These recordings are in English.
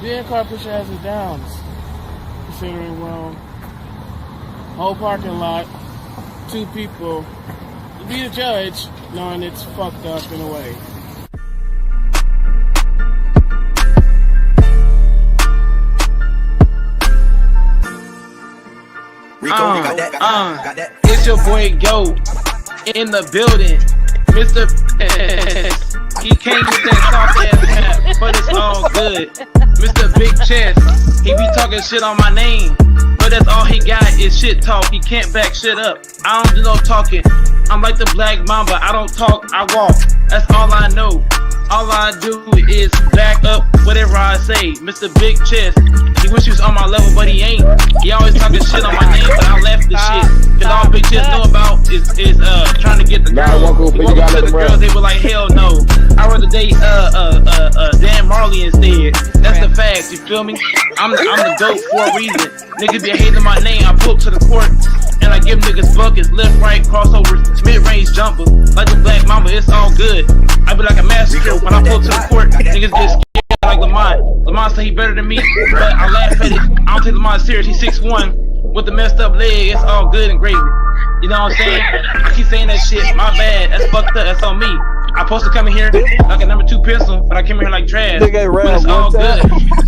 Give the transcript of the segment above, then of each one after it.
Being car pusher has its downs. Considering, well, whole parking lot, two people, to be the judge, knowing it's fucked up in a way. It's your boy Go in the building, Mr. He came with that soft ass hat, but it's all good. Mr. Big Chest, he be talking shit on my name, but that's all he got is shit talk. He can't back shit up. I don't do no talking. I'm like the Black Mamba. I don't talk, I walk. That's all I know. All I do is back up whatever I say. Mr. Big Chest, he wish he was on my level, but he ain't. He always talking shit on my name, but I left the shit. Cause all Big Chest know about is trying to get the girls. He walk up to the girls, they were like, hell no. I'd rather date Dan Marley instead. That's the facts, you feel me? I'm the GOAT for a reason. Niggas be hating my name, I pull up to the court and I give niggas buckets, left, right, crossovers, mid-range jumpers, like the Black Mamba, it's all good. I be like a massacre when I pull to the court, niggas get scared like Lamont. Lamont say he better than me, but I laugh at it. I don't take Lamont serious, he's 6'1", with the messed up leg, it's all good and gravy. You know what I'm saying? I keep saying that shit, my bad, that's fucked up, that's on me. I'm supposed to come in here like a number 2 pistol, but I came in here like trash. But it's all good.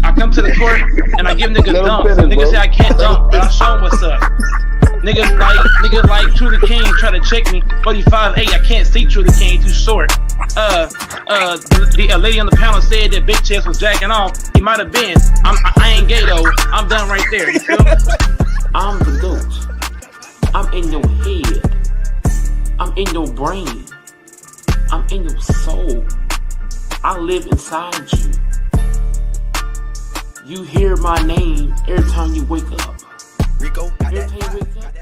I come to the court and I give niggas dumps. Niggas say I can't dunk, but I show them what's up. Niggas like True the King try to check me. 45'8", I can't see True the King, too short. The lady on the panel said that Big Chest was jacking off. He might have been. I ain't gay though. I'm done right there. You feel me? I'm the GOAT. I'm in your head. I'm in your brain. I'm in your soul. I live inside you. You hear my name every time you wake up. Every time you wake up.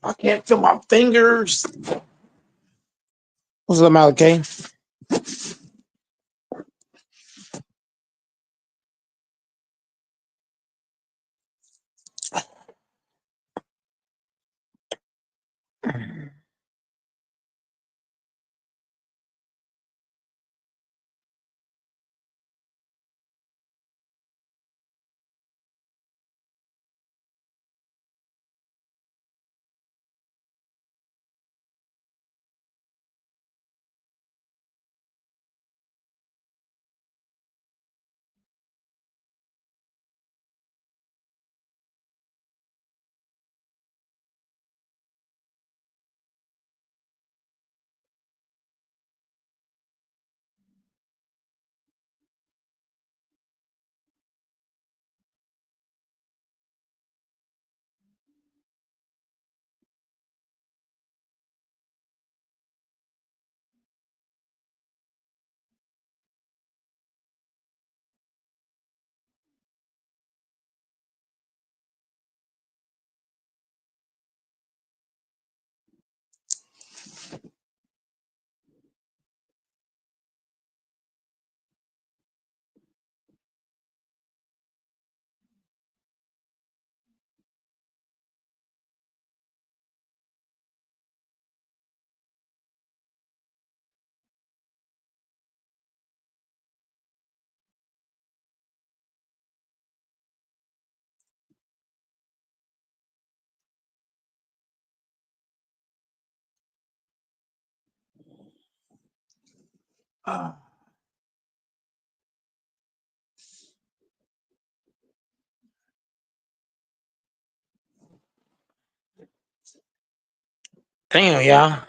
I can't feel my fingers. What's up, Malachi? Damn, y'all.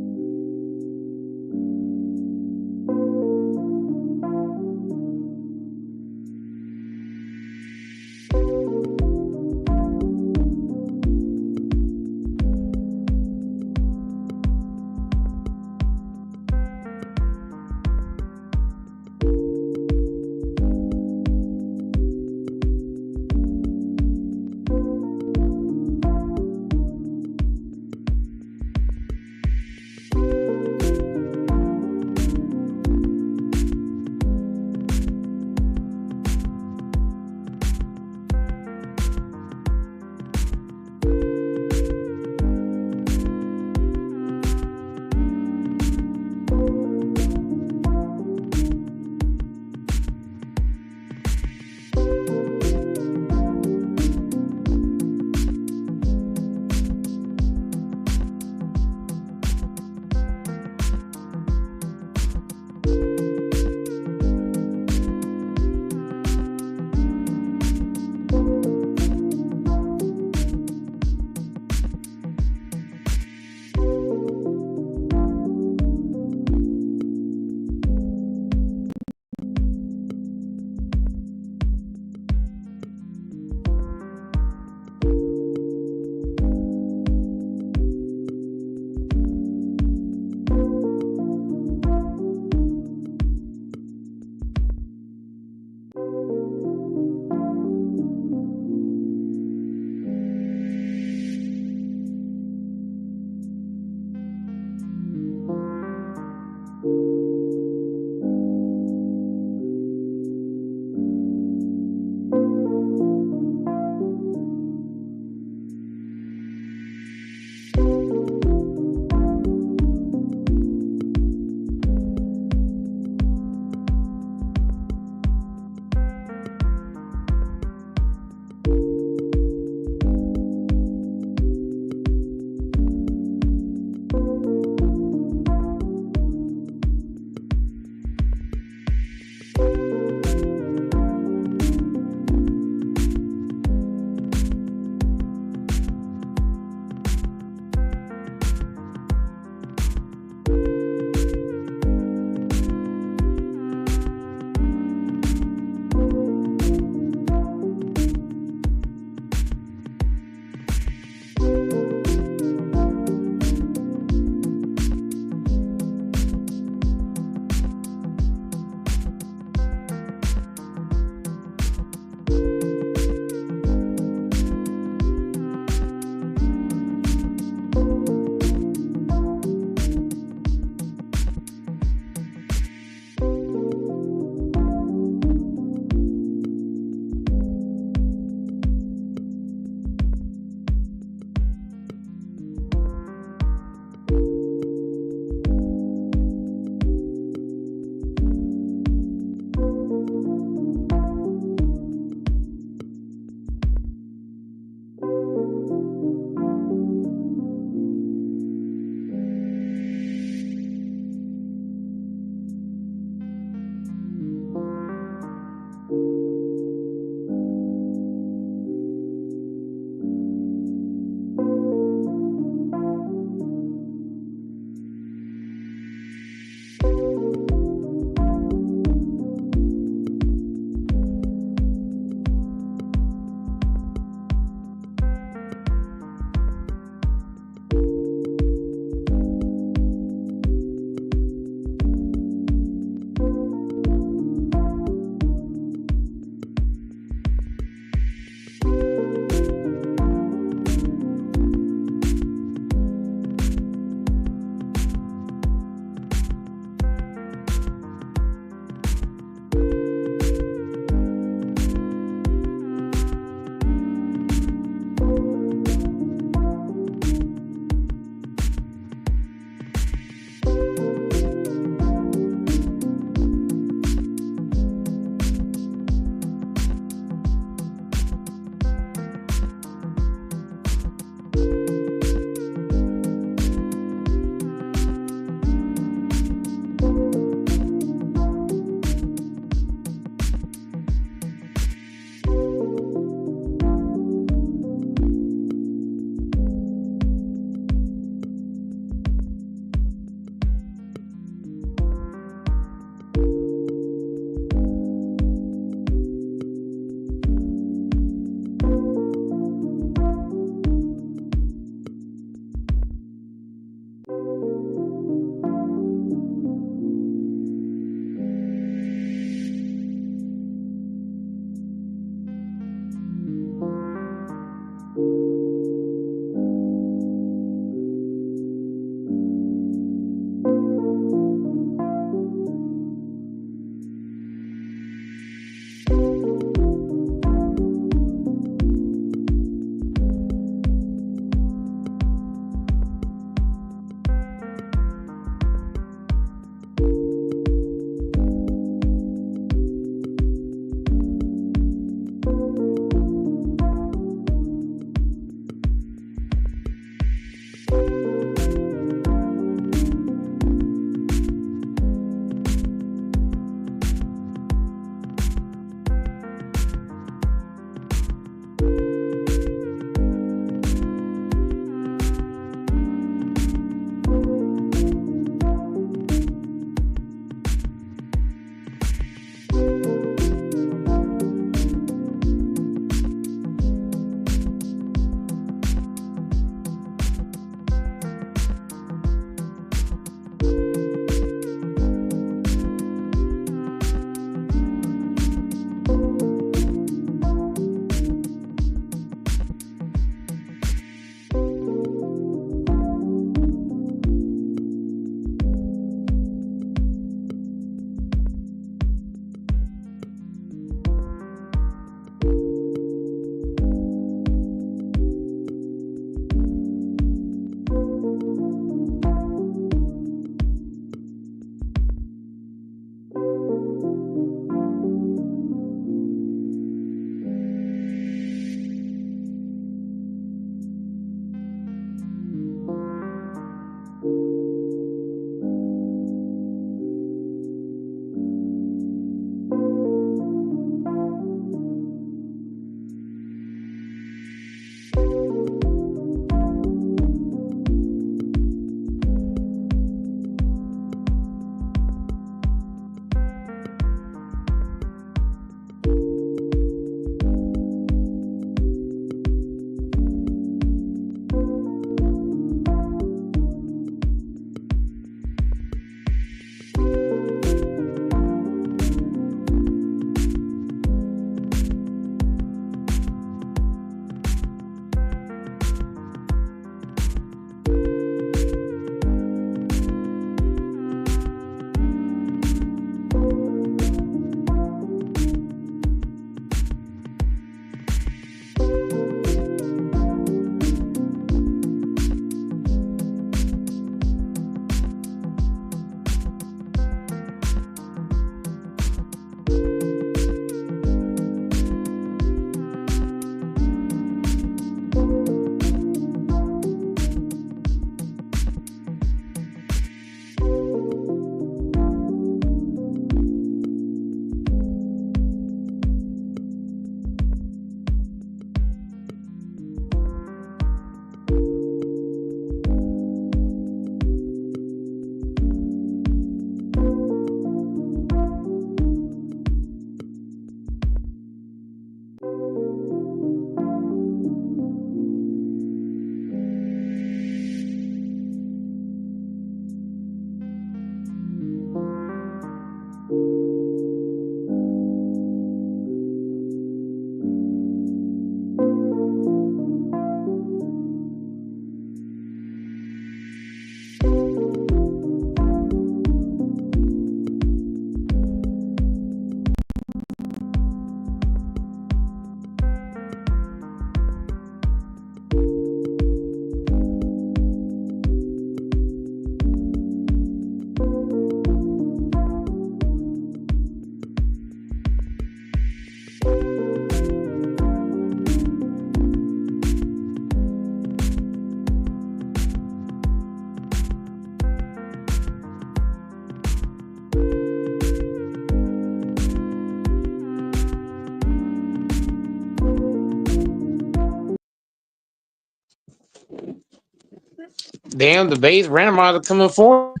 Damn, the base randomizer coming forward.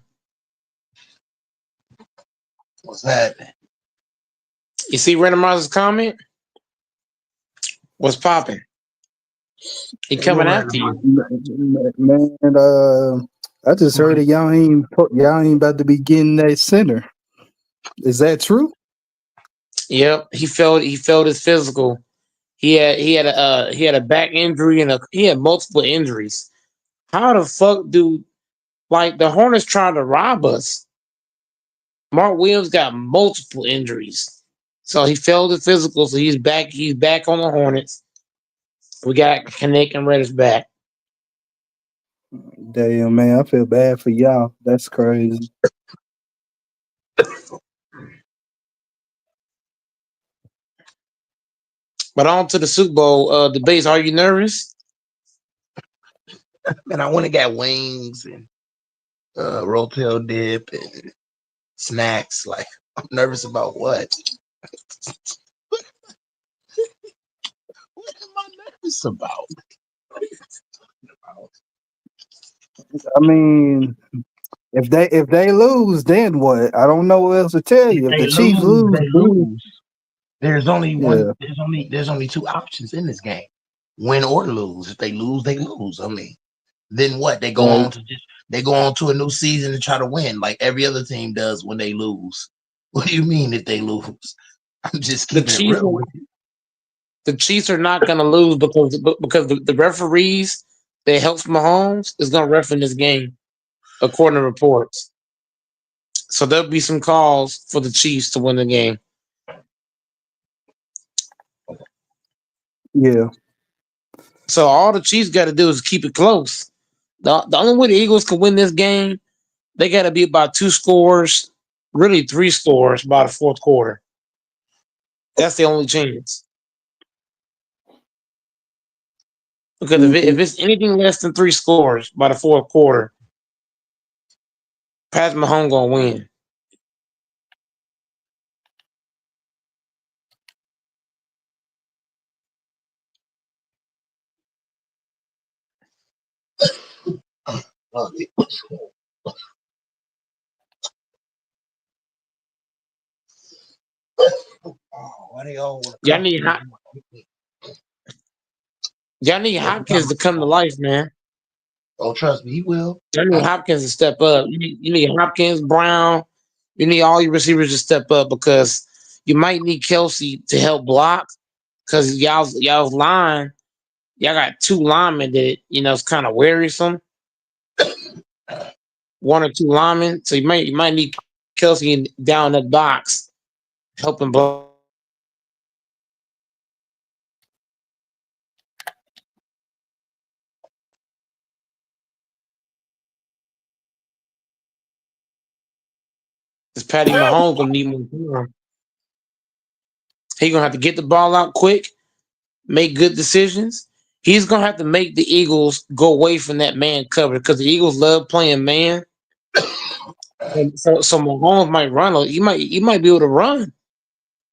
What's happening? You see randomizer's comment? What's popping? He coming after you. Man, I just heard that y'all ain't about to be getting that center. Is that true? Yep, he felt his physical. He had a back injury and he had multiple injuries. How the fuck do like the Hornets trying to rob us? Mark Williams got multiple injuries, so he failed his physical. So he's back. He's back on the Hornets. We got Kinnick and Reddish back. Damn, man, I feel bad for y'all. That's crazy. But on to the Super Bowl debates. Are you nervous? Man, I went and got wings and rotel dip and snacks. Like, I'm nervous about what? What am I nervous about? I mean, if they lose, then what? I don't know what else to tell you. If the Chiefs lose, they then, lose. There's only one. yeah. There's only two options in this game: win or lose. If they lose, they lose. I mean, then what? They go Right. on to a new season and try to win, like every other team does when they lose. What do you mean if they lose? I'm just The keeping it Chiefs. real with you. The Chiefs are not going to lose because the referees that helps Mahomes is going to ref in this game, according to reports. So there'll be some calls for the Chiefs to win the game. Yeah. So all the Chiefs got to do is keep it close. The only way the Eagles can win this game, they got to be about 2 scores, really 3 scores by the fourth quarter. That's the only chance. Because if it's anything less than 3 scores by the fourth quarter, Pat Mahomes gonna win. Why they all want to Y'all come? need y'all need Hopkins to come to life, man. Oh, trust me, he will. Y'all need Hopkins to step up. You need Hopkins, Brown. You need all your receivers to step up because you might need Kelsey to help block because y'all's line, y'all got 2 linemen that it's kind of wearisome. 1 or 2 linemen, so you might need Kelsey down that box helping block. This Patty Mahomes gonna need more time. He gonna have to get the ball out quick, make good decisions. He's gonna have to make the Eagles go away from that man cover because the Eagles love playing man. And so Mahomes might run. You might be able to run.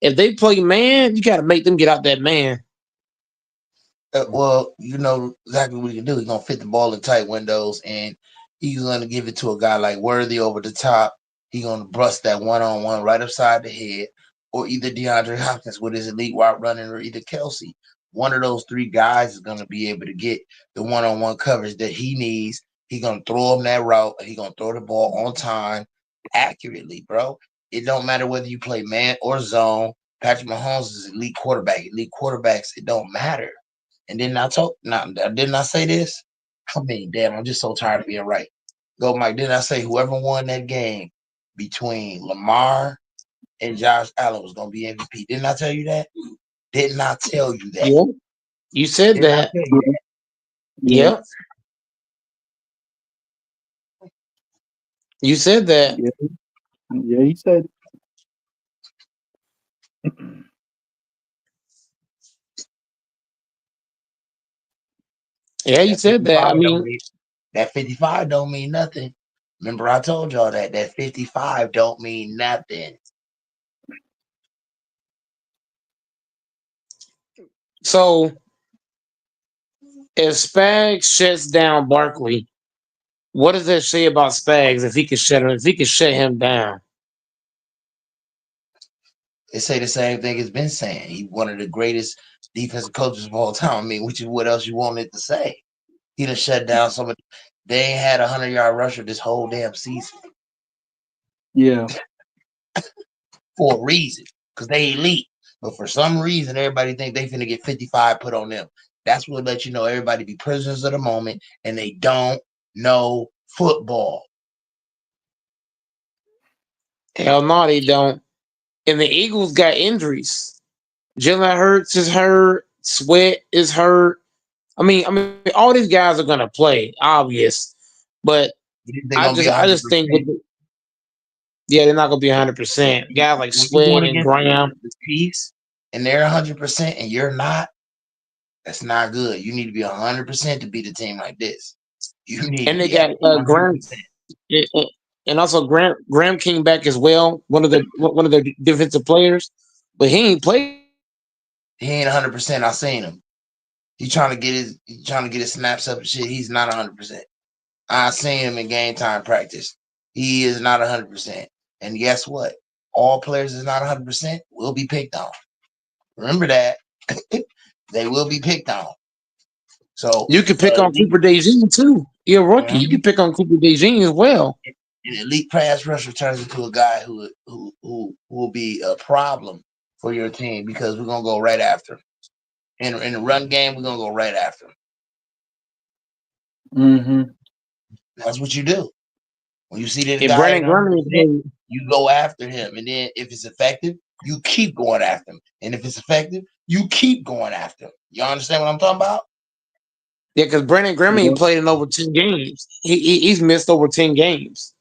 If they play man, you got to make them get out that man. Well, you know exactly what he can do. He's gonna fit the ball in tight windows, and he's gonna give it to a guy like Worthy over the top. He's gonna bust that one-on-one right upside the head, or either DeAndre Hopkins with his elite route running, or either Kelsey. One of those 3 guys is gonna be able to get the one-on-one coverage that he needs. He's gonna throw him that route, and he's gonna throw the ball on time, accurately, bro. It don't matter whether you play man or zone. Patrick Mahomes is elite quarterback. Elite quarterbacks, it don't matter. And didn't I say this? I mean, damn, I'm just so tired of being right. Go, Mike. Didn't I say whoever won that game between Lamar and Josh Allen was going to be MVP? Didn't I tell you that? Didn't I tell you that? Yeah, you said Didn't I that. tell you that? Yeah. Yep, you said that. Yeah. Yeah, he said Yeah, you That said that. I 55 don't mean, mean that 55 don't mean nothing. Remember, I told y'all that 55 don't mean nothing. so if Spags shuts down Barkley, What does that say about Spags if he could shut him? If he could shut him down? They say the same thing as been saying. He one of the greatest defensive coaches of all time. I mean, which is what else you wanted to say? He done shut down some of. They ain't had a 100-yard rusher this whole damn season Yeah. for a reason, because they elite. But for some reason, everybody think they finna get 55 put on them. That's what let you know everybody be prisoners of the moment, and they don't know football. Hell no, they don't. And the Eagles got injuries. Jalen Hurts is hurt. Sweat is hurt. I mean, all these guys are gonna play, obvious. But They're gonna be I 100%. just think with yeah, they're not gonna be 100%. Guys like When you're Sweat going and against Graham, the Chiefs and they're 100% and you're not, that's not good. You need to be 100% to beat a team like this. You need to and they be at got Graham, 100%. and also Graham came back as well. One of their defensive players, but he ain't played. He ain't 100%. I seen him. He's trying to get his snaps up and shit. He's not 100%. I seen him in game time practice. He is not 100%. And guess what? All players is not 100% will be picked on. Remember that. They will be picked on. So You can pick on Cooper DeJean too. You're a rookie. You can an pick on Cooper DeJean as well. elite pass rusher turns into a guy who will be a problem for your team because we're gonna go right after him. In the run game, we're gonna go right after him. Mm-hmm. That's what you do. When you see this If guy at Brandon Graham 100%, you go after him. And then if it's effective, you keep going after him. And if it's effective, you keep going after him. You understand what I'm talking about? yeah, because Brandon Graham ain't played in over 10 games. He's missed over 10 games.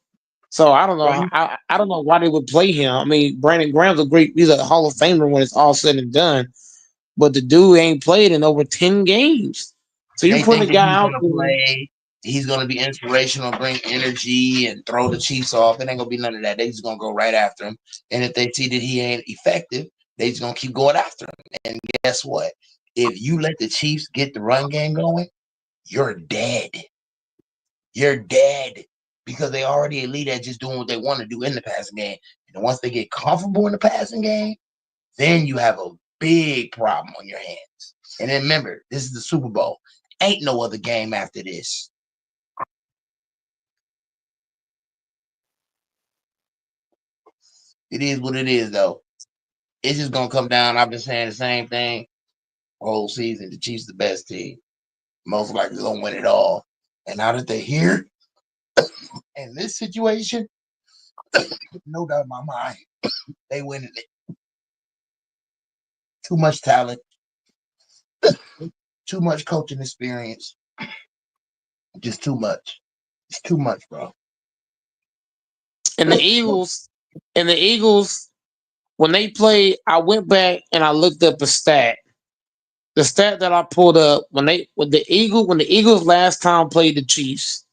So I don't know. Right. I don't know why they would play him. I mean, Brandon Graham's he's a Hall of Famer when it's all said and done. But the dude ain't played in over 10 games. So you're They putting think a that guy he's out gonna there. play. He's gonna be inspirational, bring energy, and throw the Chiefs off. It ain't gonna be none of that. They just gonna go right after him. And if they see that he ain't effective, they just gonna keep going after him. And guess what? If you let the Chiefs get the run game going, you're dead. You're dead because they already elite at just doing what they want to do in the passing game. And once they get comfortable in the passing game, then you have a big problem on your hands. And then remember, this is the Super Bowl. Ain't no other game after this. It is what it is, though. It's just gonna come down. I've been saying the same thing whole season. The Chiefs the best team. Most likely gonna win it all. And now that they're here in this situation, no doubt in my mind, they winning it. Too much talent, too much coaching experience. Just too much. It's too much, bro. And the Eagles, when they played, I went back and I looked up a stat. The stat that I pulled up when the Eagles last time played the Chiefs,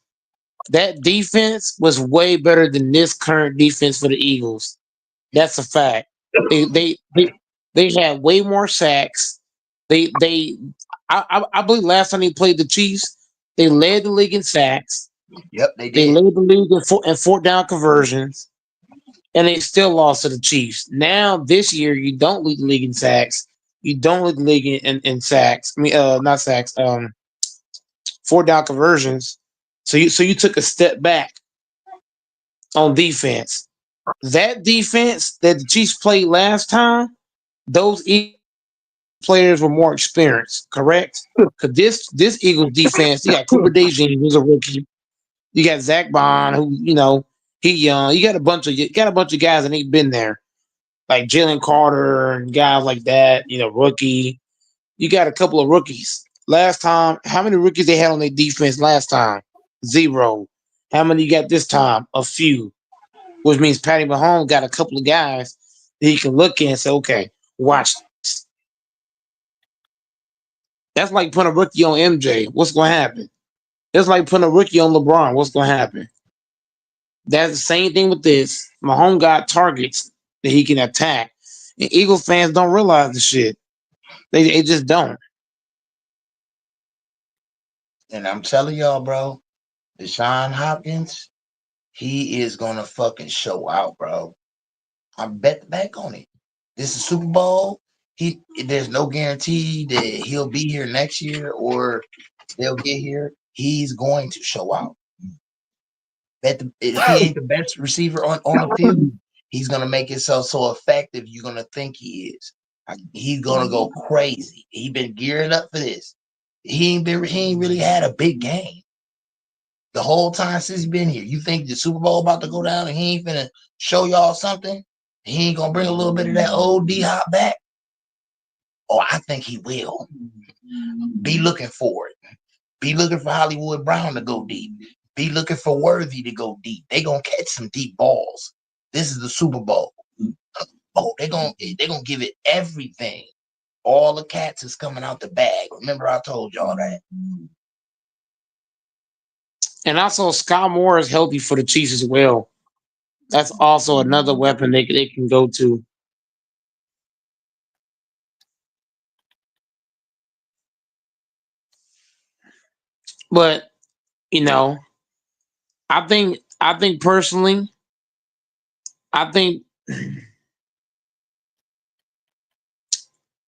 that defense was way better than this current defense for the Eagles. That's a fact. They had way more sacks. I believe last time they played the Chiefs, they led the league in sacks. Yep, they They did. led the league in fourth down conversions, and they still lost to the Chiefs. Now this year, you don't lead the league in sacks. You don't lead the league in sacks. I mean, not sacks. Fourth down conversions. So you took a step back on defense. That defense that the Chiefs played last time, those players were more experienced, correct? Because this Eagles defense, you got Cooper DeJean, who's a rookie. You got Zach Bond, who he young. You got a bunch of guys that ain't been there, like Jalen Carter and guys like that. Rookie. You got a couple of rookies. Last time, how many rookies they had on their defense last time? 0. How many you got this time? A few. Which means Patty Mahomes got a couple of guys that he can look at and say, okay, watch this. That's like putting a rookie on MJ. What's going to happen? It's like putting a rookie on LeBron. What's going to happen? That's the same thing with this. Mahomes got targets that he can attack. And Eagles fans don't realize the shit. They just don't. And I'm telling y'all, bro, Deshaun Hopkins, he is gonna fucking show out, bro. I bet the bank on it. This is Super Bowl. There's no guarantee that he'll be here next year or they'll get here. He's going to show out. If he ain't the best receiver on the field, he's gonna make himself so effective. You're gonna think he is. He's gonna go crazy. He been gearing up for this. He ain't really had a big game the whole time since he's been here. You think the Super Bowl about to go down and he ain't finna show y'all something? He ain't gonna bring a little bit of that old D Hop back? Oh, I think he will. Be looking for it. Be looking for Hollywood Brown to go deep. Be looking for Worthy to go deep. They gonna catch some deep balls. This is the Super Bowl. Oh, they gonna give it everything. All the cats is coming out the bag. Remember, I told y'all that. And also, Scott Moore is healthy for the Chiefs as well. That's also another weapon they can go to. But you know, I think personally, I think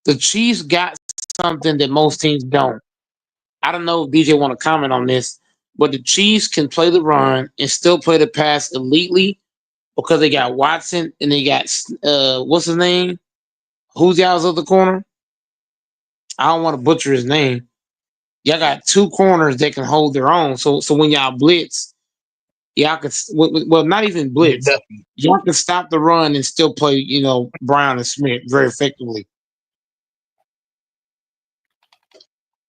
the Chiefs got something that most teams don't. I don't know if DJ want to comment on this, but the Chiefs can play the run and still play the pass elitely because they got Watson and they got what's his name? Who's y'all's other corner? I don't want to butcher his name. Y'all got two corners that can hold their own. So when y'all blitz, y'all can well not even blitz. Y'all can stop the run and still play, Brown and Smith very effectively.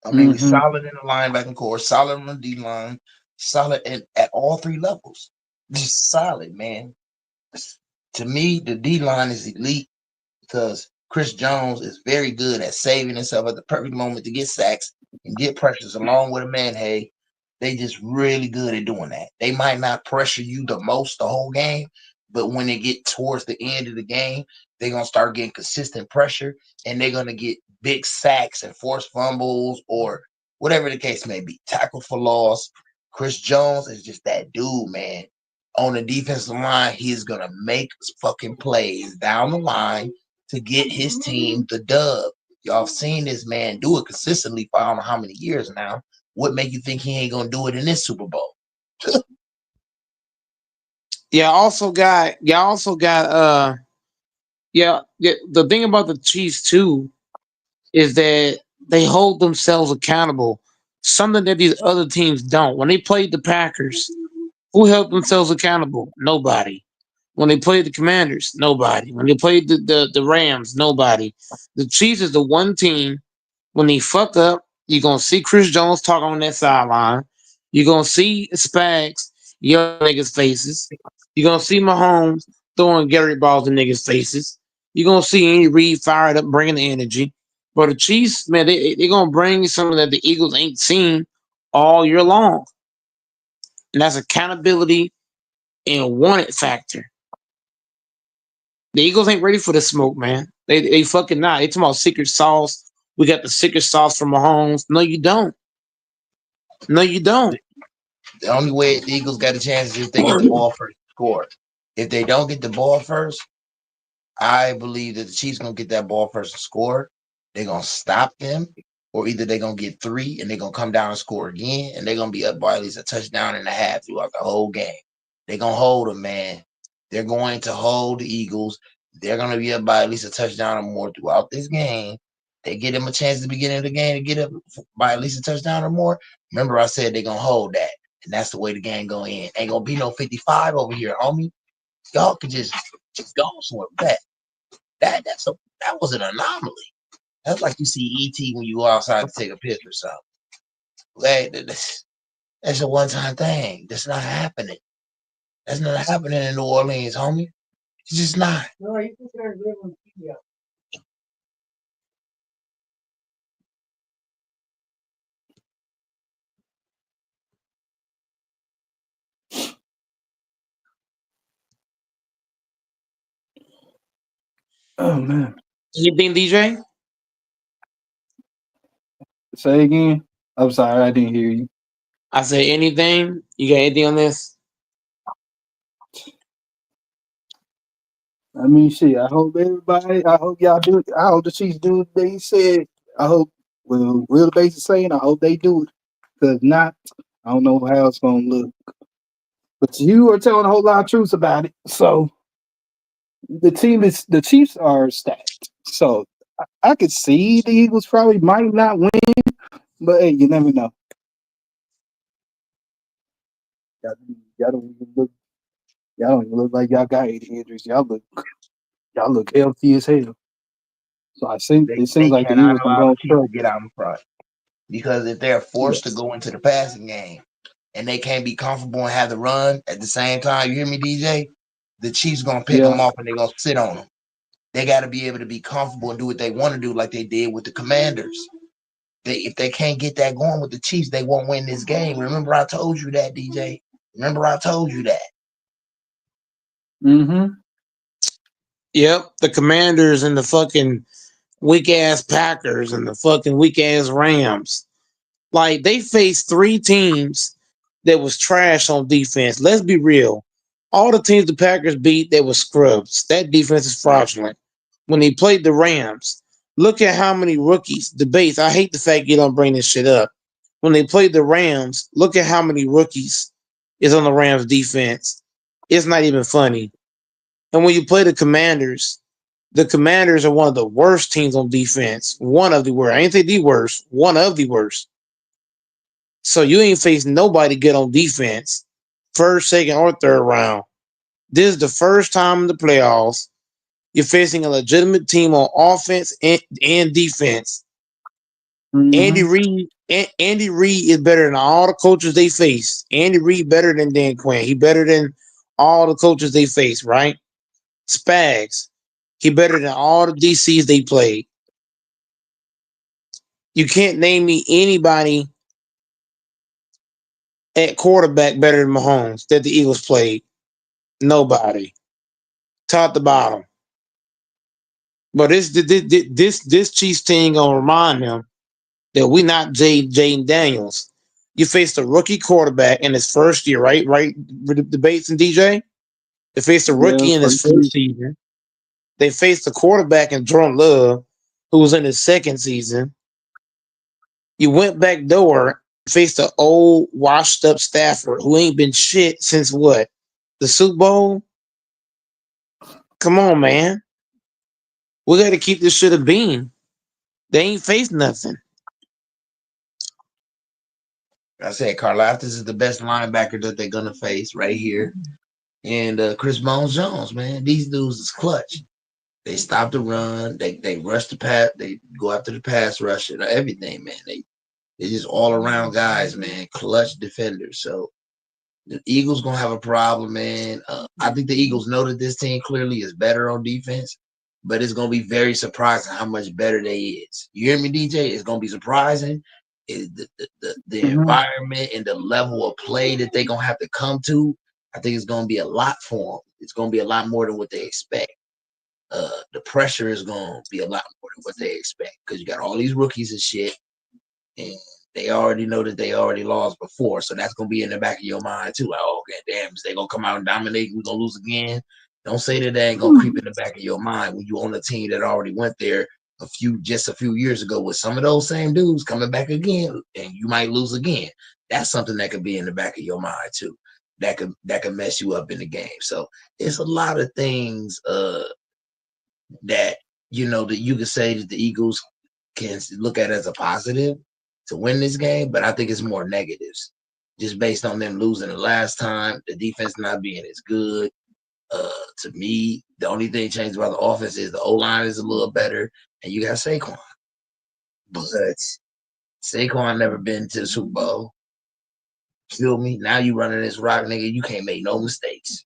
I mean, we solid in the linebacking core, solid on the D line, solid at all three levels. Just solid, man. To me, the D line is elite because Chris Jones is very good at saving himself at the perfect moment to get sacks and get pressures along with a man. Hey, they just really good at doing that. They might not pressure you the most the whole game, but when they get towards the end of the game, they're going to start getting consistent pressure and they're going to get big sacks and forced fumbles or whatever the case may be. Tackle for loss. Chris Jones is just that dude, man. On the defensive line, he's going to make fucking plays down the line to get his team the dub. Y'all have seen this man do it consistently for I don't know how many years now. What make you think he ain't gonna do it in this Super Bowl? Yeah, the thing about the Chiefs too is that they hold themselves accountable. Something that these other teams don't. When they played the Packers, who held themselves accountable? Nobody. When they played the Commanders, nobody. When they played the Rams, nobody. The Chiefs is the one team, when they fuck up, you're going to see Chris Jones talk on that sideline. You're going to see Spags yell niggas' faces. You're going to see Mahomes throwing Gary balls in niggas' faces. You're going to see Andy Reid fired up, bringing the energy. But the Chiefs, man, they're going to bring something that the Eagles ain't seen all year long. And that's accountability and wanted factor. The Eagles ain't ready for the smoke, man. They fucking not. They talking about secret sauce. We got the secret sauce from Mahomes. No, you don't. No, you don't. The only way the Eagles got a chance is if they get the ball first score. If they don't get the ball first, I believe that the Chiefs gonna get that ball first and score. They're gonna stop them, or either they're gonna get 3 and they're gonna come down and score again, and they're gonna be up by at least a touchdown and a half throughout the whole game. They're gonna hold them, man. They're going to hold the Eagles. They're gonna be up by at least a touchdown or more throughout this game. They get them a chance at the beginning of the game to get up by at least a touchdown or more. Remember, I said they're gonna hold that, and that's the way the game gonna end. Ain't gonna be no 55 over here, homie. Y'all can just go somewhere with that. That was an anomaly. That's like you see ET when you go outside to take a piss or something. Hey, that's a one-time thing. That's not happening. That's not happening in New Orleans, homie. It's just not. No, you can start living on TV. Oh man. Anything, DJ? Say again. I'm sorry, I didn't hear you. I say anything. You got anything on this? I mean, shit. I hope everybody. I hope y'all do. I hope the Chiefs do what they said. I hope. Well, real basic saying. I hope they do it. Cause not, I don't know how it's gonna look. But you are telling a whole lot of truths about it. So the Chiefs are stacked. So I could see the Eagles probably might not win, but hey, you never know. Y'all, y'all don't even look. Y'all don't even look like y'all got any injuries. Y'all look healthy as hell. So I think it seems They like the cannot Eagles can allow go the in Chiefs to trouble. get out in front because if they're forced to Yes. go into the passing game and they can't be comfortable and have the run at the same time, you hear me, DJ? The Chiefs gonna pick Yeah. them off and they're gonna sit on them. They got to be able to be comfortable and do what they want to do, like they did with the Commanders. If they can't get that going with the Chiefs, they won't win this game. Remember, I told you that, DJ. Remember, I told you that. Mm-hmm. Yep. The Commanders and the fucking weak ass Packers and the fucking weak ass Rams. Like they faced three teams that was trash on defense. Let's be real. All the teams the Packers beat, they were scrubs. That defense is fraudulent. When they played the Rams, look at how many rookies. Debates. I hate the fact you don't bring this shit up. When they played the Rams, look at how many rookies is on the Rams defense. It's not even funny. And when you play the Commanders are one of the worst teams on defense. One of the worst. I ain't say the worst. One of the worst. So you ain't faced nobody good on defense, first, second, or third round. This is the first time in the playoffs you're facing a legitimate team on offense and defense. Mm-hmm. Andy Reid is better than all the coaches they face. Andy Reid better than Dan Quinn. He better than all the coaches they face, right? Spags. He better than all the DCs they played. You can't name me anybody at quarterback better than Mahomes that the Eagles played. Nobody. Top to bottom. But this Chiefs team gonna remind them that we not Jaden Daniels. You faced a rookie quarterback in his first year, right? Right, debates and DJ. They faced a Yeah. rookie in his First first season. They faced a quarterback in Jordan Love, who was in his second season. You went back door, faced an old, washed up Stafford who ain't been shit since what? The Super Bowl? Come on, man. We got to keep this shit a beam. They ain't faced nothing. I said Karlaftis is the best linebacker that they're gonna face right here, and Chris Bones Jones, man, these dudes is clutch. They stop the run, they rush the pass, they go after the pass rush and everything, man. They're just all around guys, man, clutch defenders. So the Eagles gonna have a problem, man. I think the Eagles know that this team clearly is better on defense, but it's gonna be very surprising how much better they is. You hear me, DJ? It's gonna be surprising. The mm-hmm. environment and the level of play that they're gonna have to come to. I think it's gonna be a lot for them. It's gonna be a lot more than what they expect. The pressure is gonna be a lot more than what they expect because you got all these rookies and shit, and they already know that they already lost before, so that's gonna be in the back of your mind too. Like, oh, god damn, is they gonna come out and dominate? We're gonna lose again. Don't say that they ain't gonna creep in the back of your mind when you on a team that already went there a few years ago with some of those same dudes coming back again, and you might lose again. That's something that could be in the back of your mind too. That could mess you up in the game. So it's a lot of things that that you could say that the Eagles can look at as a positive to win this game, but I think it's more negatives just based on them losing the last time, the defense not being as good. To me, the only thing changed about the offense is the O line is a little better, and you got Saquon. But Saquon never been to the Super Bowl. Feel me? Now you running this rock, nigga. You can't make no mistakes.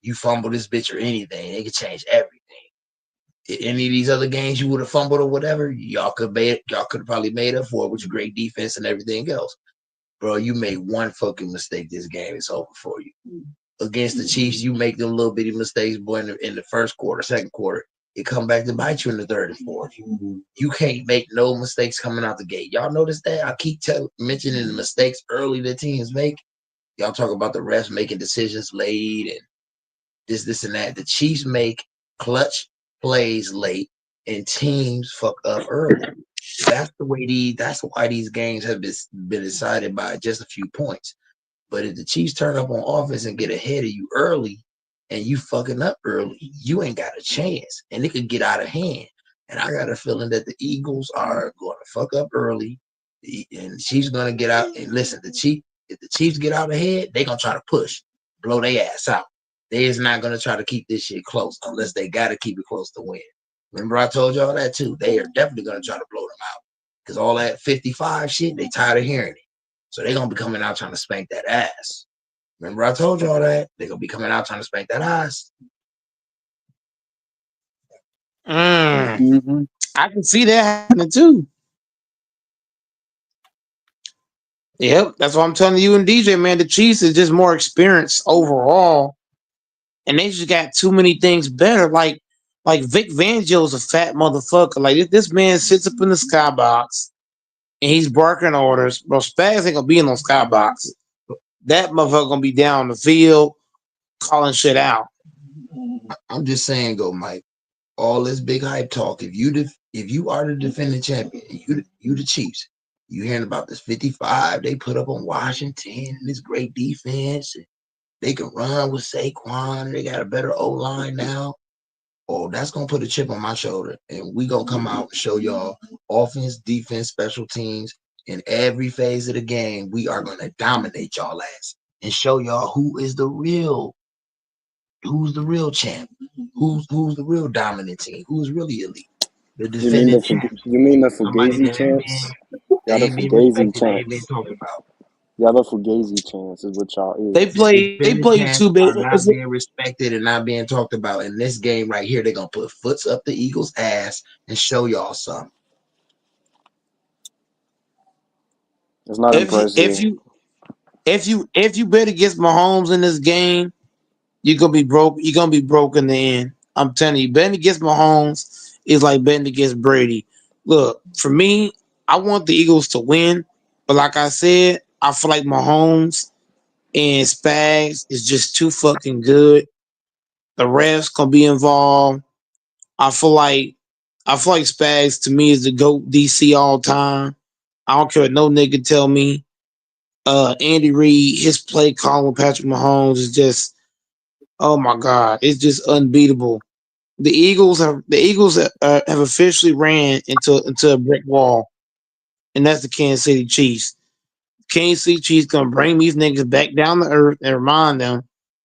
You fumble this bitch or anything, it could change everything. Any of these other games you would have fumbled or whatever, y'all could have probably made up for it with your great defense and everything else. Bro, you made one fucking mistake this game, it's over for you. Against the Chiefs, you make them little bitty mistakes, boy, in the first quarter, second quarter. it come back to bite you in the third and fourth. You can't make no mistakes coming out the gate. Y'all notice that? I keep mentioning the mistakes early that teams make. Y'all talk about the refs making decisions late and this, and that. The Chiefs make clutch plays late, and teams fuck up early. That's the way that's why these games have been decided by just a few points. But if the Chiefs turn up on offense and get ahead of you early, and you fucking up early, you ain't got a chance, and it could get out of hand. And I got a feeling that the Eagles are going to fuck up early, and the Chiefs going to get out. And listen, if the Chiefs get out ahead, they gonna try to push, blow their ass out. They is not gonna try to keep this shit close unless they got to keep it close to win. Remember, I told y'all that too. They are definitely gonna try to blow them out because all that 55 shit, they tired of hearing it. So they're gonna be coming out trying to spank that ass. Remember, I told y'all that they're gonna be coming out trying to spank that ass. Mm-hmm. I can see that happening too. Yep, that's what I'm telling you and DJ, man. The Chiefs is just more experienced overall, and they just got too many things better. Like Vic Fangio's a fat motherfucker. Like if this man sits up in the skybox and he's barking orders, bro. Spags ain't gonna be in no skybox. That motherfucker gonna be down the field calling shit out. I'm just saying, go Mike. All this big hype talk. If you are the defending champion, you the Chiefs. You hearing about this 55 they put up on Washington and this great defense. And they can run with Saquon. They got a better O line now. Oh, that's gonna put a chip on my shoulder, and we gonna come out and show y'all offense, defense, special teams in every phase of the game. We are gonna dominate y'all ass and show y'all who's the real champ, who's the real dominant team, who's really elite, the You mean defending the champs. you mean the Somebody Fugazi that chance? Y'all the ain't being Fugazi respected, they ain't being chance. talked about. Y'all the Fugazi chance is what y'all They is. The defending play champs two big. are not being respected and not being talked about. In this game right here, they're gonna put foots up the Eagles' ass and show y'all something. It's not If you if impressive. you if you bet against Mahomes in this game, you're gonna be broke. You're gonna be broke in the end. I'm telling you, betting against Mahomes is like betting against Brady. Look, for me, I want the Eagles to win, but like I said, I feel like Mahomes and Spags is just too fucking good. The refs gonna be involved. I feel like Spags to me is the GOAT DC all time. I don't care what no nigga tell me. Andy Reid, his play calling with Patrick Mahomes is just, oh my god, it's just unbeatable. The Eagles have officially ran into a brick wall, and that's the Kansas City Chiefs. Kansas City Chiefs gonna bring these niggas back down to earth and remind them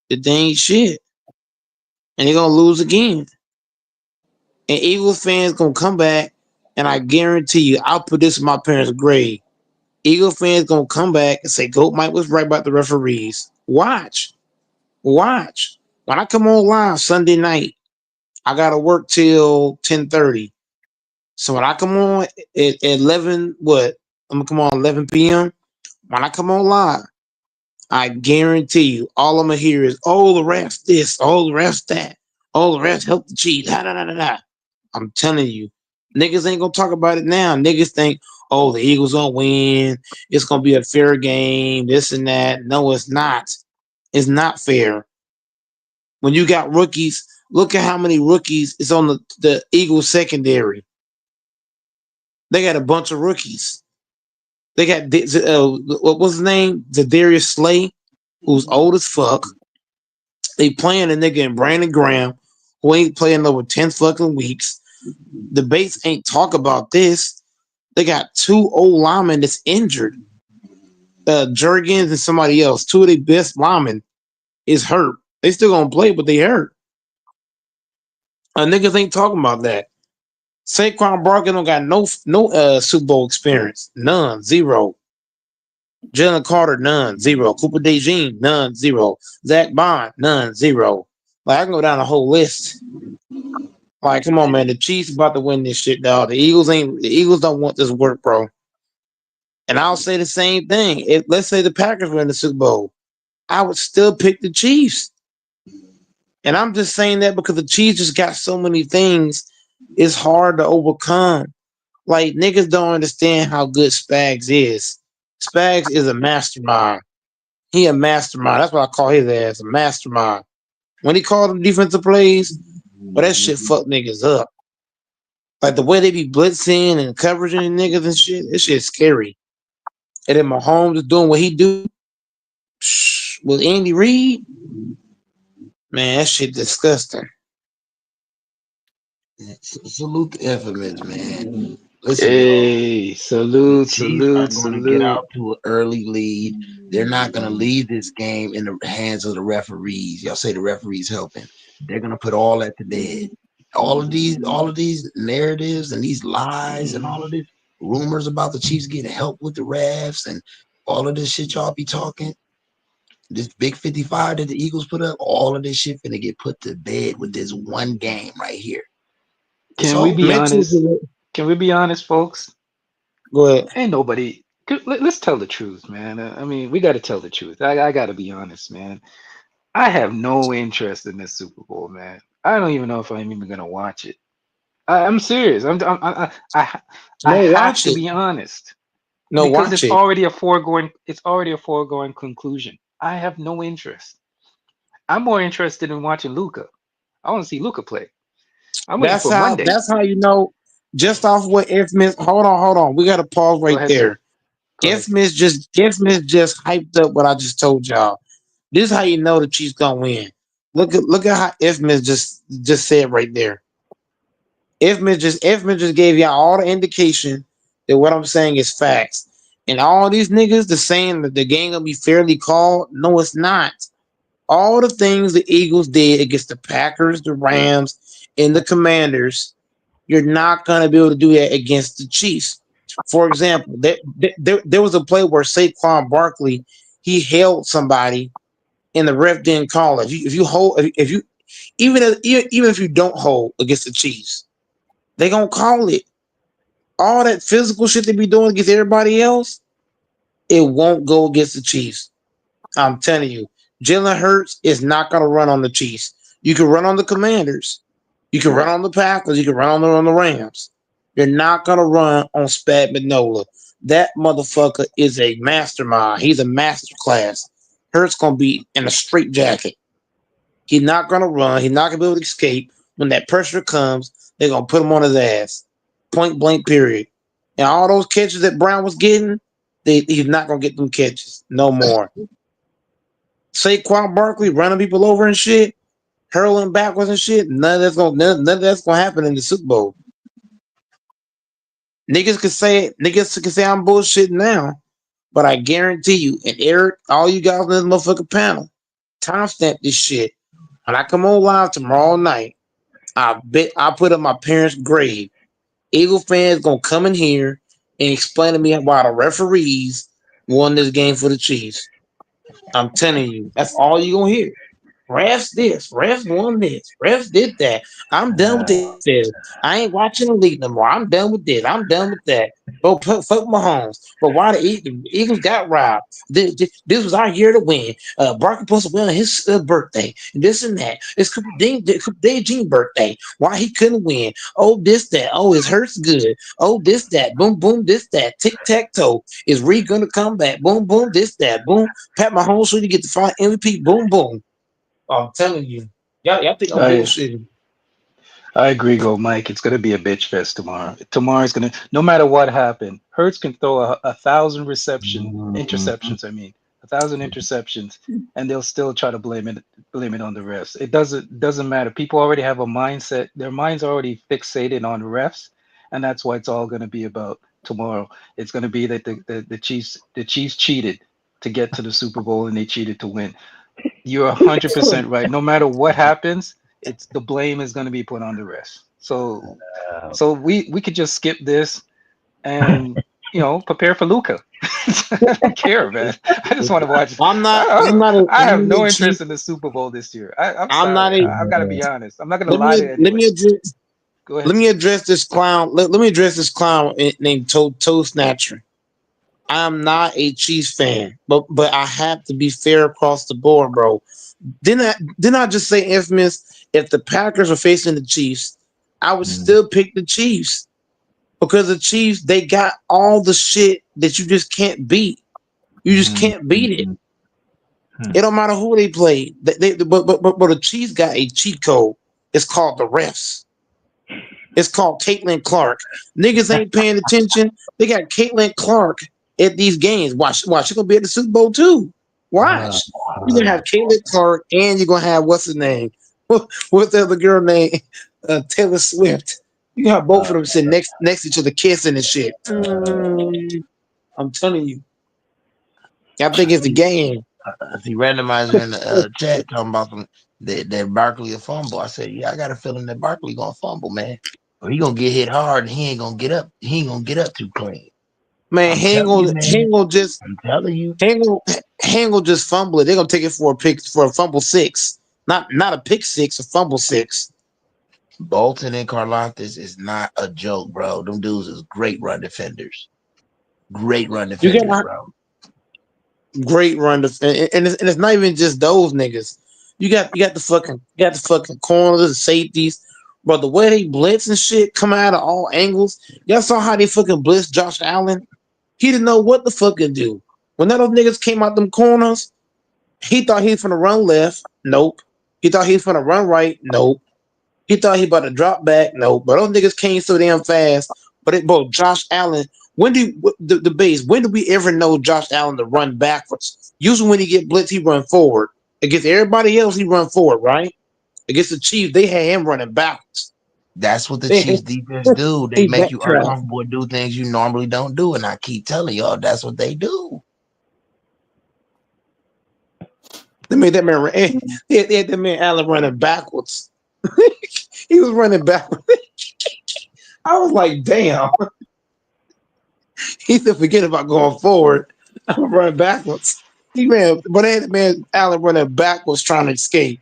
that they ain't shit, and they're gonna lose again. And Eagles fans gonna come back, and I guarantee you, I'll put this in my parents' grave. Eagle fans gonna come back and say Goat Mike was right about the referees. Watch. When I come on live Sunday night, I gotta work till 10:30. So when I come on at 11, I'm gonna come on 11 p.m. When I come on live, I guarantee you, all I'm gonna hear is, "Oh, the refs this, oh, the refs that, oh, the refs help the cheat." Da, da, da, da, da. I'm telling you, niggas ain't gonna talk about it now. Niggas think, "Oh, the Eagles gonna win. It's gonna be a fair game. This and that." No, it's not. It's not fair. When you got rookies, look at how many rookies is on the Eagles secondary. They got a bunch of rookies. They got what was his name? Zadarius Slay, who's old as fuck. They playing a nigga in Brandon Graham, who ain't playing over 10 fucking weeks. The base ain't talk about this. They got two old linemen that's injured. Jurgens and somebody else. Two of their best linemen is hurt. They still gonna play, but they hurt. Niggas ain't talking about that. Saquon Barkley don't got no Super Bowl experience. None. Zero. Jalen Carter, none. Zero. Cooper DeJean, none. Zero. Zach Bond, none. Zero. Like, I can go down the whole list. Like, come on, man. The Chiefs about to win this shit, dog. The Eagles don't want this work, bro. And I'll say the same thing. Let's say the Packers win the Super Bowl, I would still pick the Chiefs. And I'm just saying that because the Chiefs just got so many things, it's hard to overcome. Like niggas don't understand how good Spags is. Spags is a mastermind. He a mastermind. That's what I call his ass, a mastermind. When he called them defensive plays, well, that shit fuck niggas up. Like the way they be blitzing and covering niggas and shit, this shit's scary. And then Mahomes is doing what he do with Andy Reid. Man, that shit disgusting. Salute the infamous, man. Listen, y'all. Hey, The salute, Chiefs are salute, going to get salute. out to an early lead. They're not going to leave this game in the hands of the referees. Y'all say the referees helping. They're going to put all that to bed. All of these narratives and these lies and all of these rumors about the Chiefs getting help with the refs and all of this shit y'all be talking. This big 55 that the Eagles put up, all of this shit finna get put to bed with this one game right here. It's Can we be over. honest? Can we be honest, folks? Go ahead. Ain't nobody. Let's tell the truth, man. I mean, we got to tell the truth. I got to be honest, man. I have no interest in this Super Bowl, man. I don't even know if I'm even gonna watch it. I'm serious. I No, have watch to it. be honest No, because watch it's it. already a foregone. It's already a foregone conclusion. I have no interest. I'm more interested in watching Luca. I want to see Luca play. I'm waiting That's for how. Monday. That's how you know. Just off what Infamous. Hold on. We got to pause Go right ahead, sir. there. Go ahead. Infamous just hyped up what I just told y'all. This is how you know the Chiefs gonna win. Look at how Infamous just said right there. Infamous just gave y'all all the indication that what I'm saying is facts. And all these niggas, the saying that the game gonna be fairly called. No, it's not. All the things the Eagles did against the Packers, the Rams, and the Commanders, you're not gonna be able to do that against the Chiefs. For example, there was a play where Saquon Barkley he held somebody and the ref didn't call it. If you hold, if you even if you don't hold against the Chiefs, they gonna call it. All that physical shit they be doing against everybody else, it won't go against the Chiefs. I'm telling you, Jalen Hurts is not gonna run on the Chiefs. You can run on the Commanders, you can run on the Packers, you can run on the Rams. You're not gonna run on Spad Manola. That motherfucker is a mastermind. He's a master class. Hurts gonna be in a straight jacket. He's not gonna run. He's not gonna be able to escape. When that pressure comes, they're gonna put him on his ass. Point blank, period. And all those catches that Brown was getting, he's not gonna get them catches no more. Saquon Barkley running people over and shit, hurling backwards and shit. None of that's gonna happen in the Super Bowl. Niggas can say I'm bullshitting now, but I guarantee you, and Eric, all you guys on this motherfucking panel, timestamp this shit. When I come on live tomorrow night, I bet I put up my parents' grave. Eagle fans gonna come in here and explain to me why the referees won this game for the Chiefs. I'm telling you, that's all you gonna hear. Refs this, refs won this, refs did that. I'm done with this. I ain't watching the league no more. I'm done with this. I'm done with that. Go fuck Mahomes. But why the Eagles got robbed? This was our year to win. Barker supposed to win on his birthday. And this and that. It's Cooper Jean's birthday. Why he couldn't win? Oh, this, that. Oh, it hurts good. Oh, this, that. Boom, boom, this, that. Tic tac toe. Is Reed gonna come back? Boom, boom, this, that. Boom. Pat Mahomes so you get the final MVP. Boom, boom. I'm telling you. Y'all think I'm I bullshitting. I agree, go Mike. It's gonna be a bitch fest tomorrow. Tomorrow's gonna, no matter what happened, Hertz can throw a thousand interceptions. I mean, a thousand interceptions, and they'll still try to blame it on the refs. It doesn't matter. People already have a mindset. Their minds are already fixated on refs, and that's what it's all gonna be about tomorrow. It's gonna be that the Chiefs cheated to get to the Super Bowl and they cheated to win. You're 100% right. No matter what happens, it's the blame is going to be put on the rest. So we could just skip this and prepare for Luca. I don't care, man. I just want to watch. I'm not. I'm not. I have I'm not no a chief. interest in the Super Bowl this year. I'm I'm not sorry. a. I've got to be honest. I'm not going to Let lie me to let me anybody. address. Go Let ahead, me sir. address this clown. Let me address this clown named Toe Snatcher. I'm not a Chiefs fan, but I have to be fair across the board, bro. Didn't I just say, infamous? If the Packers are facing the Chiefs, I would Mm, still pick the Chiefs because the Chiefs, they got all the shit that you just can't beat. You just mm, can't beat it. mm, mm. It don't matter who they play. But the Chiefs got a cheat code. It's called the refs. It's called Caitlin Clark. Niggas ain't paying attention. They got Caitlin Clark at these games. Watch. She's gonna be at the Super Bowl too. Uh, Watch. You're gonna have Caitlin Clark, and you're gonna have what's his name? What's the other girl name? Taylor Swift. You have both of them sitting next to each other, kissing and shit. I'm telling you. I think it's the game. See, randomizer in the chat talking about that Barkley a fumble. I said, yeah, I got a feeling that Barkley gonna fumble, man. Or he gonna get hit hard and he ain't gonna get up. He ain't gonna get up too clean. Man, I'm telling you, he man. ain't gonna just I'm telling you. he ain't gonna just fumble it. They're gonna take it for a fumble six. Not a pick six, a fumble six. Bolton and Karlaftis is not a joke, bro. Them dudes is great run defenders. Great run You defenders, got bro. great run and it's not even just those niggas. You got the fucking corners and safeties. But the way they blitz and shit come out of all angles, y'all saw how they fucking blitz Josh Allen. He didn't know what the fuck to do. When those niggas came out them corners, he thought he was gonna run left. Nope. He thought he was gonna run right. Nope. He thought he about to drop back. Nope. But those niggas came so damn fast. But Josh Allen, the base? When do we ever know Josh Allen to run backwards? Usually when he get blitz, he run forward. Against everybody else, he run forward, right? Against the Chiefs, they had him running backwards. That's what the They Chiefs defense do. They he make you backtracked. uncomfortable and do things you normally don't do. And I keep telling y'all, that's what they do. They made that man run. They had that man Allen running backwards. He was running backwards. I was like, damn. He said, forget about going forward. I'm running backwards. He ran, but they had the man Allen running backwards trying to escape.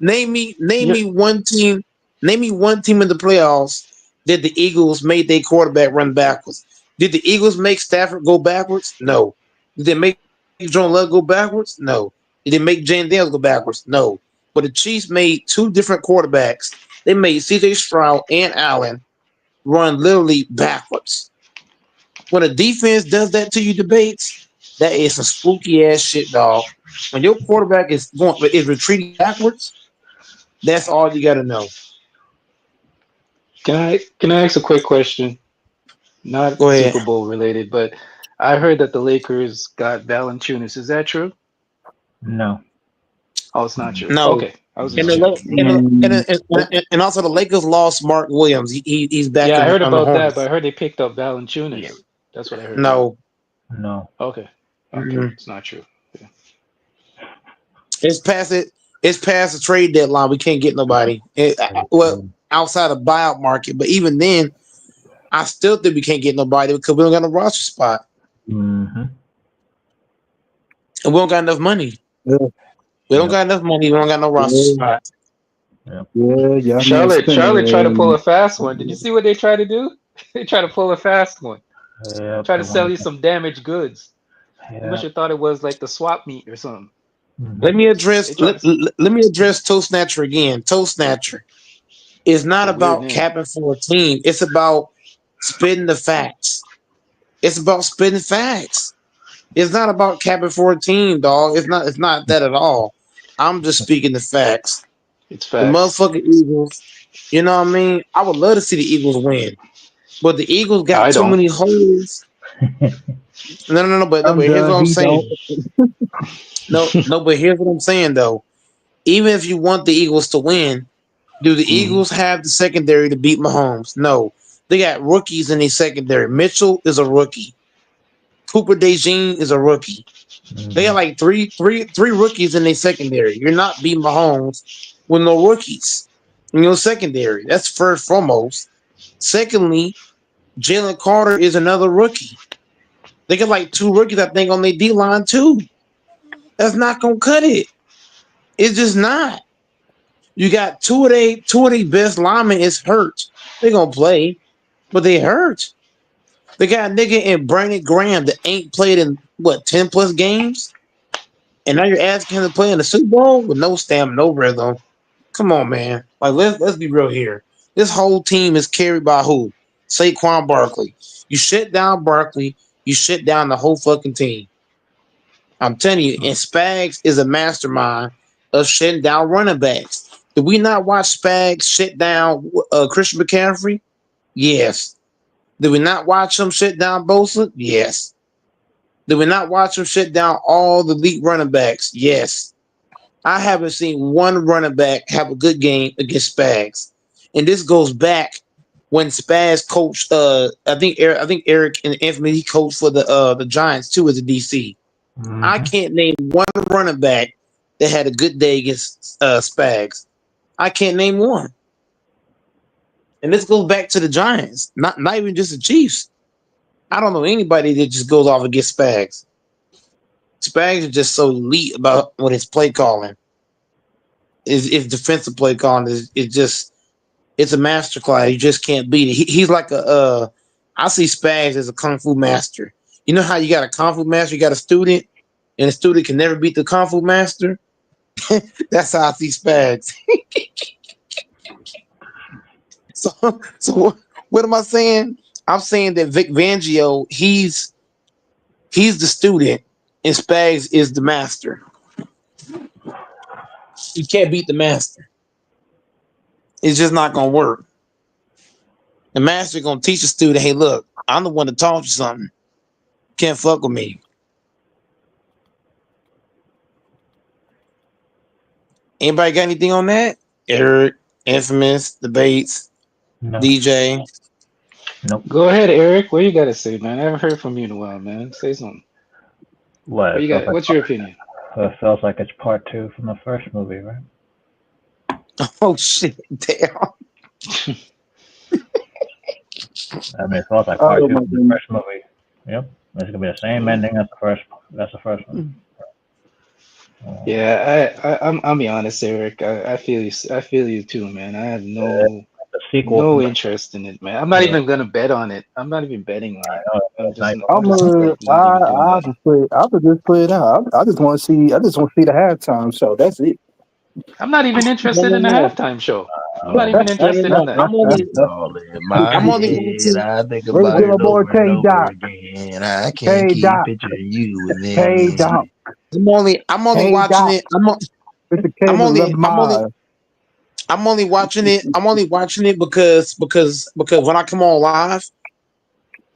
Name Yeah, me one team. Name me one team in the playoffs that the Eagles made their quarterback run backwards. Did the Eagles make Stafford go backwards? No. Did they make John Love go backwards? No. Did they make Jane Daniels go backwards? No. But the Chiefs made two different quarterbacks. They made C.J. Stroud and Allen run literally backwards. When a defense does that to you, debates, that is some spooky ass shit, dog. When your quarterback is retreating backwards, that's all you got to know. Can I ask a quick question? Not Go ahead. Super Bowl related, but I heard that the Lakers got Valanciunas. Is that true? No. Oh, it's not true. No, Okay, I was and just checking. and also the Lakers lost Mark Williams. He's back Yeah, I heard on the about that, but I Hornets. heard they picked up Yeah. Valanciunas. That's what I heard. No, No. Okay, okay, mm-mm. it's not true. Yeah. it's past it. It's past the trade deadline. We can't get nobody. Well, outside of buyout market, but even then, I still think we can't get nobody because we don't got a roster spot Mm-hmm. and we don't got enough money. Yeah, We don't Yep. got enough money. We don't got no roster yeah, spot. Yep. y'all man Charlotte tried to pull a spent. fast one. Did you see what they tried to do? They tried to pull a fast one. Yep. Try They to sell want you to. some damaged goods. You must Yep. have thought it was like the swap meet or something. Mm-hmm. Let me They address tried to. let me address Toe Snatcher again. Toe Snatcher is It's not a weird about name. capping for a team. It's about spitting the facts. It's about spitting facts. It's not about capping for a team, dog. It's not that at all. I'm just speaking the facts. It's The facts. motherfucking Eagles, you know what I mean? I would love to see the Eagles win. But the Eagles got I too don't. many holes. No, but I'm here's what done. I'm He don't. saying. No, but here's what I'm saying though. Even if you want the Eagles to win, do the Mhm. Eagles have the secondary to beat Mahomes? No. They got rookies in their secondary. Mitchell is a rookie. Cooper DeJean is a rookie. They got Mm-hmm. like three rookies in their secondary. You're not beating Mahomes with no rookies in your secondary. That's first foremost. Secondly, Jalen Carter is another rookie. They got like two rookies, I think, on their D line too. That's not gonna cut it. It's just not. You got two of their best linemen is hurt. They're gonna play, but they hurt. They got a nigga in Brandon Graham that ain't played in what 10+ games, and now you're asking him to play in the Super Bowl with no stamina, no rhythm. Come on, man. Like let's be real here. This whole team is carried by who? Saquon Barkley. You shut down Barkley, you shut down the whole fucking team. I'm telling you, and Spags is a mastermind of shutting down running backs. Did we not watch Spags shut down Christian McCaffrey? Yes. Did we not watch him shut down Bosa? Yes. Did we not watch him shut down all the elite running backs? Yes. I haven't seen one running back have a good game against Spags. And this goes back when Spags coached I think Eric and Anthony, he coached for the Giants too as a DC. I can't name one running back that had a good day against Spags. I can't name one. And this goes back to the Giants, not even just the Chiefs. I don't know anybody that just goes off against Spags. Spags is just so elite about what his play calling. His defensive play calling is it's a masterclass. You just can't beat it. He's like I see Spags as a kung fu master. You know how you got a kung fu master, you got a student, and the student can never beat the kung fu master? That's how I see Spags. So what am I saying? I'm saying that Vic Fangio, he's the student and Spags is the master. You can't beat the master. It's just not gonna work. The master gonna teach the student, hey, look, I'm the one that taught you something. Can't fuck with me. Anybody got anything on that? Eric, Infamous, Debates, No. DJ. Nope. Go ahead, Eric. What you got to say, man? I haven't heard from you in a while, man. Say something. What? What you got? What's your opinion? It feels like it's part 2 from the first movie, right? Oh shit! Damn. I mean, it feels like part 2 from the first movie. Yep, it's gonna be the same ending as the first. That's the first one. Yeah, I'll be honest, Eric. I feel you. I feel you too, man. I have The sequel. no interest in it, man. I'm not even gonna bet on it. I'm not even betting on it. I'm just I could just play it out. I just want to see. I just want to see the halftime show. That's it. I'm not even interested in the halftime show. I'm not even interested in that. I'm only watching. I think about it over and over again. I can't keep picturing you and then. Hey, Doc. I'm only watching it. I'm only watching it. I'm only watching it because when I come on live,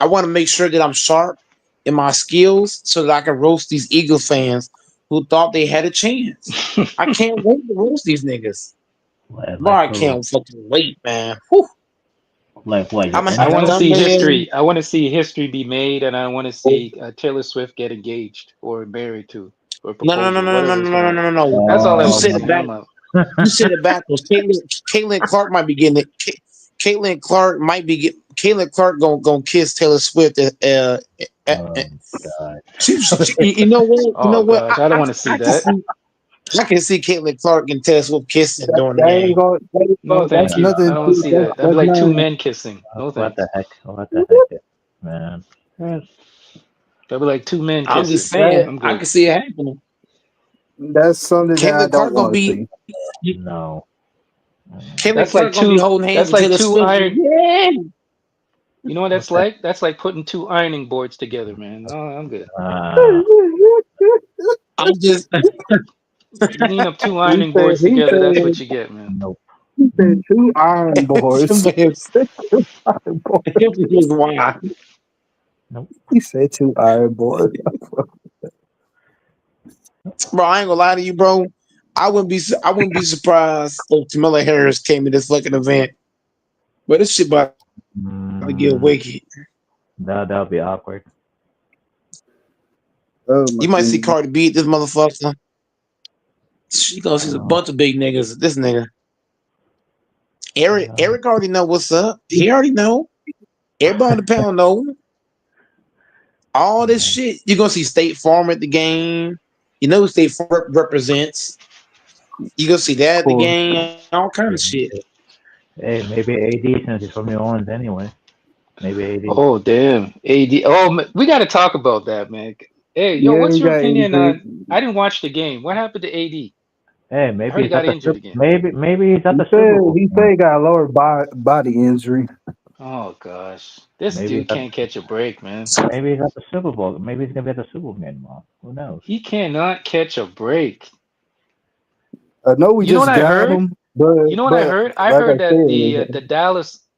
I want to make sure that I'm sharp in my skills so that I can roast these Eagles fans who thought they had a chance. I can't wait to roast these niggas. I can't fucking wait, man. Whew. Like what? I want to see history. I want to see history be made, and I want to see Taylor Swift get engaged or married to. Or No. That's all I want to see. You said it backwards. Caitlin Clark might be getting it. Caitlin Clark gonna kiss Taylor Swift. God. You know what? Oh, you know what? gosh, I don't want to see that. I can see Caitlin Clark and Taylor Swift kissing during the game. No, thank you. I don't want to see that. That'd be like two men kissing. No thanks. What the heck, man? That'd be like two men kissing. I'm just saying. I can see it happening. That's something that I don't want to see. No. That's like two holding hands. That's like two iron. Yeah. You know what that's like? That's like putting two ironing boards together, man. Oh, I'm good. I'm just clean up two ironing boards together. That's what you get, man. Nope. He said two iron boards. Nope. He said two iron boards. Bro, I ain't gonna lie to you, bro. I wouldn't be surprised if Jamila Harris came to this fucking event. But this shit about to get wicked. That'll be awkward. You might see Cardi B at this motherfucker. She goes, she's a bunch of big niggas. This nigga. Eric already know what's up. He already know. Everybody on the panel know. All this shit. You're gonna see State Farm at the game. You know who State Farm represents. You gonna see that at the game. All kind of shit. Hey, maybe AD since he's from New Orleans anyway. Maybe AD. Oh damn, AD. Oh, we got to talk about that, man. Hey, yo, Yeah, what's he your got opinion injured. on? I didn't watch the game. What happened to AD? Hey, I maybe heard he he's at got the injured again. maybe he's at He the Super said Bowl. he said he got a lower body injury. Oh gosh, this Maybe he's dude at can't catch a break, man. maybe he's at the Super Bowl. Maybe he's gonna be at the Super Bowl game tomorrow. Who knows? He cannot catch a break. I know we You know what just I got heard? him, but You know what I but heard? I like I heard that said,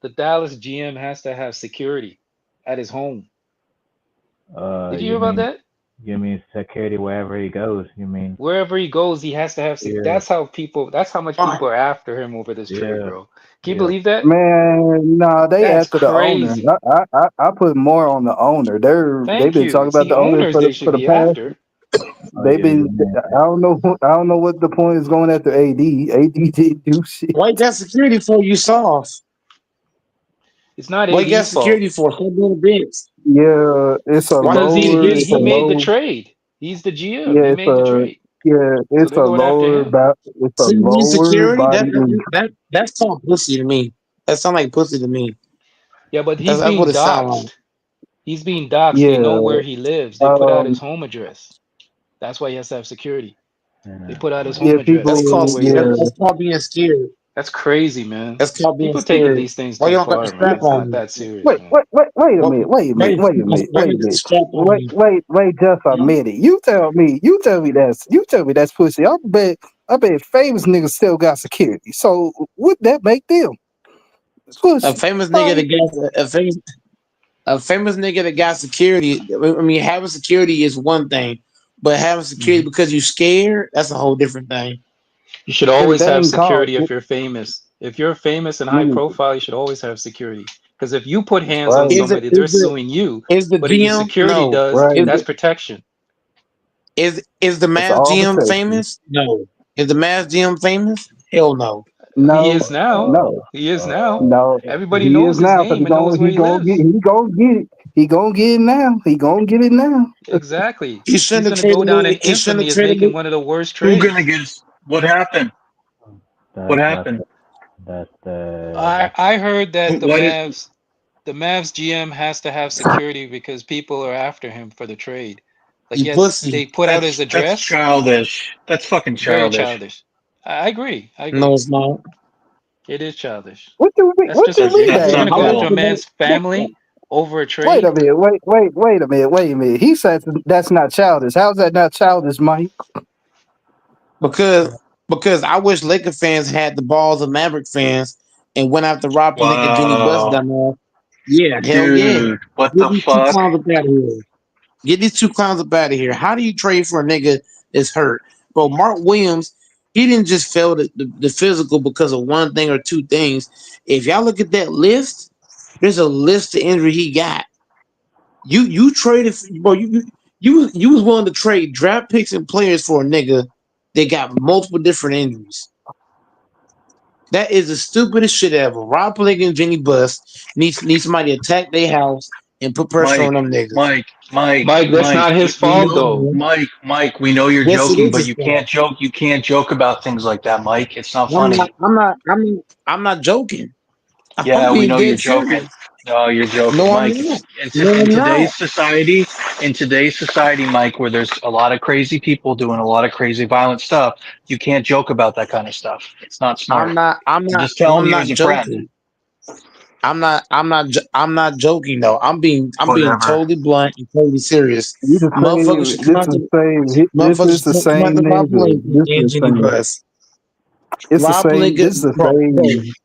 the Dallas GM has to have security at his home. Did you hear about that? You mean security wherever he goes? You mean Wherever he goes, he has to have yeah That's how people. That's how much people are after him over this trade, yeah bro. Can you yeah. believe that? man, nah, they That's after the owner. crazy. I put more on the owner. They've Thank been you. talking It's about the the owner owners they for should the be past. after. Oh They've yeah, you been. mean I don't know what the point is going after AD. AD didn't do shit. Why you got security for, you soft? It's not What you got AD's fault security for? Stop doing the bits. Yeah, it's a Why you because being a he lower. he It's bitch a he for? made the low. trade. He's the GM. Yeah, He it's made the a trade, yeah. so It's they're a going after lower. him. It's a See, you lower security? body injury. That's called pussy to me. That sound like pussy to me. Yeah, but That's what it sound like. He's being doxxed. They know Yeah. where he lives. They put out his Um. home address. That's why he has to have security. They yeah. put out his Yeah. home address. That's They know called People. where he Yeah. lives. that's called being scared. That's crazy, man. That's called being People taking scared. these things Why too you don't got the far, man. strap It's on not you? that serious, man. Wait a What? minute. Wait a Why, minute. Wait a minute. why Wait you a got the minute. strap on you? Just a Huh? minute. You tell me that's pussy. I bet famous niggas still got security. So would that make them A pussy? famous nigga Right? that got a famous nigga that got security. I mean, having security is one thing, but having security Mhm. because you scared, that's a whole different thing. You should If always they have ain't called, security if you're famous. If you're famous and high niggas, profile, you should always have security. Because if you put hands on right, Is it somebody, they're suing you. is the But if your GM? security No. does, right. Is that's the protection. is the It's Mavs all GM protection. famous? No. Is the Mavs GM famous? Hell no. He No, is now. no, He is now. no. Everybody He is knows his now because name and knows where he lives. he gonna get it. He gonna get it now. He gonna get it now. Exactly. He He's shouldn't have going to go traded down in me. He shouldn't infamy have as traded making me. one of the worst Who gonna trades. get? What happened? What That happened? that's the I that's I heard that What is? the Mavs GM has to have security because people are after him for the trade. Like You yes, pussy. they put out his That's address. childish. That's fucking Very childish. childish. I agree. I No, agree. it's not. It is childish. What you mean? That's What just you That's mean ridiculous. that's You're that gonna not How go ain't after long a cool. ago? man's family over a Wait a trade? minute. Wait a minute. He said that's not childish. How's that not childish, Mike? Because I wish Laker fans had the balls of Maverick fans and went after Rob Palinka and Jenny Bus Wow, down there. Yeah, hell yeah. dude, what Get the these two fuck? clowns up out of here. Get these two clowns up out of here. How do you trade for a nigga that's hurt? Bro, Mark Williams, he didn't just fail the physical because of one thing or two things. If y'all look at that list, there's a list of injury he got. You traded, bro. You was willing to trade draft picks and players for a nigga that got multiple different injuries. That is the stupidest shit ever. Rob Palinka and Jenny Buss need somebody to attack their house and put pressure on Mike, them niggas. Mike, Mike, Mike, that's Mike. not his We fault know, though. Mike. We know you're Yes, it joking, is but his you fault. can't joke. You can't joke about things like that, Mike. It's not I'm not. funny. I'm not. I'm not joking. I'm Yeah, we being know you're dead joking. serious. No, you're joking, No, I'm Mike. not. It's No, in I'm not. today's society, Mike, where there's a lot of crazy people doing a lot of crazy violent stuff. You can't joke about that kind of stuff. It's not I'm smart. not. I'm I'm not. just telling I'm you not as a friend. joking. I'm not joking though. I'm being Whatever. totally blunt and totally serious. You the Motherfuckers should same. come out to This motherfuckers is should the come out same to Rob nigga. Palinka and Jenny Buss. It's the Rob same. Palinka, This is the bro, same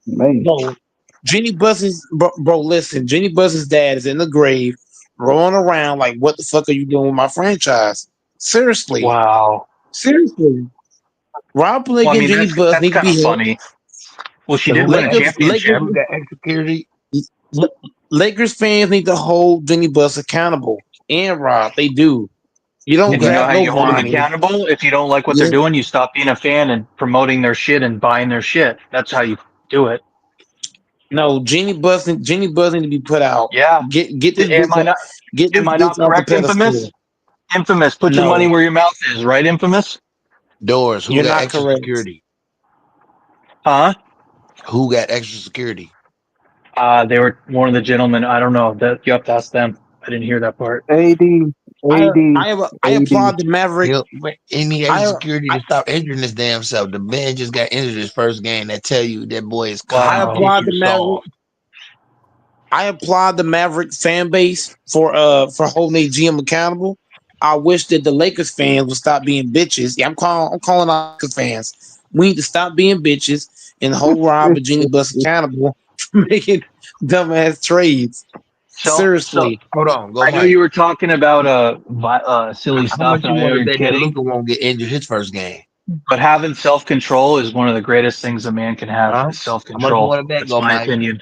man. bro. Jenny Buss's bro. Listen, Jenny Buss's dad is in the grave, rolling around like, "What the fuck are you doing with my franchise?" Seriously, Wow. seriously. Rob Well, I Palinka and mean, Jenny Buss that's need to kind of be helped. funny. Well, she so did who win got a Lakers, championship. who got extra security? L- Lakers fans need to hold Jenny Buss accountable and Rob. They do. You don't And you know draft how no you hold them whiny. accountable? If you don't like what they're You doing, you stop being a fan and promoting their shit and buying their shit. That's how you do it. No, Jenny Buss need to be put out. Yeah. Get this Am bitch I up, not get this am I bitch not off the correct, pedestal. Infamous? Infamous, put your money No, where your mouth is, right, Infamous? Doors. Who you're got not extra correct. security? Huh? Who got extra security? They were one of the gentlemen. I don't know. That you have to ask them. I didn't hear that part. AD, AD, I AD. applaud the Maverick. And he has I security to stop injuring his damn self. The man just got injured his first game. That tell you that boy is I calm, Wow. applaud the tissue Maverick. soft. I applaud the Maverick fan base for holding their GM accountable. I wish that the Lakers fans would stop being bitches. Yeah, I'm calling out Lakers fans. We need to stop being bitches and hold Rob and Jeannie Buss accountable for making dumbass trades. So Seriously. Hold on, go I know Mike. you were talking about silly How stuff, much and you I know want to you're bet that kidding. Luka won't get injured his first game? But having self control is one of the greatest things a man can have. Huh? Is self How much you control. want to bet? That's Go my Mike. opinion.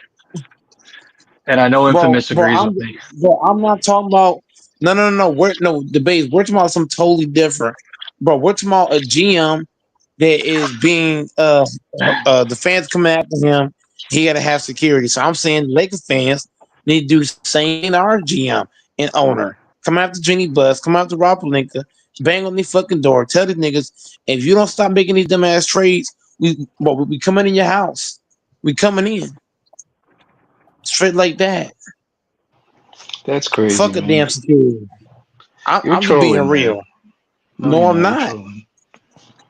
And I know Bro, Infamous agrees with me. I'm not talking about no. We're debates. We're talking about something totally different. Bro, we're talking about a GM that is being the fans coming after him. He gotta have security. So I'm saying Lakers fans need to do the same to our GM and owner. Come after Jenny Buss, come after Rob Pelinka, bang on the fucking door. Tell the niggas, if you don't stop making these dumbass trades, we coming in your house. We coming in. Straight like that. That's crazy, Fuck a man. damn security. You're I'm just being trolling, man. real. No, No, you're I'm not. You're not. trolling.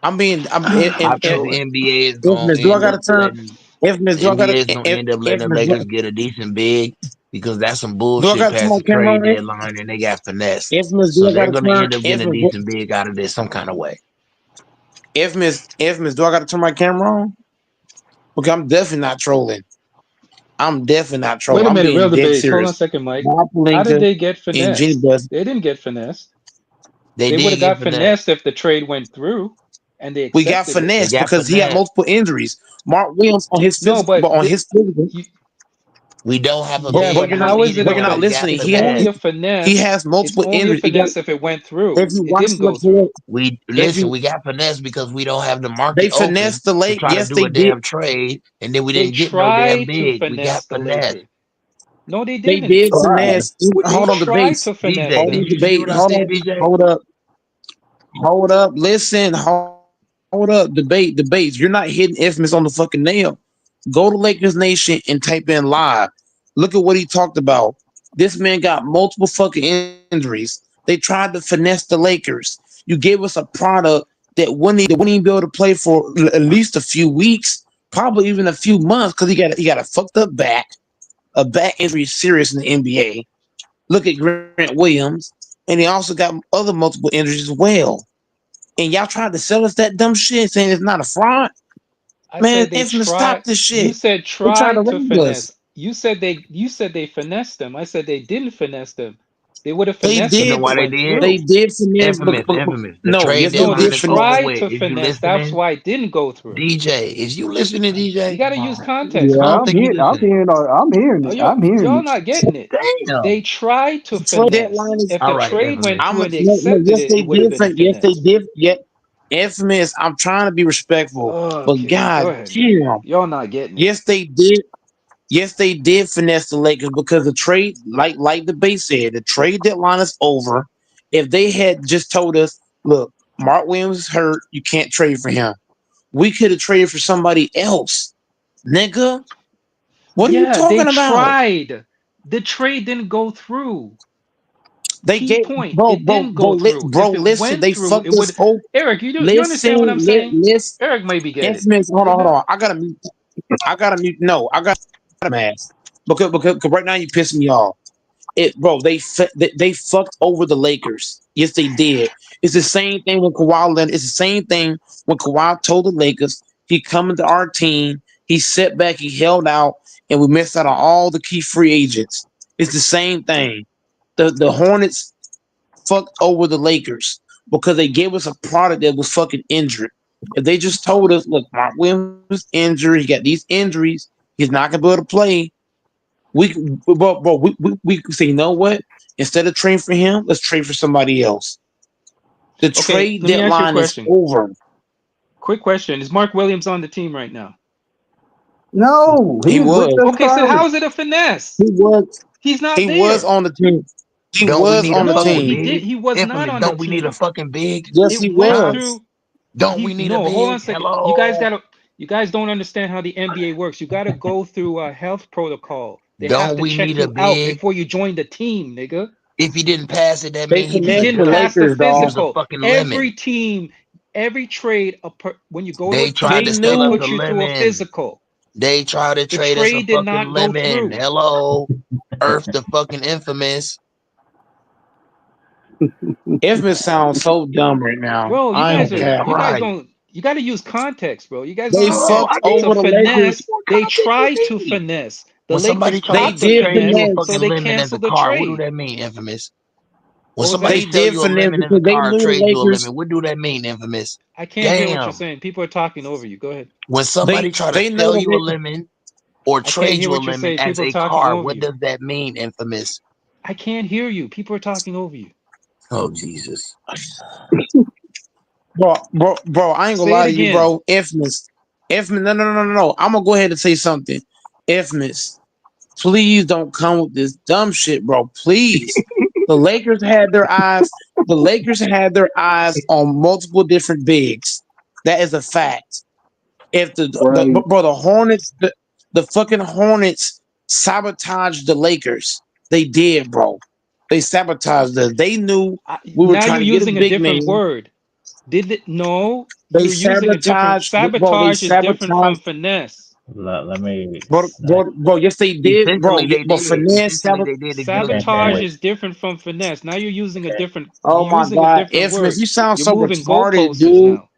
I'm I You're think the trolling. NBA is gonna infamous. Do I end up gotta turn? letting Infamous. the Do I gotta? NBA is gonna end up letting the Infamous. Lakers get a decent big because that's some Do I bullshit gotta turn past my the camera trade on? deadline and they got finesse. Infamous. Do So I they're gotta gonna turn? end up getting a Infamous. decent big out of this some kind of way. Infamous. Do I gotta turn my camera on? Okay, I'm definitely not trolling. I'm definitely not trolling. Wait a I'm minute, real being dead debate. Hold on a serious. second, Mike. Bob How did Pelinka they get and Jenny finessed? Buss. They didn't get finessed. They They would did have get got finesse. finessed if the trade went through and they We got accepted it. They finesse got because he had finesse. multiple injuries. Mark Williams on his No, physical, but but on his physical, you, We don't have a yeah, but but big you're and we not. how is needed it But a him, you're not but we got listening. it's only finesse. a He finesse. has It's multiple only a injuries. finesse if it went through. If you It watch didn't the go through. report, We if listen, you we got finesse because we don't have the market they open finessed the to lake, try to yes do they a did. damn trade, and then we They didn't get no damn tried to big. We got finesse the finesse. Lakers. No, they They didn't. did Right. finesse. They Hold on the tried base. to finesse BJ, Hold on did them. the you hear base. what I Hold said, on. BJ? Hold up. Hold up. Listen. Hold up. Debates. You're not hitting infamous on the fucking nail. Go to Lakers Nation and type in live. Look at what he talked about. This man got multiple fucking injuries. They tried to finesse the Lakers. You gave us a product that wouldn't even be able to play for at least a few weeks, probably even a few months, because he got a fucked up back. A back injury is serious in the NBA. Look at Grant Williams, and he also got other multiple injuries as well. And y'all tried to sell us that dumb shit, saying it's not a fraud. I Man, said they infamous, tried. stop this You shit. said They tried try to to raid us. finesse. You said they finessed them. I said they didn't finesse them. They would have They finessed You them know if did. it why they went did? They through. did finesse. Infamous. The No, trade yes, they No, they deadline did is finesse. over tried with. to Is you finesse. That's listening? why it didn't go through. DJ, is you listening, You DJ? got to use context, I Yeah, man. don't think you listening. I'm hearing Oh, it. I'm hearing y'all it. not getting it. Damn. They tried to The trade finesse. deadline is. If All the right, trade went infamous. through and they No, accepted yes, it, they it would have did. been Yes, they finesse. did. Yet, infamous. I'm trying to be respectful, but Okay, go God ahead, man. damn. Y'all not getting it. Yes, they did. Yes, they did finesse the Lakers because the trade, like the base said, the trade deadline is over. If they had just told us, look, Mark Williams is hurt, you can't trade for him. We could have traded for somebody else, nigga. What are you Yeah, they talking about? tried. The trade didn't go through. They Key gave point. It didn't go through. bro. If it Listen, went they through, fucked it this would. whole. Eric, you understand what I'm saying? Listen. Eric maybe get it. Infamous. Hold But on. not. I gotta mute. No, I got a mask because right now you pissing me off. Bro, they fucked over the Lakers. Yes, they did. It's the same thing when Kawhi Leonard. It's the same thing when Kawhi told the Lakers he coming to our team. He set back, he held out, and we missed out on all the key free agents. It's the same thing. The Hornets fucked over the Lakers because they gave us a product that was fucking injured. If they just told us, look, Mark Williams is injured, he got these injuries, he's not gonna be able to play. We could say, you know what? Instead of trading for him, let's trade for somebody else. The Okay, trade let me ask you a deadline is question. over. Quick question: is Mark Williams on the team right now? No, he He was with was. us Okay, so prior. how is it a finesse? He was. He's not He was there. on the team. He Don't we was need a on the No, fucking he team. did. big? He was not Infamous, on the don't we need a team. fucking big? Yes, It he went Huh? was. through. Don't we need a No, hold on a big? second. You guys Hello? gotta. You guys don't understand how the NBA works. You got to go through a health protocol. They have Don't to we check need a you out big? before you join the team, nigga. If he didn't pass it, that They mean he He finessed couldn't didn't the play. pass the Lakers, dog. There's a physical. fucking lemon. Every team, every trade, when you go to They a tried team, to they sell us knew a put you through a lemon. physical. They tried to The trade us a trade did fucking not go lemon. through. Hello, Earth the fucking infamous. Infamous sounds so dumb right now. Bro, I ain't cap. you guys Right. don't, you got to use context, bro. You guys don't They No, understand. fucked I It's need a over the Lakers. finesse. what They context tried you to need. finesse. The When somebody Lakers tries They caught the to did trade you finesse, a finesse. so fucking they lemon as a canceled the car, what do trade. that mean, infamous? When What was that? somebody They sell did you a finesse lemon as a because they car or knew the trade you a Lakers. lemon, what do that mean, infamous? I can't hear what you're Damn. saying. People are talking over you. Go ahead. When somebody try to They know sell you a the lemon or I can't trade hear you a what you're lemon saying. as People are a talking car, over what you. does that mean, infamous? I can't hear you. People are talking over you. Oh Jesus. bro. I ain't gonna Say it lie to you, again. bro. Infamous. No. I'm gonna go ahead and say something. Infamous. Please don't come with this dumb shit, bro. Please. The Lakers had their eyes. The Lakers had their eyes on multiple different bigs. That is a fact. If Right. the Hornets, the fucking Hornets sabotaged the Lakers. They did, bro. They sabotaged us. They knew we were Now trying you're to get a using a big different man. word. Did it? No, They you're using a different. sabotaged, bro. They Sabotage is different from sabotaged, finesse. Let me. bro. Yes, they did, bro. Essentially they But did. finesse, Essentially they did exactly Same that. Sabotage thing. is different from finesse. Now you're using a different. oh You're my using a god, different infamous. word. You sound You're so moving retarded, goalposts dude. now,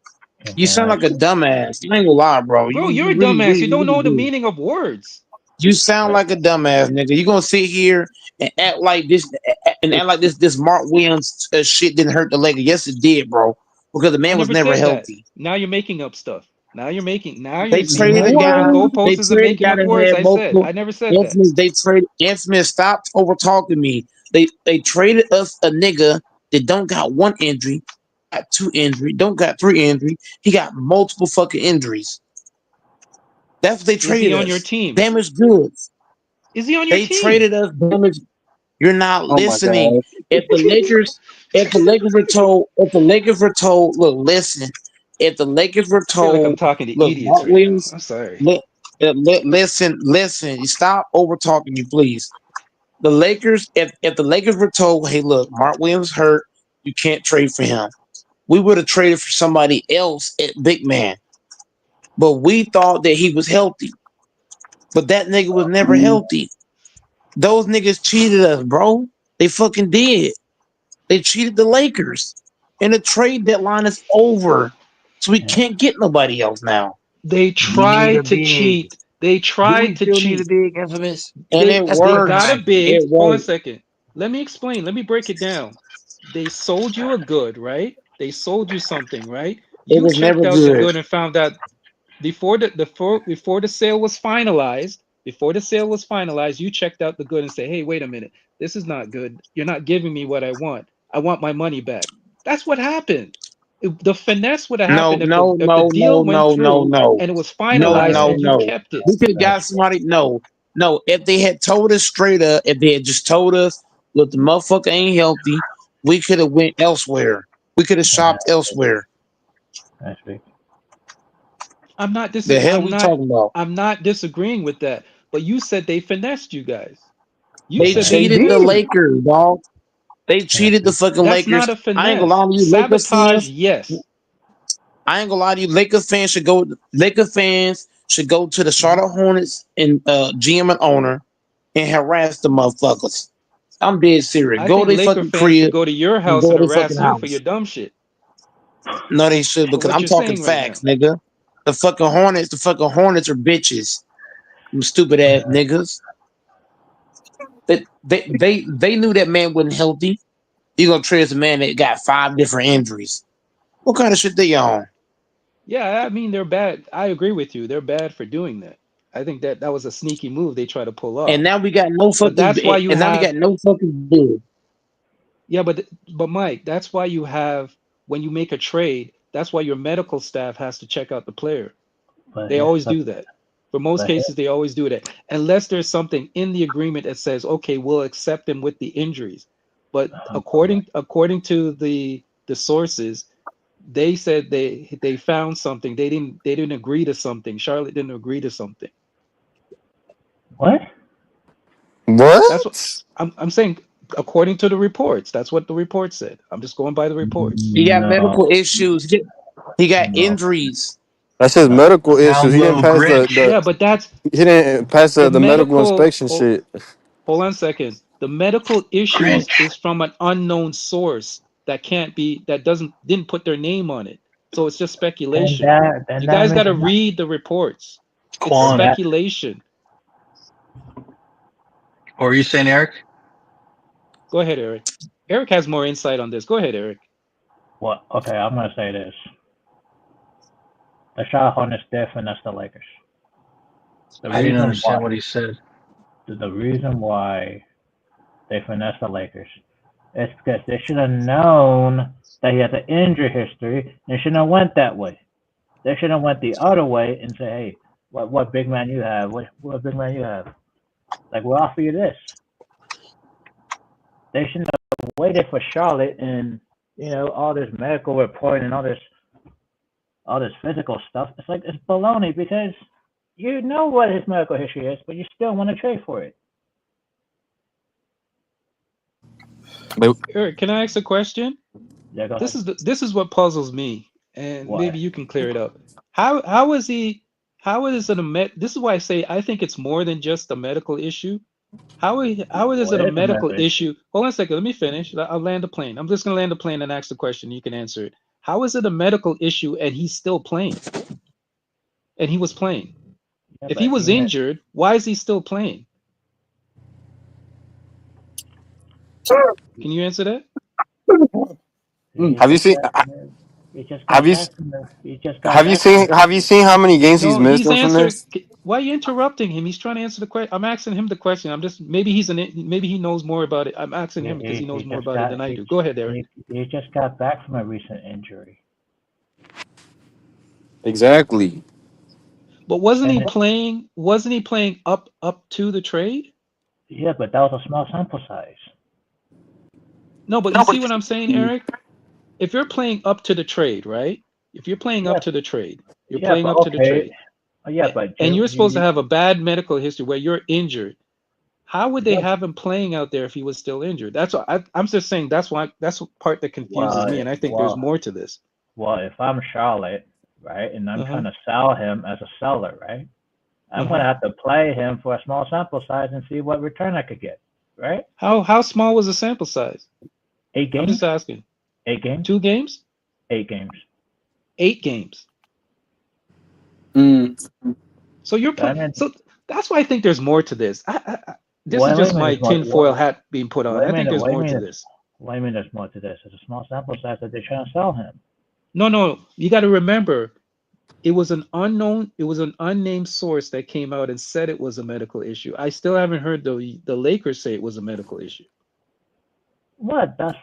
You sound like a dumbass. I ain't gonna lie, bro. bro. You You're a really, dumbass. really, You don't really know the do. meaning of words. You sound like a dumbass, nigga. You gonna sit here and act like this Mark Williams shit didn't hurt the Lakers. Yes, it did, bro. Because the I man was never never said that. healthy. Now you're making up stuff. Now you're making. Now They you're. traded Now a you're moving guy. They goalposts and traded a making guy up that words. had I said. multiple. I never said that. Infamous. They traded. Infamous. Stop over talking me. They traded us a nigga that don't got one injury, got two injury, don't got three injury. He got multiple fucking injuries. That's what they Is he traded on your us. team? Damaged goods. Is he on your They team? traded us damaged. You're not Oh my listening. God. If the Lakers were told, look, listen. If the Lakers were I feel like I'm told, talking to look, idiots Mark right now. Williams, I'm sorry. listen. You stop over talking me, please. The Lakers, if the Lakers were told, hey, look, Mark Williams hurt, you can't trade for him. We would have traded for somebody else at big man. But we thought that he was healthy. But that nigga was never Mm, healthy. Those niggas cheated us, bro. They fucking did. They cheated the Lakers. And the trade deadline is over. So we Yeah. can't get nobody else now. They We need a tried to big. cheat. They Do tried we to still need a cheat. big, infamous? And it That's They different worked. got a than asking. big. It Hold on a worked. second. Let me explain. Let me break it down. They sold you a good, right? They sold you something, right? It You was checked never out the good. good and found out before the sale was finalized. Before the sale was finalized, you checked out the good and say, "Hey, wait a minute. This is not good. You're not giving me what I want. I want my money back." That's what happened. The finesse would have No, happened no, if the no, deal no, went no, no, through no. and it was No, finalized no, and you no. kept it. We could have got That's somebody. No, no. If they had told us straight up, if they had just told us, look, the motherfucker ain't healthy, we could have went elsewhere. We could have shopped elsewhere. that's big. The hell we talking about? I'm not disagreeing with that. But you said they finessed you guys. You They said they they cheated the did. finessed you. Lakers, dog. They That's cheated the big. fucking That's not Lakers. a I ain't gonna lie finesse. to you, Lakers Sabotage, fans. yes. I ain't gonna lie to you, Lakers fans should go. Lakers fans should go to the Mhm. Charlotte Hornets and GM and owner and harass the motherfuckers. I'm dead serious. I Go to think their Laker fucking fans should crib go to your and house go and to their fucking harass you for your house. dumb shit. No, they should For because what I'm you're talking saying right facts, now. nigga. The fucking Hornets are bitches. Them stupid ass niggas. They knew that man wasn't healthy. You gonna trade a man that got 5 different injuries. What kind of shit they on? Yeah, I mean they're bad. I agree with you. They're bad for doing that. I think that was a sneaky move they try to pull And off. now we got no But fucking that's why you and now we have got no fucking bid. yeah, but Mike, that's why you have when you make a trade, that's why your medical staff has to check out the player. But They yeah, always do that. For most but cases, they always do that. Unless there's something in the agreement that says, okay, we'll accept him with the injuries. But um, according to the sources, they said they found something. They didn't agree to something. Charlotte didn't agree to something. What? That's what What? I'm saying. According to the reports, that's what the report said. I'm just going by the reports. He got No, medical issues. He got no. injuries. That's his medical issues. Sounds He a didn't little pass Grinch. Yeah, but that's he didn't pass the the medical medical. inspection shit. Hold on a second. The medical issues Grinch. is from an unknown source that can't be that didn't put their name on it. So it's just Then speculation. that then You that guys got means to read the reports. It's then Quan. that speculation. Or are you saying, Eric? Go ahead, Eric. Eric has more insight on this. Go ahead, Eric. what? Okay, I'm gonna say this. The Charlotte Hornets did finesse the Lakers. The I didn't reason understand why what he said. the reason why they finessed the Lakers is because they should have known that he has an injury history. They shouldn't have went that way. They should have went the other way and say, hey, what big man you have? What big man you have? Like, we'll offer you this. They shouldn't have waited for Charlotte and all this medical reporting and all this physical stuff. It's like it's baloney because you know what his medical history is, but you still want to trade for it. Eric, can I ask a question? Yeah, go This ahead. this is what puzzles me, and What? maybe you can clear it up. How is he? How is it a This is why I say I think it's more than just a medical issue. How is it What a is a medical medical issue? issue? Hold on a second. Let me finish. I'll land the plane. I'm just gonna land the plane and ask the question. You can answer it. How is it a medical issue and he's still playing? And he was playing. Yeah, If he but was injured, why is he still playing? Can you answer that? he Have you just seen? got he just Have got you back from the have you seen how many games he's No, missed he's from answering. this? Why are you interrupting him? He's trying to answer the question. I'm asking him the question. I'm just maybe maybe he knows more about it. I'm asking him because he knows more about it than I do. Go ahead, Eric. he just got back from a recent injury. Exactly. But wasn't he And playing? Wasn't he playing up to the trade? yeah, but that was a small sample size. No, but you see what I'm saying, Eric? If you're playing up to the trade, right? If you're playing Yeah, up to the trade, you're yeah, playing but up to the okay. trade, Yeah, but and you're supposed to have a bad medical history where you're injured. How would they yeah, have him playing out there if he was still injured? That's what I'm just saying. That's the part that confuses well, me, and I think there's well, more to this. well, if I'm Charlotte, right, and I'm Uh-huh. trying to sell him as a seller, right, I'm Uh-huh. gonna have to play him for a small sample size and see what return I could get, right? How small was the sample size? 8 I'm games, just asking. 8 games, 2 games? 8 games. 8 games. Mm. So you're So I playing. mean, So that's why I think there's more to this. This is what do just you mean my there's more? tinfoil hat being put on. What do I you mean? think there's What do you more mean? to this. What do you mean there's more to this? It's a small sample size that they're trying to sell him. No. You got to remember, it was an unnamed source that came out and said it was a medical issue. I still haven't heard the Lakers say it was a medical issue. What? That's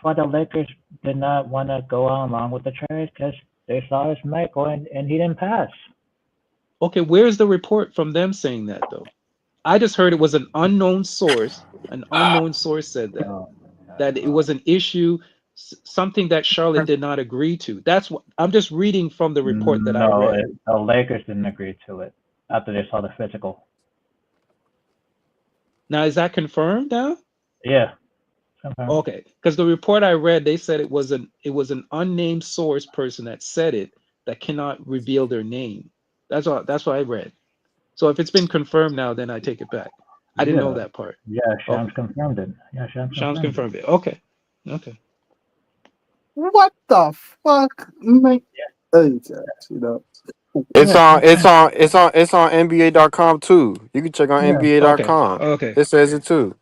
why the Lakers did not want to go on along with the trade because they saw his medical and he didn't pass. Okay, where's the report from them saying that though? I just heard it was an unknown source. An unknown source said that it was an issue, something that Charlotte did not agree to. That's what I'm just reading from the report that I No, read. the Lakers didn't agree to it after they saw the physical. Now, is that confirmed now? Yeah. Sometime. Okay, because the report I read, they said it was an unnamed source person that said it that cannot reveal their name. That's what I read. So if it's been confirmed now, then I take it back. I didn't know Yeah. that part. Yeah, Shams Okay, confirmed it. Yeah, Shams confirmed it. Okay. What the fuck, man? Hey, you know. It's Yeah. on NBA.com too. You can check on Yeah. Okay. NBA.com. Okay. It says it too.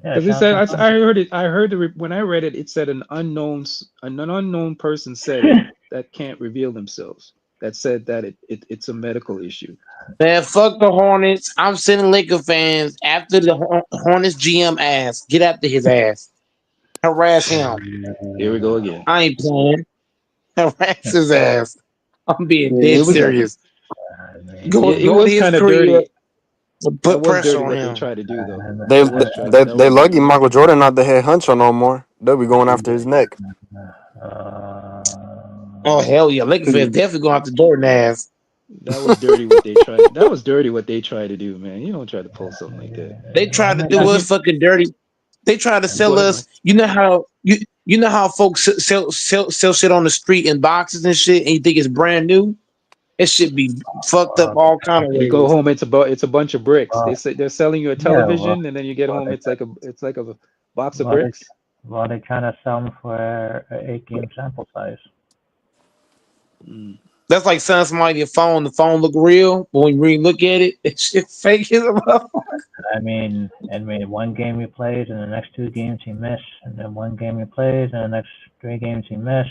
Yeah, Because it Shams said confirmed I it. heard it. I heard when I read it, it said an unknown person said it that can't reveal themselves. That said that it's a medical issue. Man, fuck the Hornets. I'm sending Laker fans after the Hornets GM ass. Get after his ass. Harass him. Here we go again. I ain't playing. Harass his ass. I'm being Yeah, dead it was serious. Yeah, Go it to was his kind of career dirty. and That put was pressure dirty on what they him. tried to do though. They That was try they that they was lucky dirty. Michael Jordan not the head honcho no more. They'll be going after his neck. Oh hell yeah, Lakers fans definitely going out the door, Nav. That was dirty what they tried. That was dirty what they tried to do, man. You don't try to pull something like that. They I tried to mean, do us fucking dirty. They tried to Go sell ahead, Mike. us. You know how folks sell shit on the street in boxes and shit, and you think it's brand new. It should be fucked up all kind of You go ways. home, it's a bunch of bricks. well, They're selling you a yeah, well, television, and then you get well, home, they, it's like a box of well, they, bricks. well, they trying to sell them for an 8-game sample size. Mm. That's like selling somebody a phone. The phone look real, but when you really look at it, it shit fake as a motherfucker. I mean, one game he plays, and the next 2 games he missed, and then one game he plays, and the next 3 games he missed.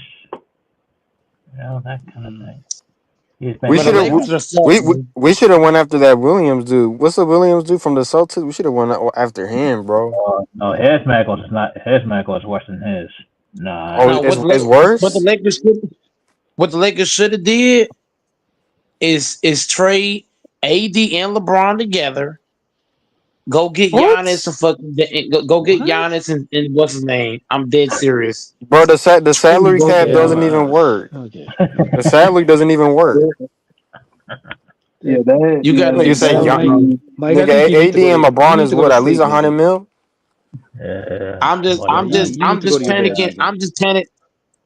That kind of thing. He's been We But the should have Lakers are we fucking. we should have went after that Williams dude. What's the Williams dude from the Celtics? We should have went after him, bro. No, his medical is worse than his. Nah, Oh, No, what it's what the worse. Lakers should have did is trade AD and LeBron together. Go get What, Giannis and fucking go get What? Giannis and what's his name? I'm dead serious. bro? The Trade salary both cap of Okay, doesn't them. even work. okay. The salary doesn't even work. Yeah, that You got to Nigga get say, Mike, both of Mike, them. Mike, I nigga, think you need AD to go and to you LeBron need is to go what, to at least sleep, man. 100 mil. yeah, I'm just what is I'm that? just You I'm need to go just to your bed, panicking. nigga.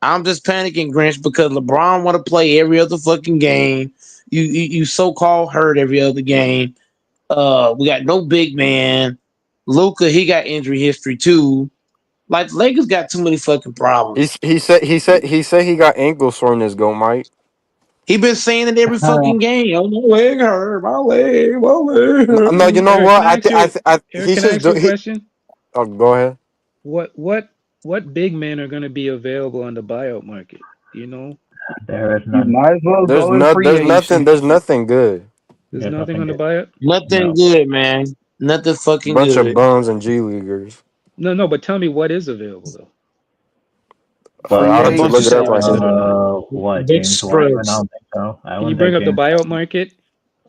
I'm just panicking, Grinch, because LeBron want to play every other fucking game. You so called hurt every other game. We got no big man. Luca, he got injury history too. Like the Lakers got too many fucking problems. He said he got ankle soreness. Go, Mike. He been saying it every fucking game. Oh, my leg hurt. My leg hurt. No, you know Eric, can what? I ask you? Eric, He can I should ask you do. a question? Oh, go ahead. What what what big men are going to be available on the buyout market? Do you know? There is you none. might as well There's go in no, free agency. there's nothing good. There's There's nothing nothing on the good. buyout. Nothing No. good, man. Nothing fucking Bunch of good. bums and G leaguers. No, no, but tell me what is available though. Free I'll A have to bunch of look it agency. up Say if right it's scrubs. good here. or not. What? Big James Wiseman? I scrubs. don't think so. I Can you wouldn't bring take up the James. buyout market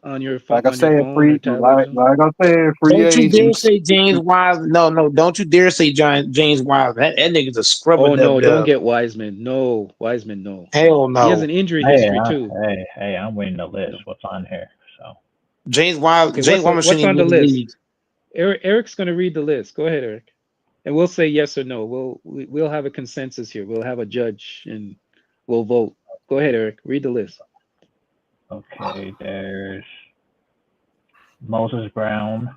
on your Like I on your said, phone or free tablet or something? like I said, free Don't you dare agents. say James Wise. No, no, don't you dare say James Wise. That nigga's a scrubber Oh no, dub don't dub. get Wiseman. No, Wiseman, no. Hell He has no. an injury Hey, history too. I'm waiting the list. No. What's on here? So Okay, James Wise what's shouldn't on even the be in the list? league. Eric's going to read the list. Go ahead, Eric, and we'll say yes or no. We'll have a consensus here. We'll have a judge and we'll vote. Go ahead, Eric. Read the list. okay, there's Moses Brown.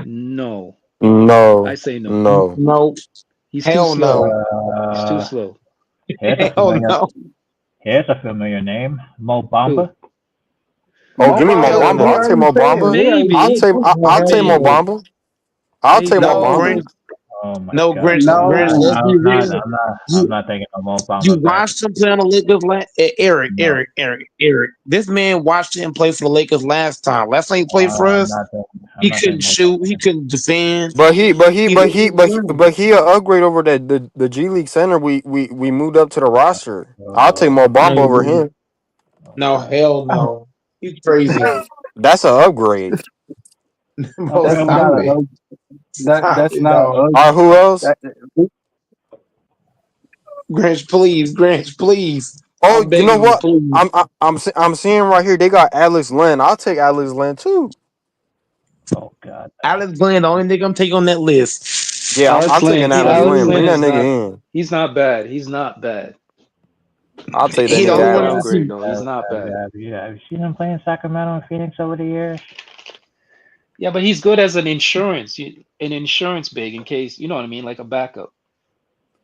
No, I No, say no. no. No. He's too Hell slow. no. He's too Uh, slow. here's a Hell familiar. no. Here's a familiar name. Mo Who? Bamba. Oh, Mo give me Mo Bamba, Hell Bamba. we I'll no. take already Mo said Bamba. we already I'll Maybe, take I'll take Mo maybe, Bamba. I'll take Mo maybe. No, Bamba. Grinch. Oh my No, God. Grinch. No, Grinch. no. Let's be real. I'm You not taking no Mo you Bamba back. watched him play on the Lakers last. No, Eric. This man watched him play for the Lakers last time. Last time he played for I'm us, not taking. I'm he not couldn't taking Mo Bamba shoot. He back. couldn't defend. He But he an upgrade over the G League center. We moved up to the roster. I'll take Mo Bamba over no, him. no, Okay. hell no. He's crazy. That's an upgrade. Bro, Okay. That's stop not it. a Stop that's it, not dog. a All right, who else? that, Grinch, please. Grinch, please. Oh, I'm you know begging you, what? please. I'm seeing right here. They got Alex Len. I'll take Alex Len too. Oh God. No. Alex Glenn, the only nigga I'm taking on that list. Yeah, I'm Alex taking Lynn. Alex Alex Len. Lynn Bring that is nigga not. in. He's not bad. He's not bad. I'll take that He the He's nigga not only a one I Alex. see. downgrade though. He's not bad. Have you seen him play in Sacramento and Phoenix over the years? Yeah, but he's good as an insurance, an insurance big in case you know what I mean, like a backup.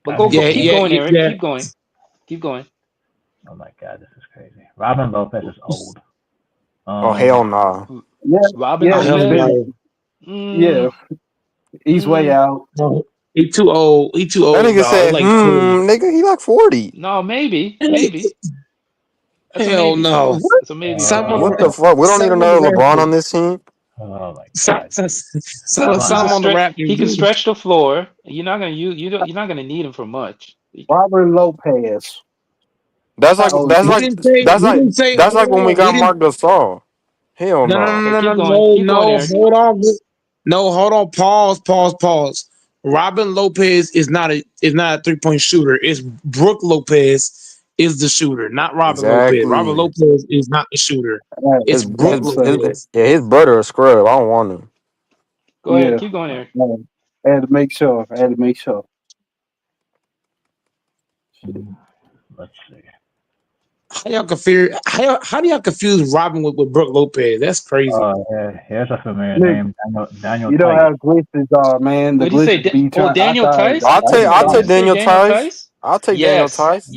But I mean, Yeah, keep yeah, going, yeah, Eric. yeah. Keep going. Keep going. oh my God, this is crazy. Robin Lopez is old. Oh hell nah. yeah, Robin yeah, Oh, he's hell Lopez. been no. Mm, yeah, he's way mm, out. No. He too old. He too That old, nigga dog. He said, like 40. nigga, he like 40. no, maybe. That's a Hell maybe. no. That's a maybe. Some on the What the rap. fuck? We don't need Some on the another LeBron on Raptors. this team. Oh my Some, God. some, Well, he's a some on the stretch. He Raptors. can stretch the floor. You're not gonna you're not gonna need him for much. Robert Lopez. That's like How old is that's he? We like didn't say. that's We like didn't say. that's like Hold when we on. We got didn't. Mark Gasol. Hell No, no, no. no, Okay, no, no, keep going. no, Keep going, no. Eric. Hold on. No, hold on. Pause. Robin Lopez is not a 3-point shooter. It's Brooke Lopez is the shooter, not Robin Lopez. Robin Exactly. Lopez is not the shooter. It's His Brooke his, his, Lopez. yeah, his brother a scrub. I don't want him. Go ahead, keep going, Eric. I had to make sure. Let's see. How y'all confuse? How do y'all confuse Robin with Brooke Lopez? That's crazy. Here's a familiar Nick, name. Daniel you know Tice. how glitches are, man. The What do you say? glitches be trying. Daniel Tice? I'll take Did you say Daniel Tice. I'll take Daniel Yes, Tice.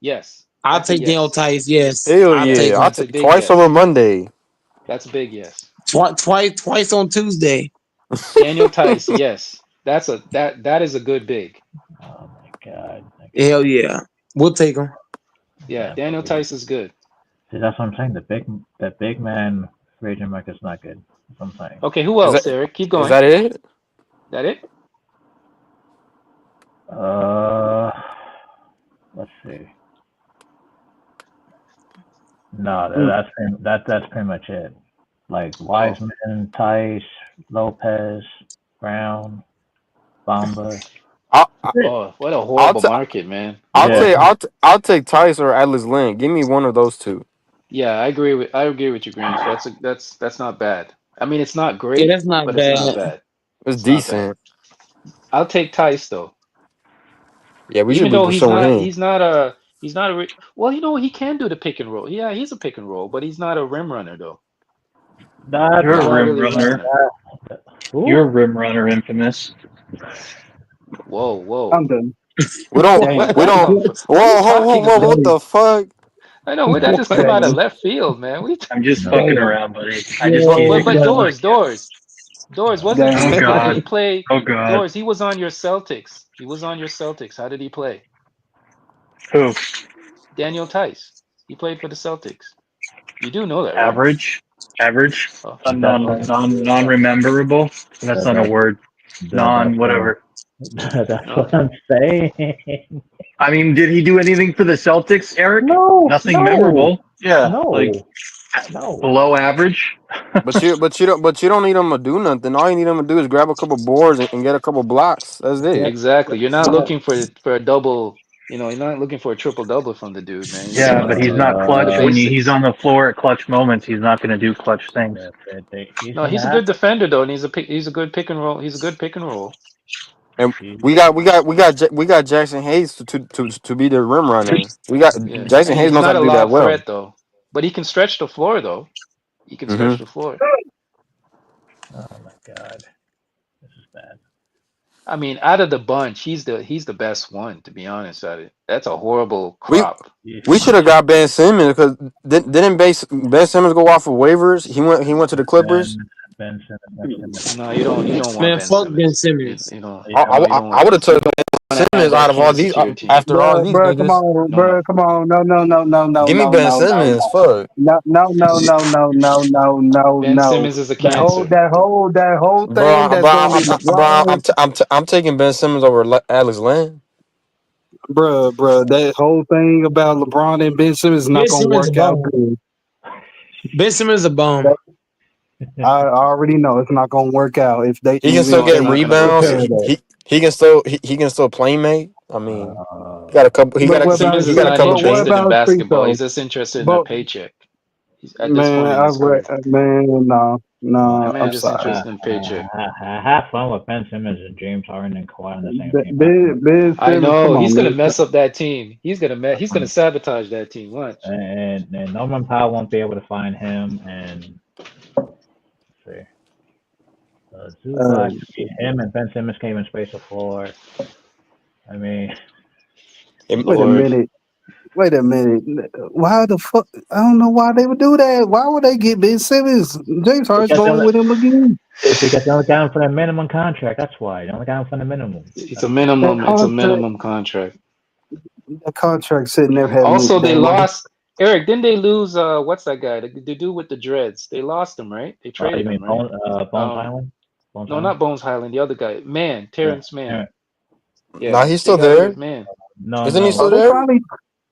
yes. I'll That's a take Daniel yes. Tice. Yes, Hell I'll yeah. take I'll him. That's a take big twice yes. over Monday. That's a big yes. Twice on Tuesday. Daniel Tice, yes. That is a good big. Oh my god. Hell yeah, we'll take him. Yeah, Daniel Tice is good. See, that's what I'm saying. The big man region market is not good. That's what I'm saying. Okay, who else, Eric? Keep going. Is that it? That it? Let's see. No, that's pretty much it. Like Wiseman, Tice, Lopez, Brown, Bamba. Oh, what a horrible market, man. I'll take Tice or Atlas Lynn. Give me one of those two. Yeah, I agree with you, Grange. That's not bad. I mean, it's not great, Yeah, that's not but bad. it's not bad. It's Not decent. bad. I'll take Tice though. Yeah, we should Even be though pursuing him. well, you know, he can do the pick and roll. Yeah, he's a pick and roll, but he's not a rim runner though. You're He's a not rim really a rim runner. runner. You're a rim runner, infamous. Whoa. I'm done. We don't. Where We that come don't. from? What are you talking Whoa! about? What the fuck? I know that just came out of left field, man. I'm just fucking around, buddy. I just teasing. But Doors, wasn't Oh how did he god. play? Oh god. Doors, he was on your Celtics. How did he play? Who? Daniel Tice. He played for the Celtics. You do know that, right? Average. Oh, Non-rememberable. That's not a word. Whatever. That's what I'm saying. I mean, did he do anything for the Celtics, Eric? No. Nothing memorable. Yeah. No. Below average. But you don't need him to do nothing. All you need him to do is grab a couple boards and get a couple blocks. That's it. exactly. You're not looking for a double. You know, you're not looking for a triple double from the dude, man. You're Yeah, but he's not clutch the when he's basics. on the floor at clutch moments. He's not going to do clutch things. No, he's a good defender though, and he's a good pick and roll. He's a good pick and roll. And we got Jackson Hayes to be the rim runner. We got Yeah, Jackson Hayes he's knows how not to a do that lob well. threat though, but he can stretch the floor though. He can stretch the floor. Oh my god, this is bad. I mean, out of the bunch, he's the best one, to be honest. That's a horrible crop. We should have got Ben Simmons because didn't Ben Simmons go off of waivers? He went to the Clippers. Ben Simmons. No, you don't want Man, Ben fuck Simmons. Ben Simmons. You know, I would have took Ben Simmons out of all these after all these Bro, come niggas. on, bro, come on. No. Give me Ben Simmons. Fuck. No. Ben Simmons is a That whole cancer. thing that's gonna be LeBron. I'm taking Ben Simmons over Alex Len. Bro, that whole thing about LeBron and Ben Simmons is not gonna work out good. Ben Simmons is a bum. I already know it's not gonna work out if they. He can still get rebounds. He can still play mate. I mean, he got a couple. Simmons is not interested in basketball. Though? He's just interested in a paycheck. At this Man, point in his career. no. That man I'm just sorry. interested in paycheck. Have fun with Ben Simmons and James Harden and Kawhi on the same team. Ben Simmons, I know he's gonna man. mess up that team. He's gonna sabotage that team. Watch. And Norman Powell won't be able to find him. And let's see, Zubac, him and Ben Simmons came in space of floor. I mean, Wait a minute. Why the fuck? I don't know why they would do that. Why would they get Ben Simmons? James Harden's going with him again. Because they only got him for the minimum contract. That's why they only got him for the minimum. It's a minimum. It's a minimum contract. The contract sitting there. Also, they lost. Eric, didn't they lose? What's that guy? The dude with the dreads. They lost him, right? They traded him, right? Bones Highland. Not Bones Highland. The other guy, Terrence Mann. Yeah, nah, he's still there. Man. No, isn't he still there?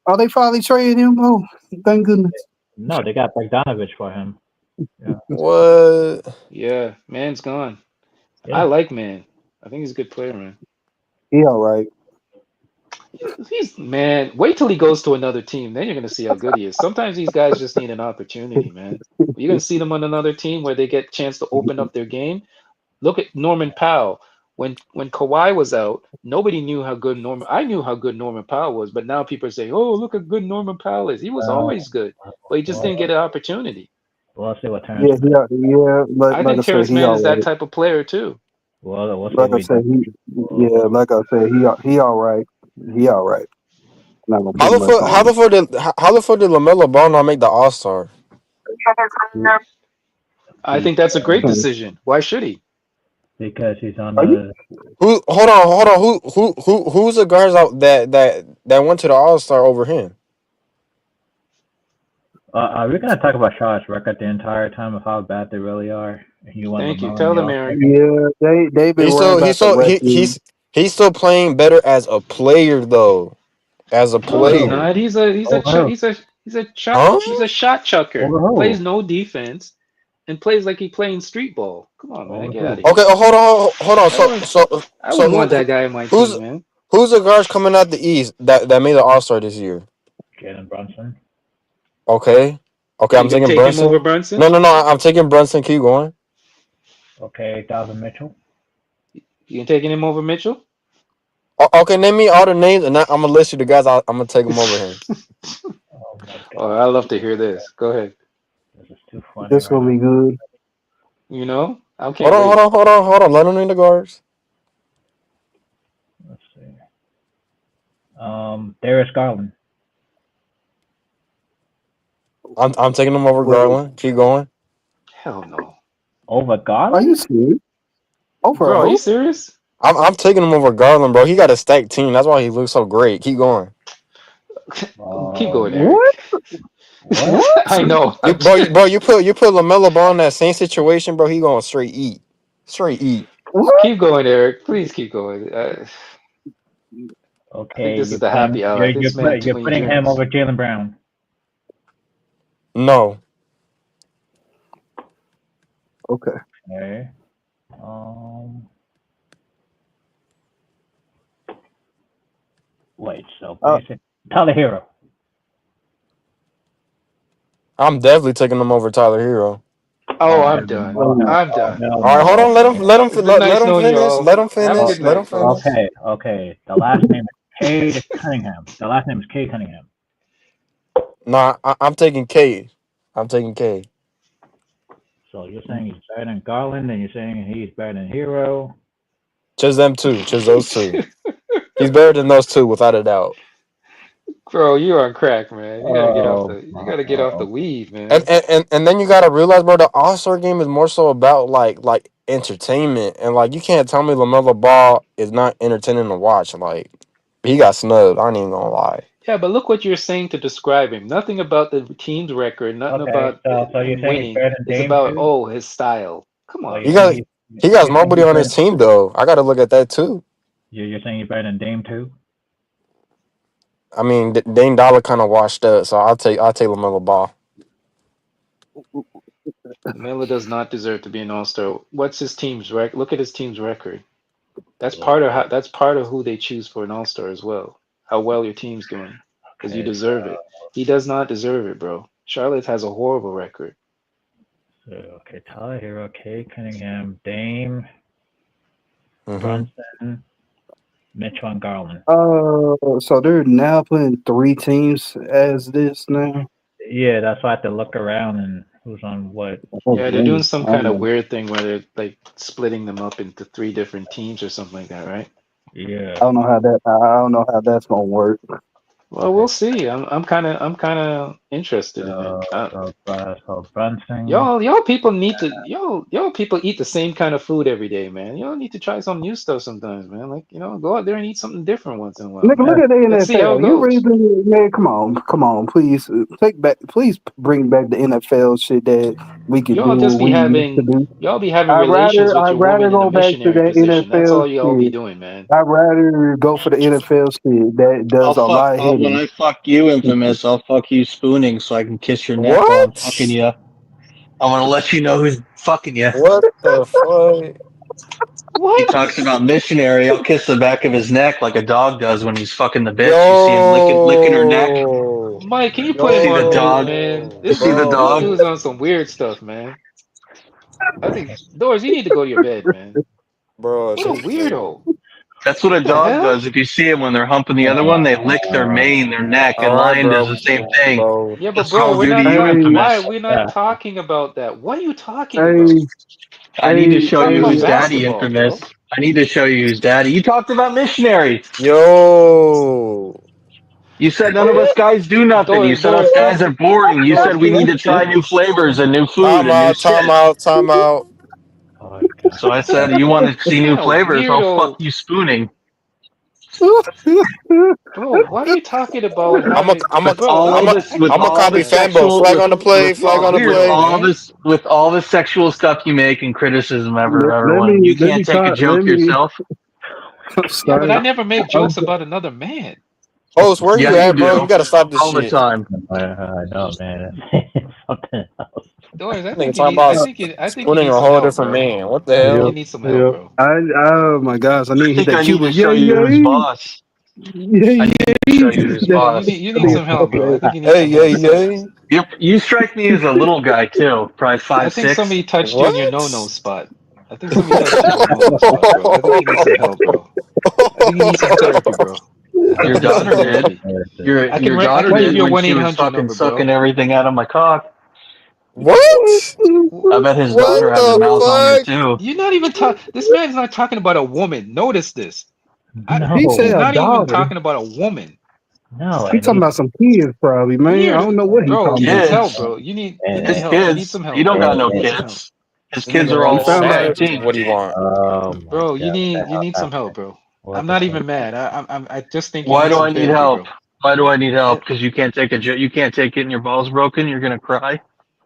Are they finally trading him? Oh, thank goodness. No, they got Bogdanovich for him. Yeah. What? Yeah, Man's gone. Yeah. I like Man. I think he's a good player, man. He all right. He's man. Wait till he goes to another team, then you're gonna see how good he is. Sometimes these guys just need an opportunity, man. You're gonna see them on another team where they get a chance to open up their game. Look at Norman Powell. When Kawhi was out, nobody knew how good Norman. I knew how good Norman Powell was, but now people say, "Oh, look how good Norman Powell is." He was always good, but he just didn't get an opportunity. We'll see what Terrence Yeah, Mann. yeah. I Like I think said, Terrence he Mann all is that right. type of player too. We'll see Like what I he said, does. like I said, he all right. He all right. Not gonna How put the much fuck? on him. How the fuck did Lamelo Ball not make the All Star? I think that's a great decision. Why should he? Because he's on Are you? the. Who? Hold on. Who's the guards out that went to the All Star over him? Are we gonna talk about Charlotte's record the entire time of how bad they really are? And you want Thank you. Lamelo in Tell the them, All Star Eric. game? Yeah, they been He's worried still about the record. he's still playing better as a player though. As a No, Over he's who? player, not. Over who? huh? He's a shot chucker. Over Plays who? no defense and plays like he playing street ball. Come on, man, Over get out who? of Okay. here. Oh, hold on. I would I So wouldn't want that guy on my who's team, man. who's the guards coming out the East that made the All Star this year? Jalen Brunson. Okay. You I'm can taking take him over Brunson. Brunson. No. I'm taking Brunson. Keep going. Okay, Donovan Mitchell. You can taking him over Mitchell. Okay, name me all the names, and I'm gonna list you the guys. I'm gonna take them over him. Oh my Oh, God, I love to hear this. Go ahead. this is too funny This right gonna now. be good. You know, I Hold can't on, wait. Let them name the guards. Let's see. Darius Garland. I'm taking them over Wait, Garland. Keep going. Hell no, Over are Garland? you serious? Over bro. Are you who? serious? I'm taking him over Garland, bro. He got a stacked team. That's why he looks so great. Keep going. Keep going, What? Eric. What? What? I know. You put Lamelo Ball in that same situation, bro. He going straight eat, straight eat. What? Keep going, Eric. Please keep going. I think Okay, this is the happy hour. I think this man had too you're many putting him drinks. over Jalen Brown. No, Okay. Okay. Um. Wait. So Uh, basic. Tyler Hero. I'm definitely taking him over Tyler Hero. Oh, Oh I'm hell done. oh hell I'm oh done. hell All right, hold on. no. It's been nice Let him knowing you finish. all. Have a good Let him night, finish. folks. Okay. The last name is Cade Cunningham. The last name is Cade Cunningham. Nah, I'm taking K. I'm taking K. So you're saying he's better than Garland, and you're saying he's better than Hero. Just them two. Just those two. He's better than those two, without a doubt. Bro, you're on crack, man. You gotta get off Oh, the you gotta get off the weed, And man. and, and, and then you gotta realize, bro, the All Star game is more so about like entertainment, and like you can't tell me Lamelo Ball is not entertaining to watch. Like he got snubbed. I ain't even gonna lie. Yeah, but look what you're saying to describe him. Nothing about the team's record, nothing okay. about So you're him saying he's winning. better than It's Dame about, too? oh, his style. Come So on, you're He man. got saying he got you're saying nobody he's on better his team though. I gotta look at that too. you're saying he's better than Dame too? I mean, Dame Dollar kind of washed up, so I'll take Lamelo Ball. Melo does not deserve to be an all-star. What's his team's record? Look at his team's record. Okay. That's part of who they choose for an all-star as well. How well your team's doing. Because you Okay. deserve it. He does not deserve it, bro. Charlotte has a horrible record. Okay. Tyler Hero, Cade Cunningham, Dame, Hmm. Brunson, Mitchell, and Garland. so they're now putting three teams as this now. Yeah, that's why I have to look around and who's on what. Oh, Yeah, they're doing man. some kind of weird thing where they're like splitting them up into three different teams or something like that, right? Yeah. I don't know how that. I don't know how that's gonna work. Well, Okay. we'll see. I'm kind of interested in it. So Brunson. Y'all people need to y'all people eat the same kind of food every day, man. Y'all need to try some new stuff sometimes, man. Like, go out there and eat something different once in a while, Nigga, look man. at the Let's see how it NFL. You goes. reason, man? Come on, please please bring back the NFL shit that we could do Y'all just what be we used to having do. y'all be having relations with I'd your rather woman in a go back to missionary that position. That's NFL all y'all be shit. doing, man. I'd rather go for the NFL shit that does a lot of When hitting. I fuck you, infamous, I'll fuck you spooning so I can kiss your neck while I'm fucking What? you. I want to let you know who's fucking you. What the fuck? He talks about missionary. I'll kiss the back of his neck like a dog does when he's fucking the bitch. You see him licking her neck. Yo, Mike, can you You put him see the on mute, dog. man? yo, You see the This dog. dude's on some weird stuff, man. I think Doris, you need to go to your bed, man. bro, What a shut the fuck weirdo. That's what a What the dog hell? does. If you see him when they're humping the other one, they lick their mane, their neck, All and right, lion does bro, the same thing. bro. Yeah, but That's bro, Call of we're Duty, not you talking. Hey, Why infamous. we're not talking about that? What are you talking hey, about? I need to hey, show Talk you about who's hey, daddy, basketball, infamous. bro. I need to show you who's daddy. You talked about missionary. Yo, You said none of us What? guys do nothing. You said us Doris, guys are boring. You said Doris, we can need you to try new flavors and new food time and new out, time shit. out, time out. Oh my god. So I said, you want to see what new kind of flavors? I'll fuck weirdo, you spooning. bro? What are you talking about I'm a, having, I'm a, With bro? all I'm a, this, I with I'm a all the copy fanboy. sexual, Flag on the play, This flag is on the weird, play. man. with all the sexual stuff you make and criticism let, let everyone, me you let can't me take a talk. Let joke me. yourself. I'm Yeah, but I sorry. never make I'm jokes about another man. Host, where Yeah, you you at, bro? You do gotta stop this all the shit. time. I know, man. Something else. Doris, Nigga talking about I think you spooning need a some whole help, different bro. man. What the I think you hell? Yep, need some help, yep. bro. Oh my gosh, I need I to hit think that I need Cuba. to Yeah, show you who's yeah, boss. I yeah, need to show yeah. you who's Yeah, boss. you need some help, bro. I think you need Hey, some yeah, help, bro. yeah. You strike me as a little guy too, probably I five think six. somebody touched you in your no-no What? spot. I think somebody touched you in your no-no spot, bro. I think you need some help, bro. I think you need some therapy, bro. I think Your you need some daughter did. therapy. Your I daughter can give did you a when she was 1-800 fucking number, bro. sucking everything out of my cock. What? I bet his What daughter has a the mouth on her fuck? too. You're not even talking. This man's not talking about a woman. Notice this. He said He's No, a not even daughter. talking about a woman. no, He and talking he about some kids, probably, man. I don't know what he Bro, he talking needs about. help, Kids, bro. You need his help. You need kids. some He help, don't bro. got no You need some help. kids. His You need kids are you He need all some sound help, like. Facts. seventeen. What do you want? oh my bro. god, what the You hell need some help, happened? bro. What I'm the not hell? even mad. I just think you Why need do some I need therapy, help? bro. Why do I need Eh, help? Because you can't take you can't take getting your balls broken. You're gonna cry.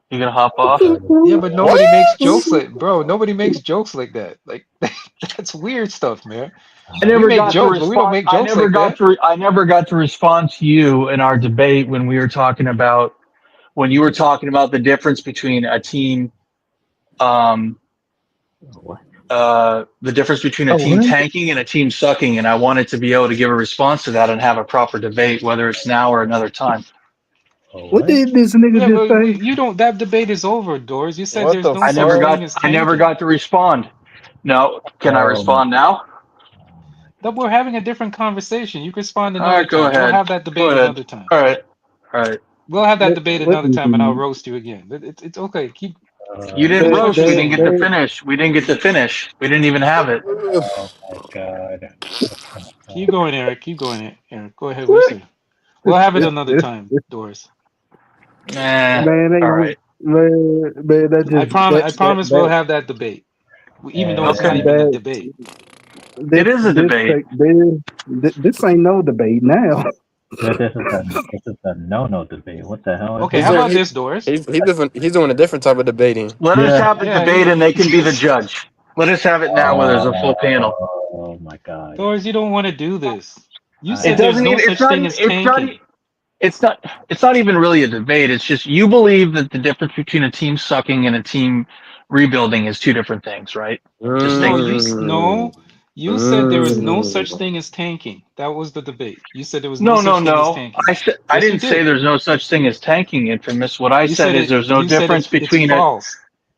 You're gonna hop off. Yeah, but What? nobody makes jokes like, bro. Nobody makes jokes like that. Like that's weird stuff, man. I We never make got to jokes, but we don't respond. make jokes like that. I never got to respond to you in our debate when we were talking about when you were talking about the difference between a team, um, What? the difference between a Oh, team what? tanking and a team sucking, and I wanted to be able to give a response to that and have a proper debate, whether it's now or another time. Oh, What what? did this nigga Yeah, just but say? you don't. That debate is over, Doors. You said What there's the no such fuck? thing as I never tanking. got to respond. No, can I Oh my respond now? That we're having a different conversation. You can respond All another right, go time. We'll ahead. have that Go debate ahead. another time. All right. All right. We'll have that What? debate What? another time, and I'll roast you again. It's okay. Keep You keep didn't the That, roast. We question that, didn't get going. to that, finish. We didn't get to finish. We didn't even have it. oh my god. What the Keep hell? going, Eric. Keep going, Eric. Go ahead. What you say? We'll have it another time, Doris. Nah. man, All ain't right. man, that I just promise. I promise we'll have that debate, even though it's not Okay. even a that debate. It is a debate. this ain't no debate now. This is a no debate. What the hell is Okay, this? He's how doing about this, Doris? he's doing a different type of debating. Let us Yeah. have the Yeah, debate and they can be the judge. Let us have it now where there's a full panel. Oh my god. Doris, you don't want to do this. You It said there's doesn't no even, such thing as tanking. it's not even really a debate. It's just you believe that the difference between a team sucking and a team rebuilding is two different things, right? Just No, state the Mm, no. You said there is no such mm. thing as tanking. That was the debate. You said there was no No, no, such thing as no. tanking. I Yes, you didn't say did. there's no such thing as tanking, infamous. What I You said said is it. there's no You said difference it's between a false.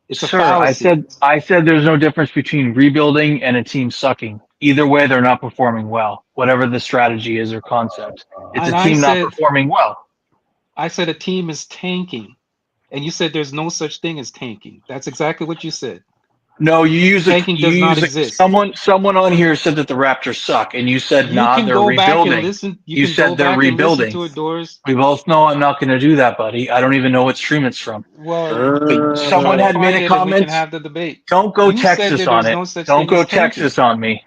It's a sir. fallacy. I said there's no difference between rebuilding and a team sucking. Either way, they're not performing well. Whatever the strategy is or concept, it's a And team not performing well. I said a team is tanking. And you said there's no such thing as tanking. That's exactly what you said. No, Tanking does not exist. someone on here said that the Raptors suck, and you said You nah, can they're go back and rebuilding. listen. You You can go said they're back and listen rebuilding. to it, Doors. We both know I'm not going to do that, buddy. I don't even know what stream it's from. Well, But try someone to had made find a it and we can comment. have the debate. Don't go You said Texas that on there's it. no such Don't thing go as tanking. Texas on me.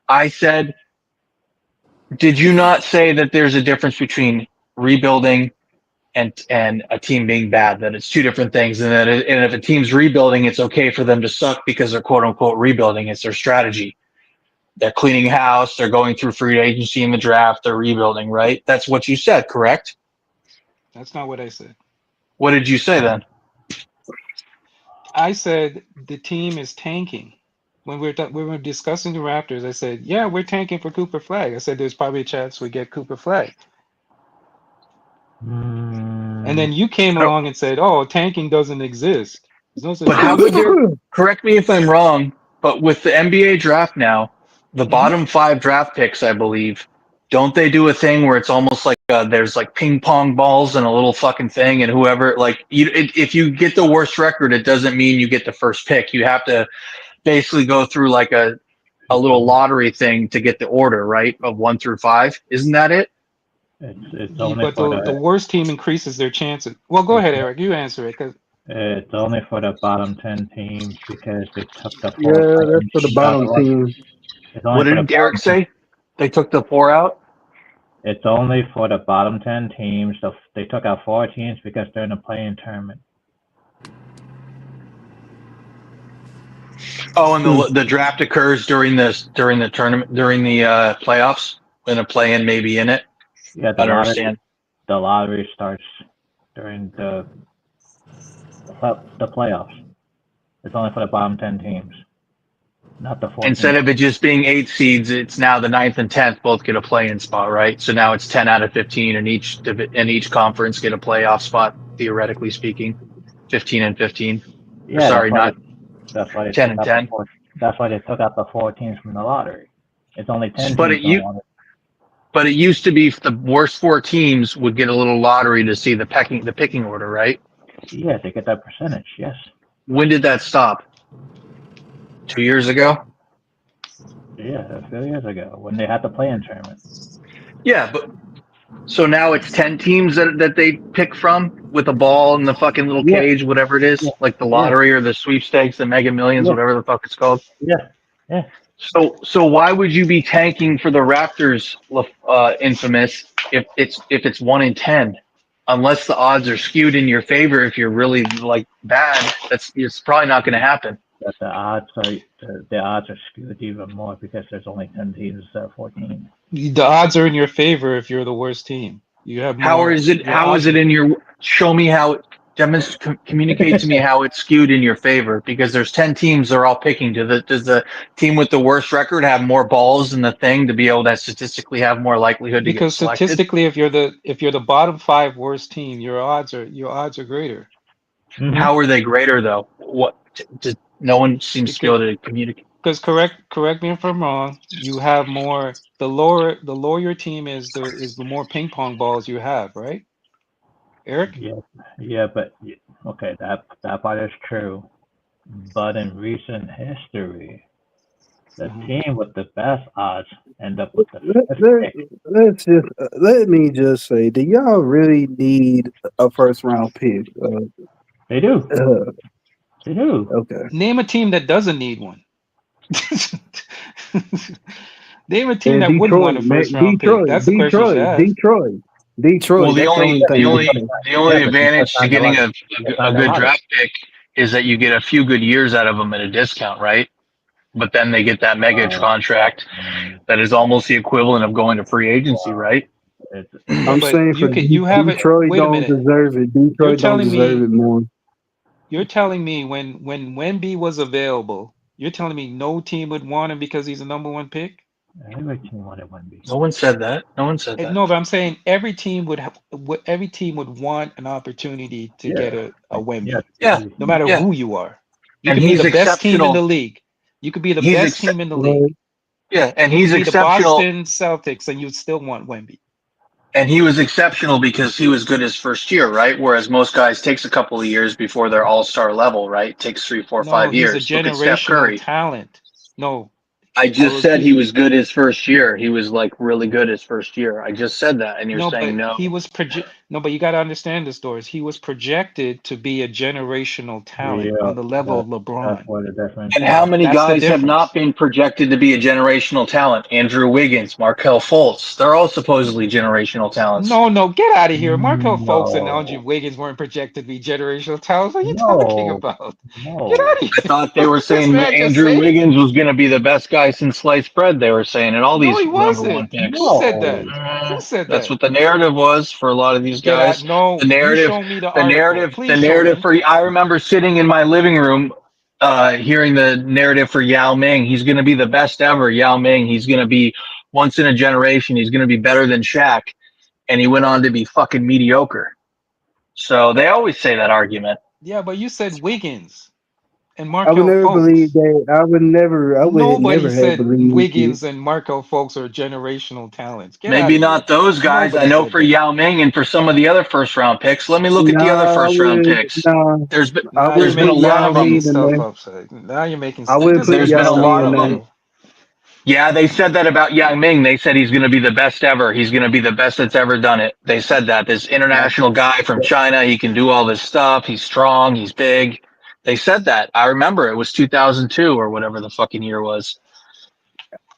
I said, did you not say that there's a difference between rebuilding and a team being bad? That it's two different things, and and if a team's rebuilding, it's okay for them to suck because they're quote unquote rebuilding. It's their strategy. They're cleaning house. They're going through free agency in the draft. They're rebuilding, right? That's what you said, correct? That's not what I said. What did you say then? I said the team is tanking. when we were discussing the Raptors, I said, yeah, we're tanking for Cooper Flag. I said there's probably a chance we get Cooper Flag. And then you came along and said, oh, tanking doesn't exist. There's no such But how thing. would there? Correct me if I'm wrong. But with the NBA draft now, the bottom 5 draft picks, I believe, don't they do a thing where it's almost like there's like ping pong balls and a little fucking thing, and whoever if you get the worst record, it doesn't mean you get the first pick. You have to basically go through like a little lottery thing to get the order, right, of 1 through 5. Isn't that it? It's only But for the worst team increases their chances. Well, go ahead, Eric. You answer it. It's only for the bottom 10 teams because they took the 4 Yeah, that's players for the out bottom of team. It's only What for the did Derek bottom. say? They took the 4 out? It's only for the bottom 10 teams. So they took out 4 teams because they're in a play-in tournament. Oh, and the draft occurs during the tournament, during the playoffs, and a play-in maybe in it. Yeah, I don't understand. The lottery starts during the playoffs. It's only for the bottom 10 teams, not the 14. Instead of it just being 8 seeds, it's now the 9th and 10th both get a play-in spot, right? So now it's 10 out of 15, and each conference get a playoff spot, theoretically speaking, 15 and 15. Yeah, sorry, that's why they 10 took and out 10. That's why they took out the 4 teams from the lottery. It's only 10 But teams. But it used to be the worst 4 teams would get a little lottery to see the picking order, right? Yeah, they get that percentage. Yes. When did that stop? 2 years ago? Yeah, a few years ago when they had the play-in tournament. Yeah, but so now it's 10 teams that they pick from with a ball in the fucking little cage, whatever it is, like the lottery or the sweepstakes, the Mega Millions, whatever the fuck it's called. Yeah. So why would you be tanking for the Raptors, infamous, if it's 1 in 10? Unless the odds are skewed in your favor, if you're really like bad, it's probably not going to happen. But the odds are skewed even more because there's only 10 teams instead of 14. The odds are in your favor if you're the worst team. You have more. How is it in your? Show me how. Communicate to me how it's skewed in your favor, because there's 10 teams they're all picking. Does the team with the worst record have more balls in the thing to be able to statistically have more likelihood to because get selected? statistically, if you're the bottom 5 worst team, your odds are greater. Mm-hmm. How are they greater though? No one seems to be able to communicate. Because correct me if I'm wrong. You have more. The lower your team is, the more ping pong balls you have, right? Eric? Yeah, but okay, that part is true. But in recent history, the team with the best odds end up with the let me just say, do y'all really need a first round pick? They do. They do. Okay. Name a team that doesn't need one. Name a team that wouldn't want a first round pick. That's the question you should ask. Detroit. Well, the only advantage to getting a good draft pick is that you get a few good years out of them at a discount, right? But then they get that mega contract that is almost the equivalent of going to free agency, right? I'm saying for Detroit don't deserve it. Detroit don't deserve it more. You're telling me when Wemby was available, you're telling me no team would want him because he's a number 1 pick? Every team wanted Wemby. No one said that. No, but I'm saying every team would want an opportunity to get a Wemby. Yeah. No matter who you are. You and could be he's the best team in the exceptional. league. You could be the best team in the league. Yeah, and you he's could be exceptional. The Boston Celtics, and you'd still want Wemby. And he was exceptional because he was good his first year, right? Whereas most guys takes a couple of years before they're all-star level, right? It takes 3, 4, 5 years. He's a generational talent. No. I just said he was good his first year. He was like really good his first year. I just said that, and you're saying no. He was but you got to understand this, Doris. He was projected to be a generational talent on the level of LeBron. And how many guys have not been projected to be a generational talent? Andrew Wiggins, Markelle Fultz. They're all supposedly generational talents. No, get out of here. Markelle Fultz and Andrew Wiggins weren't projected to be generational talents. What are you talking about? Get out of here. I thought they were saying that Andrew Wiggins was going to be the best guy since sliced bread. They were saying, and all these number 1 picks. Who said that? Who said that? That's what the narrative was for a lot of these guys. No, the narrative, you show me the narrative for. I remember sitting in my living room hearing the narrative for Yao Ming. He's going to be the best ever. Yao Ming. He's going to be once in a generation. He's going to be better than Shaq. And he went on to be fucking mediocre. So they always say that argument. Yeah, but you said Wiggins and I would Markel never believe Fultz. that. I would Nobody never have said believed it. Wiggins and Markel Fultz are generational talents. Get out Maybe of here. not those guys. I Nobody know said for that. Yao Ming and for some of the other first round picks. Let me look at the other Nah, I first round wouldn't. picks. Nah, There's been I Now you're there's wouldn't been a put making lot now of you're Yao making them. Ming in stuff there. up. So now you're making. I It wouldn't put doesn't There's mean been a Yao stuff. Ming lot We in of don't there. them. know. Yeah, they said that about Yang Ming. They said he's going to be the best ever. He's going to be the best that's ever done it. They said that. This Uh, international guy from China, he can do all this stuff. He's strong. He's big. They said that. I remember it was 2002 or whatever the fucking year was.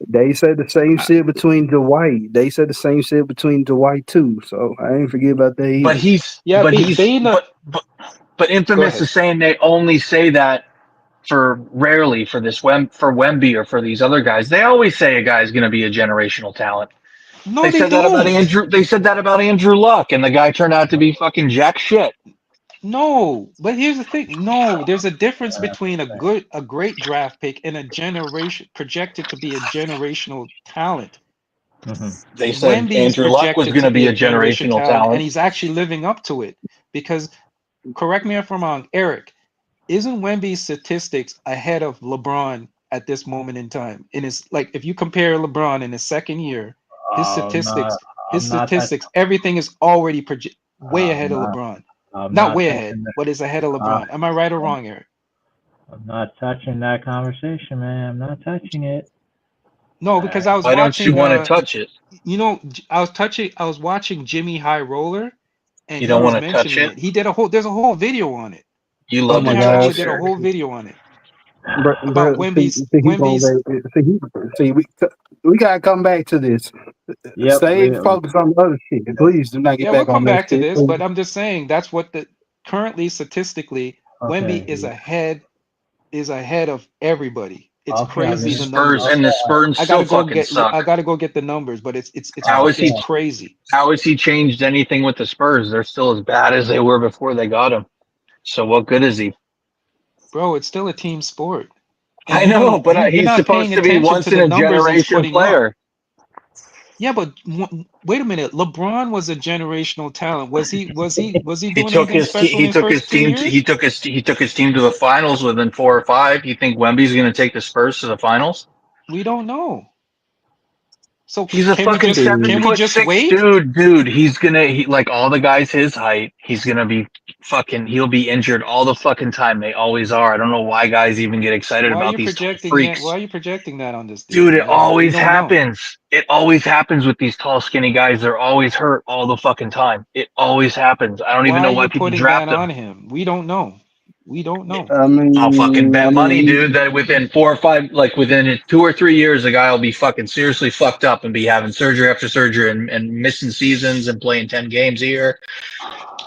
They said the same shit between Dwight. They said the same shit between Dwight too. So I ain't forget about that But either. he's, Yeah, but be he's, being a. but Go Infamous ahead. is saying they only say that for rarely for this for Wemby or for these other guys. They always say a guy's going to be a generational talent. No, They they said that about don't. Andrew. They said that about Andrew Luck, and the guy turned out to be fucking jack shit. No, but here's the thing. No, there's a difference between a great draft pick and a generation projected to be a generational talent. Hmm. They said Wemby is Andrew Luck was projected going to to be be a a generation generational talent, and talent. he's actually living up to it. Because, correct me if I'm wrong, Eric, isn't Wemby's statistics ahead of LeBron at this moment in time? In his like, if you compare LeBron in his second year, his I'm not. statistics, I'm not touching. everything is already way I'm ahead of not. LeBron. I'm Not not way ahead, touching. but is ahead of Uh, LeBron. Am I right or I'm, wrong, Eric? I'm not touching that conversation, man. I'm not touching it. No, Uh, because I was Why don't you watching want to touch it? I was watching Jimmy High Roller and You he don't was want to touch mentioning it. it. He did there's a whole video on it. You Oh love my Jimmy to High touch Roller it, gosh. did a Eric. whole video on it Bro, about see, he gonna Wemby's. see we gotta come back to this. yep. Stay focused on the other shit. Please do not get Yeah, we'll back on come that back to shit. this, but I'm just saying that's what the currently statistically Wemby Okay. is ahead of everybody. It's Okay. I And the crazy the mean. Spurs numbers. and the Okay. Spurs I still gotta go fucking get suck. I gotta go get the numbers, but How is it's he? Okay. crazy. How has he changed anything with the Spurs? They're still as bad as they were before they got him. So what good is he? Bro, it's still a team sport. And I know, but you're he's not supposed paying to be attention once to in the a numbers he's generation putting up. player. Yeah, but wait a minute. LeBron was a generational talent. Was he He doing took anything his special in he his took first his two team to, he years? took his team to the finals within 4 or 5. You think Wemby's going to take the Spurs to the finals? We don't know. So He's a fucking seven can we foot just six wait? dude. Like all the guys his height. He's gonna be fucking. He'll be injured all the fucking time. They always are. I don't know why guys even get excited Why are about you these tall projecting that? Why freaks. are you projecting that on this Dude, dude? it We always don't know. happens. It always happens with these tall, skinny guys. They're always hurt all the fucking time. It always happens. I don't even Why are know why you people putting that draft on them. him? We don't know. We don't know. I'll fucking bet money, He, dude, that within 4 or 5, like within 2 or 3 years, the guy will be fucking seriously fucked up and be having surgery after surgery and missing seasons and playing 10 games a year,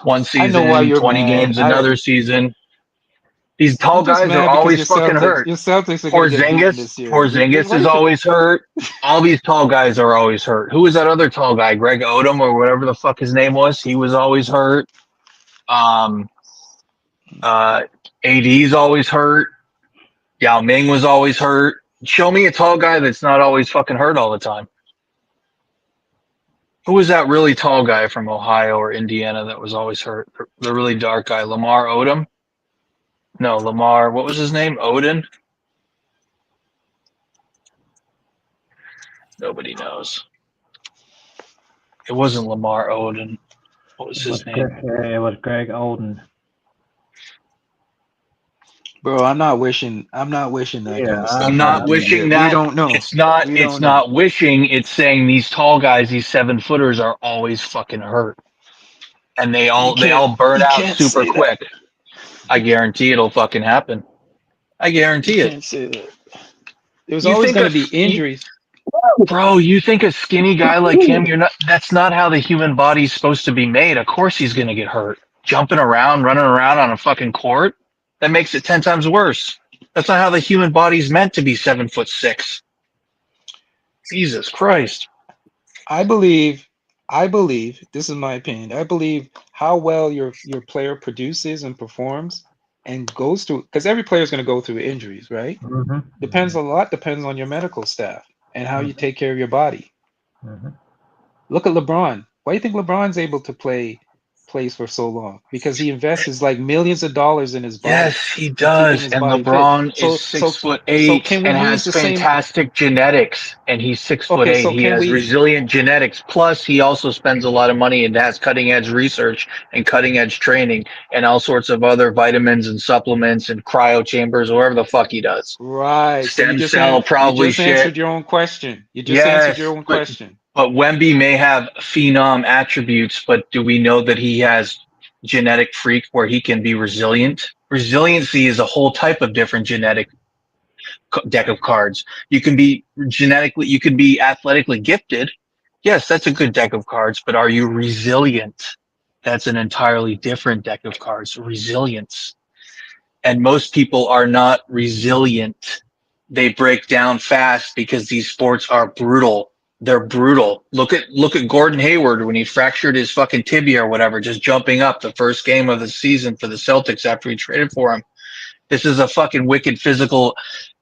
one I know why season, you're 20 mad. games another season. These You're tall just guys are mad because always fucking hurt. Your Celtics are gonna get beaten Porzingis, this year. Porzingis Why is you always hurt. All these tall guys are always hurt. Who was that other tall guy? Greg Odom or whatever the fuck his name was. He was always hurt. Um, uh, AD's always hurt. Yao Ming was always hurt. Show me a tall guy that's not always fucking hurt all the time. Who was that really tall guy from Ohio or Indiana that was always hurt? The really dark guy, Lamar Odom? No, Lamar. What was his name? Odin? Nobody knows. It wasn't Lamar Odin. What was his name? It was Greg Oden. Bro, I'm not wishing that Yeah. kind of I'm stuff on a not dude wishing yet. We that. don't know. It's not. We It's don't know. not wishing. It's saying these tall guys, these 7-footers, are always fucking hurt, and they all burn You out can't super say that. quick. I guarantee it'll fucking happen. I You guarantee it. can't say that. There's You always think gonna a be injuries. bro? You think a skinny guy like him? You're not. That's not how the human body's supposed to be made. Of course he's gonna get hurt. Jumping around, running around on a fucking court. That makes it 10 times worse. That's not how the human body's meant to be 7'6". Jesus Christ. I believe this is my opinion. I believe how well your player produces and performs and goes through, because every player is going to go through injuries, right? Depends on your medical staff and how you take care of your body. Look at LeBron. Why do you think LeBron's able to plays for so long? Because he invests like millions of dollars in his body Yes, he and keeping does. his And body fit. LeBron is So 6'8" can we and use has the same? fantastic genetics. And he's Okay, 6'8". so He can has we? resilient genetics. Plus, he also spends a lot of money and has cutting edge research and cutting edge training and all sorts of other vitamins and supplements and cryo chambers, or whatever the fuck he does. Right. So Stem cell, you probably just shit. answered your own question. You just answered Yes, your own question. but Wemby may have phenom attributes, but do we know that he has genetic freak where he can be resilient? Resiliency is a whole type of different genetic deck of cards. You can be you can be athletically gifted. Yes, that's a good deck of cards, but are you resilient? That's an entirely different deck of cards. Resilience. And most people are not resilient. They break down fast because these sports are brutal. They're brutal. Look at Gordon Hayward when he fractured his fucking tibia or whatever, just jumping up the first game of the season for the Celtics after he traded for him. This is a fucking wicked physical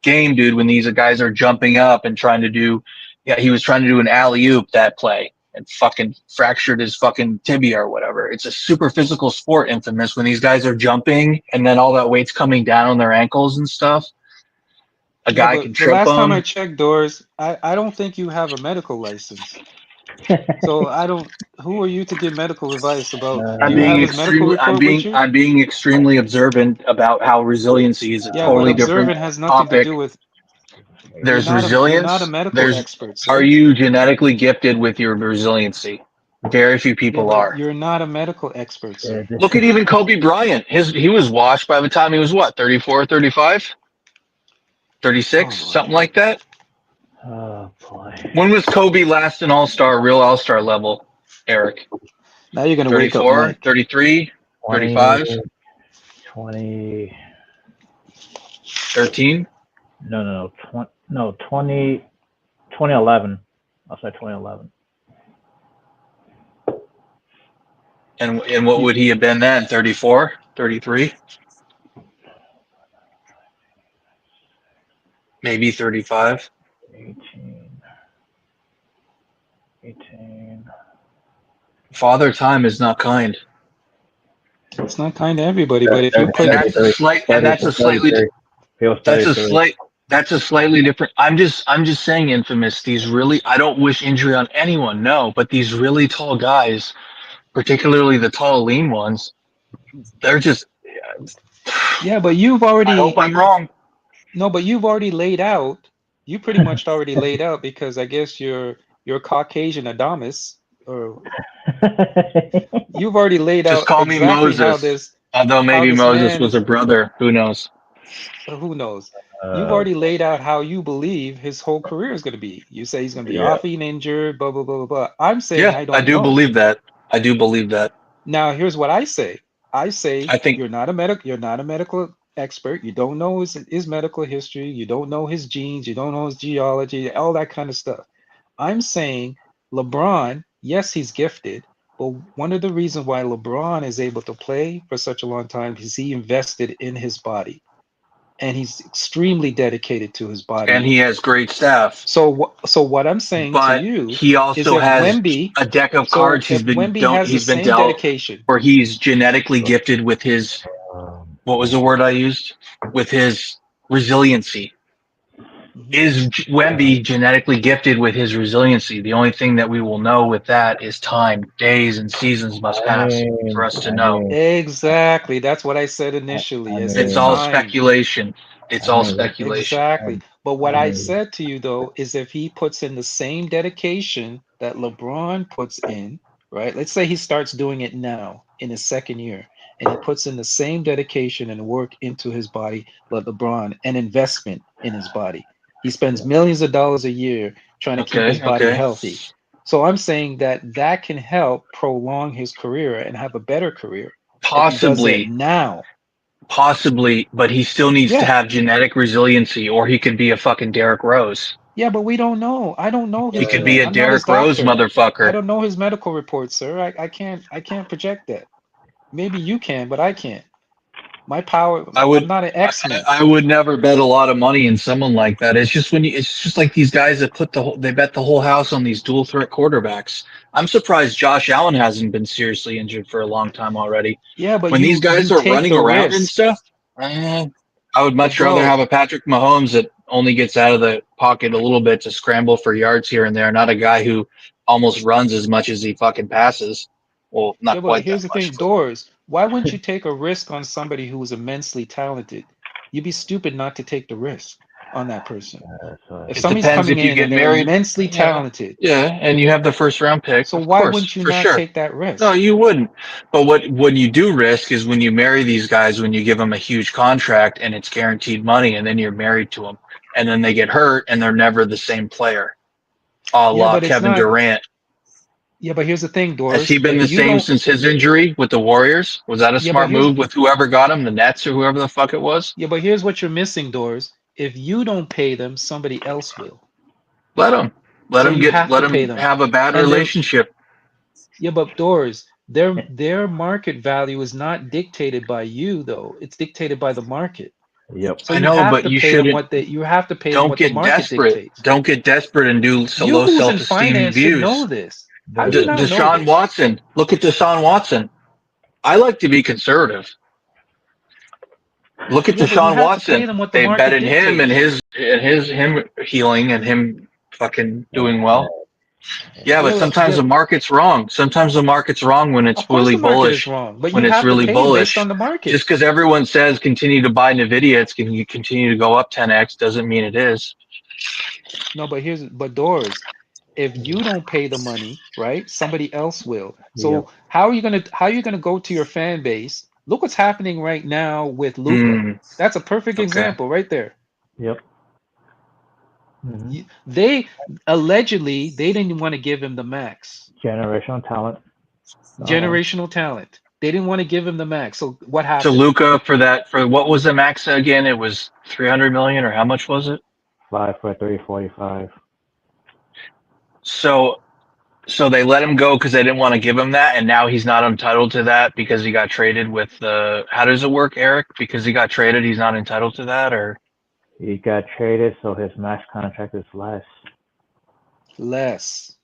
game, dude, when these guys are jumping up and trying to do, yeah, he was trying to do an alley-oop that play and fucking fractured his fucking tibia or whatever. It's a super physical sport, Infamous, when these guys are jumping and then all that weight's coming down on their ankles and stuff. A Yeah, guy but can the trip last time I them. checked, Doors, I don't think you have a medical license. So I don't. Who are you to give medical advice about? Do you have his medical report with you? I'm being extremely observant about how resiliency is a Yeah, but totally different observant has nothing to topic. do with. There's You're not a resilience. medical expert, Are sir. you genetically gifted with your resiliency? Very few Yeah, people but are. you're not a medical expert, sir. Look at even Kobe Bryant. He was washed by the time he was what, 34, 35, 36, Oh boy. something like that. Oh boy. When was Kobe last an all-star, real all-star level, Eric? Now you're gonna wake up 34, Mike. 33, 20, 35, 20, 13? no, 2011. I'll say 2011. And what would he have been then? 34, 33? Maybe 35? 18. Father time is not kind. It's not kind to everybody, but if you And put, that's a slightly He was that's a 33. slight that's a slightly different. I'm just saying, Infamous, these really, I don't wish injury on anyone, no, but these really tall guys, particularly the tall lean ones, they're just, yeah, but I hope I'm wrong. no, but you've already laid out. You pretty much already laid out because I guess you're Caucasian Adamus, or you've already laid Just out call me exactly how Moses. this Although how maybe this Moses man was is. a brother, who knows? Who knows? You've uh, already laid out how you believe his whole career is going to be. You say he's going to be yeah. often injured, blah blah blah blah blah. I'm saying Yeah, I I don't do know. believe that. I do believe that. Now here's what I say. I say I think you're not a medical expert. You don't know his medical history. You don't know his genes. You don't know his geology, all that kind of stuff. I'm saying LeBron, yes, he's gifted, but one of the reasons why LeBron is able to play for such a long time is he invested in his body, and he's extremely dedicated to his and body. he has great staff, So what I'm saying to but you he is also if has Wemby, a deck of so cards if Wemby has the he's been same dealt dedication, where he's genetically So, gifted with his, um, what was the word I used? With his resiliency. Mhm. Is Wemby genetically gifted with his resiliency? The only thing that we will know with that is time. Days and seasons must pass for us to I know. mean, Exactly. That's what I said initially. I I said It's mean, all time. speculation. It's I all mean, speculation. Exactly. But what I I mean, said to you though is if he puts in the same dedication that LeBron puts in, right? Let's say he starts doing it now in his second year, and he puts in the same dedication and work into his body like LeBron, an investment in his body. He spends millions of dollars a year trying to keep his Okay, body okay. healthy. So I'm saying that that can help prolong his career and have a better career if he does it Possibly, now. but he still needs to Yeah. have genetic resiliency, or he could be a fucking Derrick Rose. Yeah, but we don't know. I don't know He his could be a I'm not his Derrick Rose doctor. I motherfucker. don't know his medical report, sir. I can't project that. Maybe you can, but I can't. My power. I I'm would not an X-Men. I would never bet a lot of money in someone like that. It's just it's just like these guys that they bet the whole house on these dual threat quarterbacks. I'm surprised Josh Allen hasn't been seriously injured for a long time already. Yeah, but When these guys you are take running the around and risk. stuff, I would But much rather bro, have a Patrick Mahomes that only gets out of the pocket a little bit to scramble for yards here and there, not a guy who almost runs as much as he fucking passes. Well, yeah, not but quite that here's the much, thing, but Doors. Why wouldn't you take a risk on somebody who is immensely talented? You'd be stupid not to take the risk on that person. So If it somebody's depends coming if you in get and they're married. immensely Yeah, talented, yeah, and you have the first round pick, so of why course, wouldn't you for not sure. take that No, risk? you wouldn't. But when you do risk is when you marry these guys, when you give them a huge contract and it's guaranteed money, and then you're married to them, and then they get hurt and they're never the same player. A Yeah, la but it's Kevin not. Durant. Yeah, but here's the thing, Has Doors. he been If the you same don't, since his injury with the Warriors? Was that a yeah, but smart here's move with whoever got him, the Nets or whoever the fuck it was? yeah, but here's what you're missing, Doors. If you don't pay them, somebody else will. Let him. So you have Let to pay him them. have a bad And they're relationship. yeah, but Doors, their market value is not dictated by you though. It's dictated by the market. yep. So I you know, have but to you pay them shouldn't. what they you have to pay them Don't what the get market desperate. dictates. Don't get desperate and do so You low who's in self-esteem finance should know views. this. How do you not know Deshaun this? Watson. Look at Deshaun Watson. I like to be conservative. Look at Yeah, but you Deshaun have to pay Watson. them what the They bet market in him and dictates. him healing and him fucking doing well. Yeah, but Yeah, sometimes yeah, the market's wrong. Sometimes the market's wrong when of it's course really the market is bullish. wrong, but When you it's have to really pay based on bullish, the just market. because everyone says continue to buy Nvidia, it's going to continue to go up 10x doesn't mean it is. No, but Doors, if you don't pay the money, right, somebody else will. Yep. So how are you gonna go to your fan base? Look what's happening right now with Luca. Mm, That's a perfect okay. example right there. Yep. Hmm. They allegedly they didn't want to give him the max. Generational talent. Generational talent. They didn't want to give him the max. So what To happened? Luca for what was the max again? It was 300 million or how much was it? 5 for 345. So they let him go because they didn't want to give him that, and now he's not entitled to that because he got traded with the. How does it work, Eric? Because he got traded, he's not entitled to that, or He got traded, so his max contract is less. Less.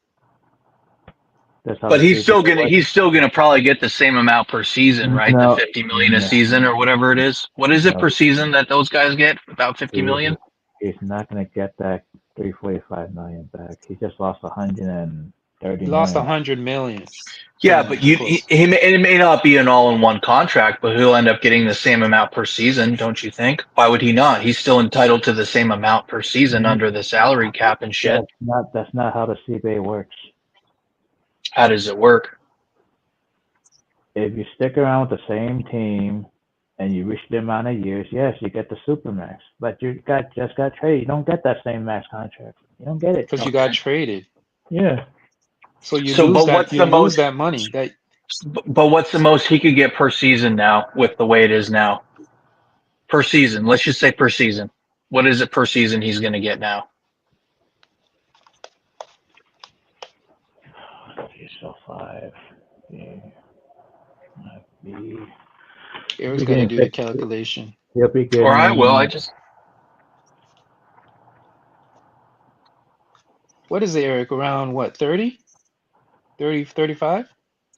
That's how but the CBA works. he's still gonna probably get the same amount per season, right? The No, 50 million a no, season or whatever it is. What is it no. per season that those guys get? About 50 He, million. he's not going to get that 345 million back. He just lost 130 He lost million. 100 million. Yeah, Pretty but close. it may not be an all-in-one contract, but he'll end up getting the same amount per season, don't you think? Why would he not? He's still entitled to the same amount per season under the salary cap and shit. That's not how the CBA works. How does it work? If you stick around with the same team and you reach the amount of years, yes, you get the supermax. But just got traded. You don't get that same max contract. You don't get it. Because you Okay. got traded. Yeah. So you So, lose but that what's you the lose most? that money. That But what's the most he could get per season now with the way it is now? Per season, let's just say per season. What is it per season he's going to get now? So 5. Yeah. Be, Eric's be got to getting do the 50. calculation. He'll be Or I will. I getting. just What is it, Eric? Around what, 30? 30, 35?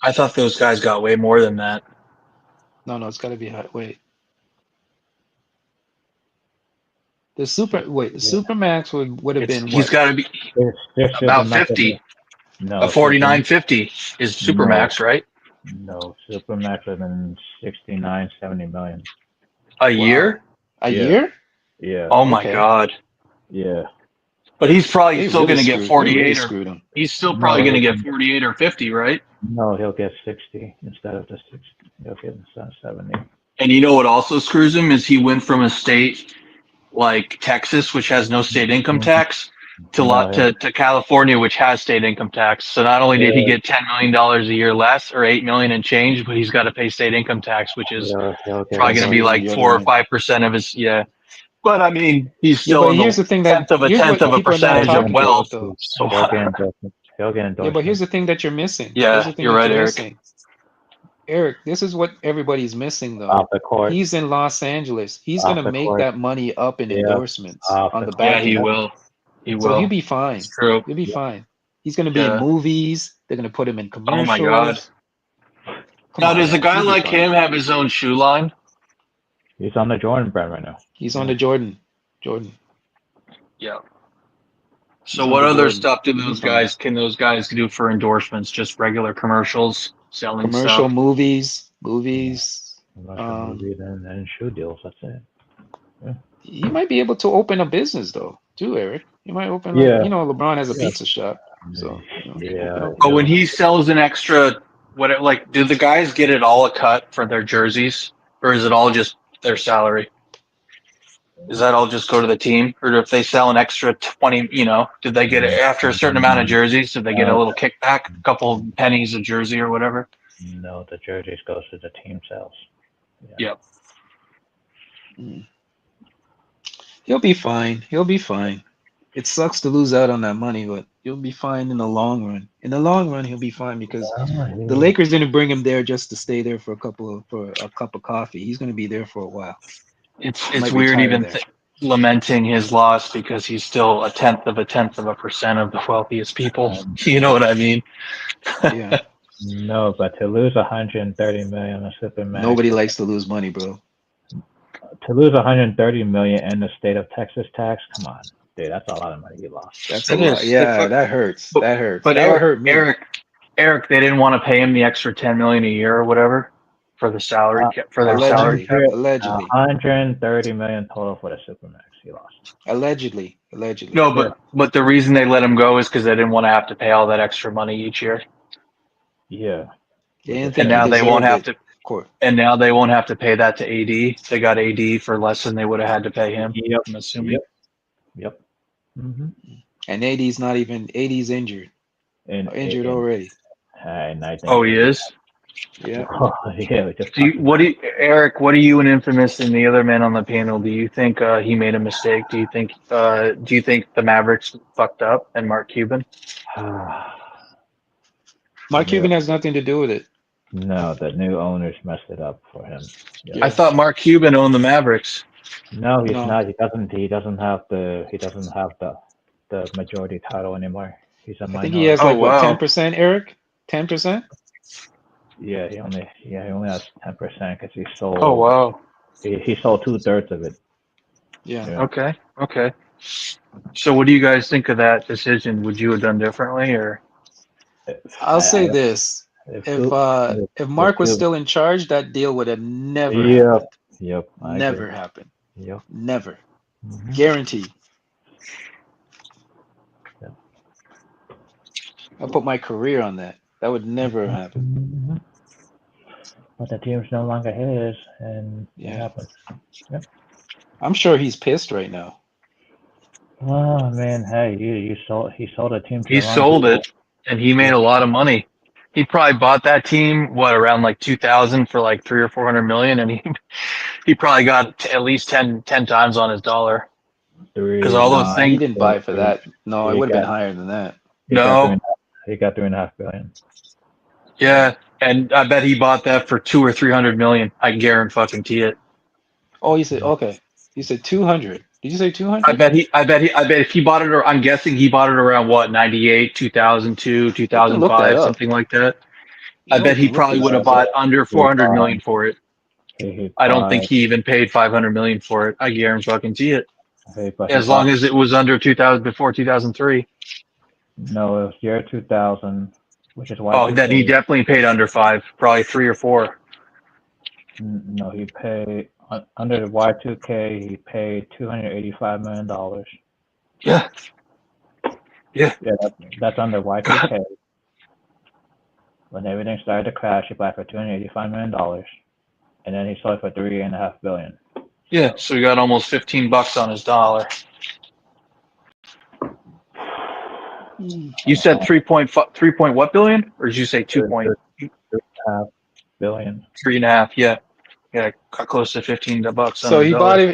I thought those guys got way more than that. No, it's got to be high. Wait. The Supermax would have been He's what? got to be This about supermax. 50. A No, 49.50 is no, supermax, right? no. Supermax would have been 69, 70 million. A Wow. year? A Yeah. year? Yeah. Oh my Okay. God. Yeah. But he's probably They still really going to get screwed. They really 48 or screwed him. he's still No, probably going to get 48 or 50, right? no, he'll get 60 instead of the 60. He'll get 70. And you know what also screws him is he went from a state like Texas, which has no state income tax, No, to California, which has state income tax. So not only did he get $10 million a year less or 8 million and change, but he's got to pay state income tax, which is he'll get probably That's going to be screwing like the other 4 or way. 5% of his, yeah. But I mean, he's Yeah, still but in the here's the thing tenth what of a people are not percentage of talking about wealth. though. So he'll get endorsements. He'll get Yeah, but here's endorsements. the thing that you're missing. Here's yeah, the thing you're that right, you're Eric. missing. Eric, this is what everybody's missing though. Off the court. He's in Los Angeles. He's Off gonna the make court. that money up in Yep. endorsements Off on the the court. Yeah, back he end. will. He So he'll will. be fine. True. He'll be fine. He's gonna be in Yeah. movies. They're gonna put him in Oh my God. commercials. Come Now, on, does a man. guy He'll be like fine. him have his own shoe line? He's on the Jordan brand right now. He's on the Jordan. Yeah. He's So on what the other Jordan. stuff do He'll be those fine. guys can those guys do for endorsements? Just regular commercials, selling Commercial stuff. movies. Commercial movies and shoe deals. That's it. He might be able to open a business though, too, Eric. He might open Yeah. LeBron has a Yeah. pizza shop. So Yeah. But when he sells an extra, do the guys get it all a cut for their jerseys, or is it all just their salary? Does that all just go to the team, or if they sell an extra 20, did they get it after a certain amount of jerseys? Did they get a little kickback, a couple pennies a jersey or whatever? No, the jerseys goes to the team sales. Yep. He'll be fine. He'll be fine. It sucks to lose out on that money, but he'll be fine in the long run. In the long run, he'll be fine because the Lakers didn't bring him there just to stay there for a cup of coffee. He's going to be there for a while. It's Might weird retire even there. lamenting his loss because he's still a tenth of a percent of the wealthiest people. You know what I mean? Yeah. No, but to lose 130 million on Supermax. Nobody likes to lose money, bro. To lose 130 million in the state of Texas tax, come on, dude, that's a lot of money you lost. That's a lot. Yeah, that hurts. That hurts. But That would hurt me. Eric, they didn't want to pay him the extra 10 million a year or whatever for the salary for their salary cap. Allegedly. 130 million total for the Supermax he lost. Allegedly. No, but the reason they let him go is because they didn't want to have to pay all that extra money each year. Yeah. And now they won't have to. And now they won't have to pay that to AD. They got AD for less than they would have had to pay him. Yep. I'm assuming. Yep. Mm-hmm. And AD's injured. Injured already. Oh, he is? Yeah. Oh, yeah. Eric, what do you and Infamous and the other men on the panel, do you think he made a mistake? Do you think the Mavericks fucked up and Mark Cuban? Mark Cuban has nothing to do with it. No, the new owners messed it up for him. Yeah. I thought Mark Cuban owned the Mavericks. No, he's not. He doesn't have the majority title anymore. He's a minority. I think he has 10%, Eric? 10%? Yeah, he only has 10% because he sold. Oh wow. He sold 2/3 of it. Yeah. Okay. So what do you guys think of that decision? Would you have done differently or? I'll say this. If Mark was still in charge, that deal would have never happened. Yep. Never happened. Yep. Never. Guaranteed. Yep. I'll put my career on that. That would never happen. But the team's no longer his, and it happens. Yep. I'm sure he's pissed right now. Oh man, hey, he sold a team. He sold it, and he made a lot of money. He probably bought that team around 2000 for $300 or $400 million, and he probably got at least 10 times on his dollar. Because all those things he didn't buy it for that. No, it would have been higher than that. He got $3.5 billion. Yeah, and I bet he bought that for $200 or $300 million. I guarantee it. Oh, you said okay. You said 200. Did you say 200? I bet if he bought it, or I'm guessing he bought it around 98, 2002, 2005, something like that. I bet he probably would have bought under 400 million for it. I don't think he even paid 500 million for it. I guarantee it. As long as it was under 2000, before 2003. No, it was year 2000, which is why. Oh, then he definitely paid under 5, probably 3 or 4. No, he paid under the Y2K. He paid $285 million. Yeah. Yeah, that's under Y2K. When everything started to crash, he bought for $285 million, and then he sold it for $3.5 billion. Yeah, so he got almost $15 on his dollar. You said 3 point what billion, or did you say 2 point? 3.5 billion. 3.5, yeah. Yeah, got close to $15 on So his he bought belly. it.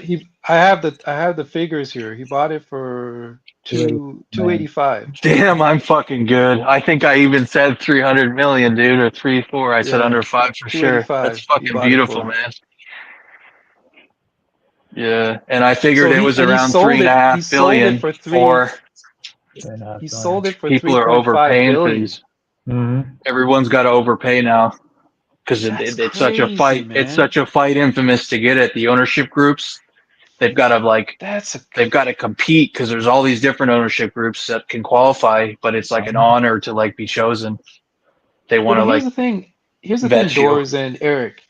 I have the figures here. He bought it for two Man, 285. Damn, I'm fucking good. I think I even said 300 million, dude, or 3-4. I said Yeah, under 5 for sure. That's 285. He fucking bought it beautiful, for. man. Yeah, and I figured So it he was and he around three sold and a it. He half sold it billion. for For 3.5 He billion. sold it for people are 3.5 overpaying for billion. these. Mm-hmm. Everyone's got to overpay now because That's it's such a crazy, fight. It's man. such a fight, infamous to get it. The ownership groups, they've got to That's a. they've got to compete because there's all these different ownership groups that can qualify, but it's like an honor to like be chosen. They Yeah, want to but like here's the thing. Here's the thing, vet you. Doors and Eric.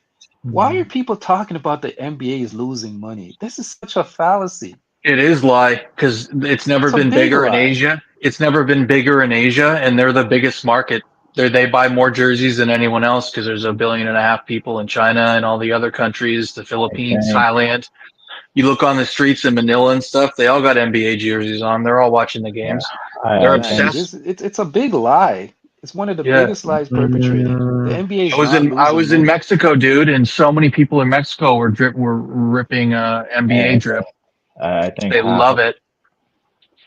Why are Mm-hmm. people talking about the NBA is losing money? This is such a fallacy. It is lie because it's never It's a been big bigger in lie. Asia. It's never been bigger in Asia, and they're the biggest market. They buy more jerseys than anyone else because there's 1.5 billion people in China and all the other countries, the I Philippines, think, Thailand. You look on the streets in Manila and stuff; they all got NBA jerseys on. They're all watching the yeah, games. They're I Man, think, obsessed. it's a big lie. It's one of the Yeah, biggest lies perpetrated. The mm, NBA is I was not in I losing was in money. Mexico, dude, and so many people in Mexico were ripping NBA uh, drip. I think They half love of it.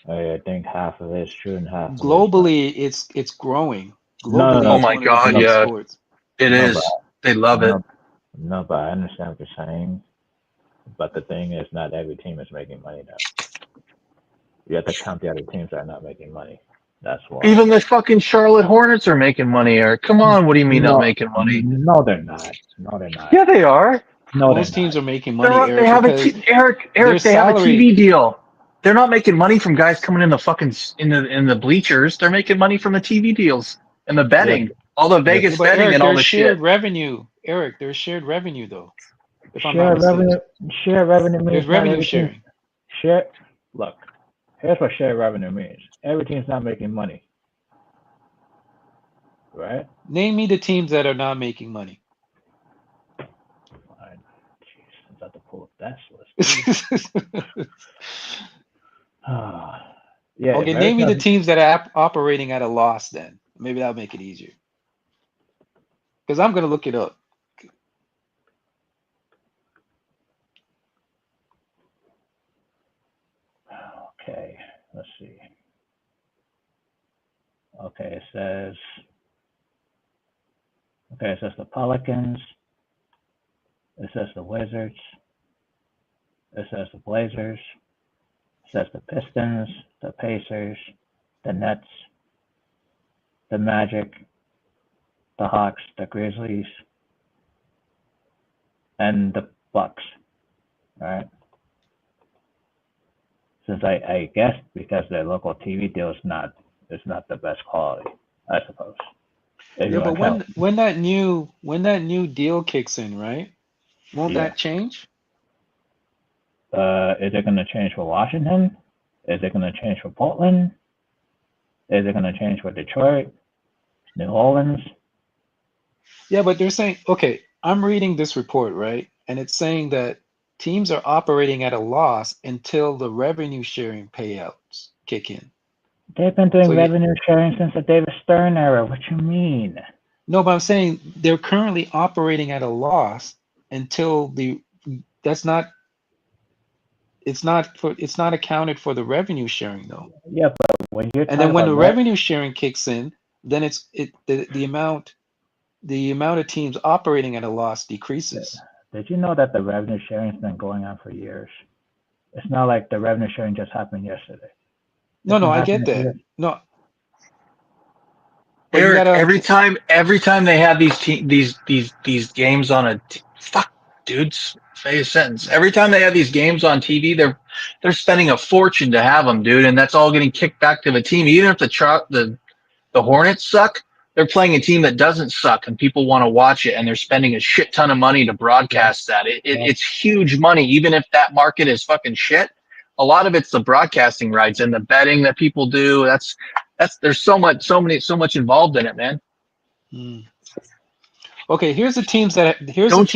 I think half of it is true and half of it is not. Globally, it's growing. No, no, Globally, Oh no, it's my one of the God, no, biggest yeah, sports. it no, but is. They love it. no, no, but I understand what you're saying. But the thing is, not every team is making money now. You have to count the other teams that are not making money. That's why. Even the fucking Charlotte Hornets are making money, Eric. Come on, what do you mean not No, making money? no, they're not. No, they're not. Yeah, they are. No, they're Most not. teams are making money, They Eric, have because their Eric. They have a salary. TV deal. They're not making money from guys coming in the fucking in the bleachers. They're making money from the TV deals and the Yeah, betting, all the yeah. Yeah, Vegas but betting Eric, and all there's the shit. shared revenue. Eric, there's shared revenue though, if I'm not Share revenue. mistaken. Share revenue means There's not revenue every team. sharing. Share. Look, here's what share revenue means. Every team's not making money, right? Name me the teams that are not making money. Fine. Jeez, I'm about to pull up that list. Yeah, if Okay, name me the America's teams that are operating at a loss then. Maybe that'll make it easier. Because I'm gonna look it up. okay, let's see. Okay, it says the Pelicans, it says the Wizards, it says the Blazers, it says the Pistons, the Pacers, the Nets, the Magic, the Hawks, the Grizzlies, and the Bucks. Right? Since I guess because their local TV deal is not the best quality, I suppose. If you Yeah, but want to count, when that new deal kicks in, right? Won't yeah. that change? Is it going to change for Washington? Is it going to change for Portland? Is it going to change for Detroit, New Orleans? Yeah, but they're saying, okay, I'm reading this report, right? And it's saying that teams are operating at a loss until the revenue sharing payouts kick in. They've been So doing you, revenue sharing since the David Stern era. What you mean? no, but I'm saying they're currently operating at a loss until that's not it's not accounted for the revenue sharing though. Yeah, but when you're And talking then when about the revenue sharing kicks in, then the amount of teams operating at a loss decreases. did you know that the revenue sharing's been going on for years? It's not like the revenue sharing just happened yesterday. No, It's no, been I get happening for that. years. No, but you Eric, gotta. every time they have these games on fuck, dudes, say a sentence. Every time they have these games on TV, they're spending a fortune to have them, dude, and that's all getting kicked back to the team. Even if the Hornets suck, they're playing a team that doesn't suck, and people want to watch it, and they're spending a shit ton of money to broadcast that. It's huge money, even if that market is fucking shit. A lot of it's the broadcasting rights and the betting that people do. There's so much involved in it, man. Hmm. Okay, here's the teams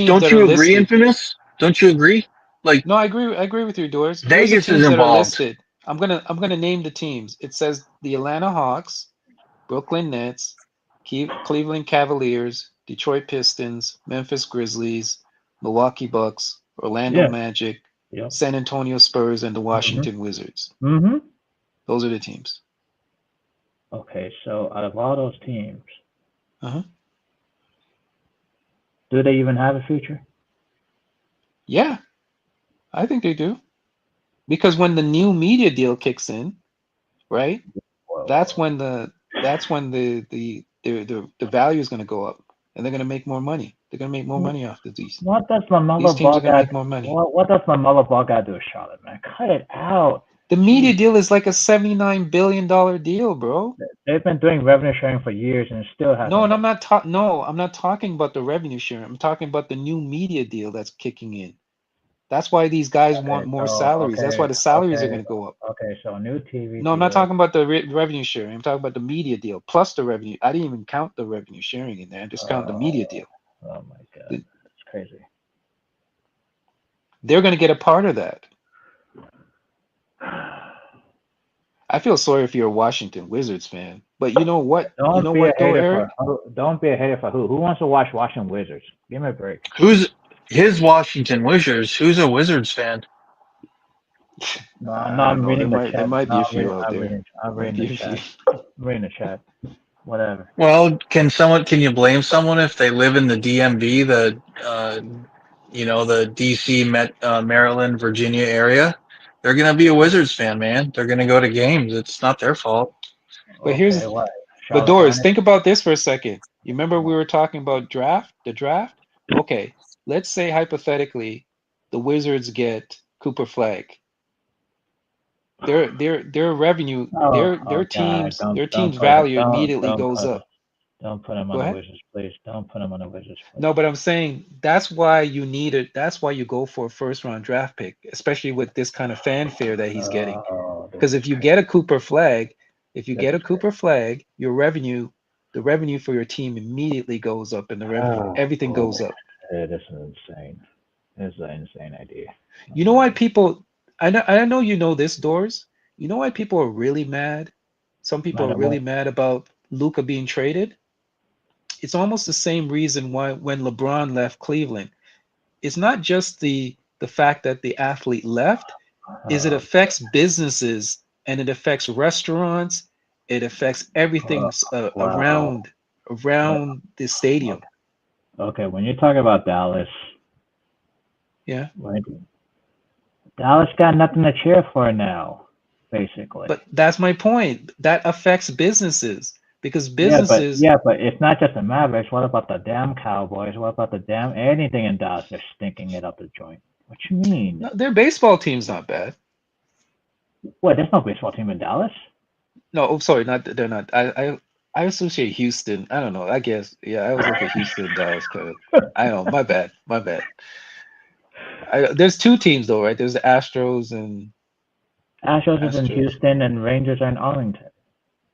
Don't that are you agree, listed. Infamous? Don't you agree? Like No, I agree. I agree with you, Doris. Here's the Vegas is teams that are involved. listed. I'm gonna name the teams. It says the Atlanta Hawks, Brooklyn Nets, Cleveland Cavaliers, Detroit Pistons, Memphis Grizzlies, Milwaukee Bucks, Orlando Yeah. Magic, Yep. San Antonio Spurs, and the Washington Wizards. Mm-hmm. Those are the teams. Okay, so out of all those teams, Uh-huh. do they even have a future? Yeah, I think they do. Because when the new media deal kicks in, right? That's Well, when the value is going to go up, and they're going to make more money. They're going to make more money off of these. what does These LaMelo teams Ball are going to got? make more money. What does LaMelo Ball got to do with Charlotte, man? Cut it out. The media deal is like a $79 billion deal, bro. They've been doing revenue sharing for years and it still No, hasn't and I'm worked. not I'm not talking about the revenue sharing. I'm talking about the new media deal that's kicking in. That's why these guys want more salaries. That's why the salaries are going to go up. Okay. So a new TV No, I'm not deal. talking about the revenue sharing. I'm talking about the media deal plus the revenue. I didn't even count the revenue sharing in there. I just count the media deal. Oh my God, it's crazy. They're going to get a part of that. I feel sorry if you're a Washington Wizards fan, but you know what? You know what though, Eric? Don't be a hater for who? Who wants to watch Washington Wizards? Give me a break. Who's his Washington Wizards? Who's a Wizards fan? No, I I'm don't know. reading the There chat. might be No, a few out there. I'm Might reading be the a few. chat. I'm reading the chat. Whatever. Well, can you blame someone if they live in the DMV, the DC, Maryland, Virginia area? They're gonna be a Wizards fan, man. They're gonna go to games. It's not their fault. But Okay, what? but Charlotte Doris, Hornets? think about this for a second. You remember we were talking about the draft? Okay, let's say hypothetically the Wizards get Cooper Flag. Their revenue, Oh God! their Don't team's put value immediately goes up. don't put him Go on the ahead. Wizards, please. Don't put him on the Wizards, please. No, but I'm saying that's why you need it. That's why you go for a first round draft pick, especially with this kind of fanfare that he's getting. Oh, this Because is if you crazy. get a Cooper Flag, if you This get a is crazy. Cooper Flag, the revenue for your team immediately goes up, and everything Oh, goes up. this is insane. This is an insane idea. You know why people? I know you know this, Doors. You know why people are really mad? Some people Matter are really what? mad about Luca being traded. It's almost the same reason why when LeBron left Cleveland. It's not just the fact that the athlete left, is it affects businesses and it affects restaurants, it affects everything Wow. around the stadium. Okay, when you talk about Dallas, Yeah. right? Dallas got nothing to cheer for now, basically. But that's my point. That affects businesses because businesses. Yeah, but it's not just the Mavericks. What about the damn Cowboys? What about the damn anything in Dallas? They're stinking it up the joint. What you mean? No, their baseball team's not bad. What? There's no baseball team in Dallas. No, oh, sorry, not they're not. I associate Houston. I don't know. I guess yeah. I always look at Houston, Dallas. Cause I don't know. My bad. My bad. There's two teams though, right? There's the Astros and Astros is in Astros. Houston and Rangers are in Arlington,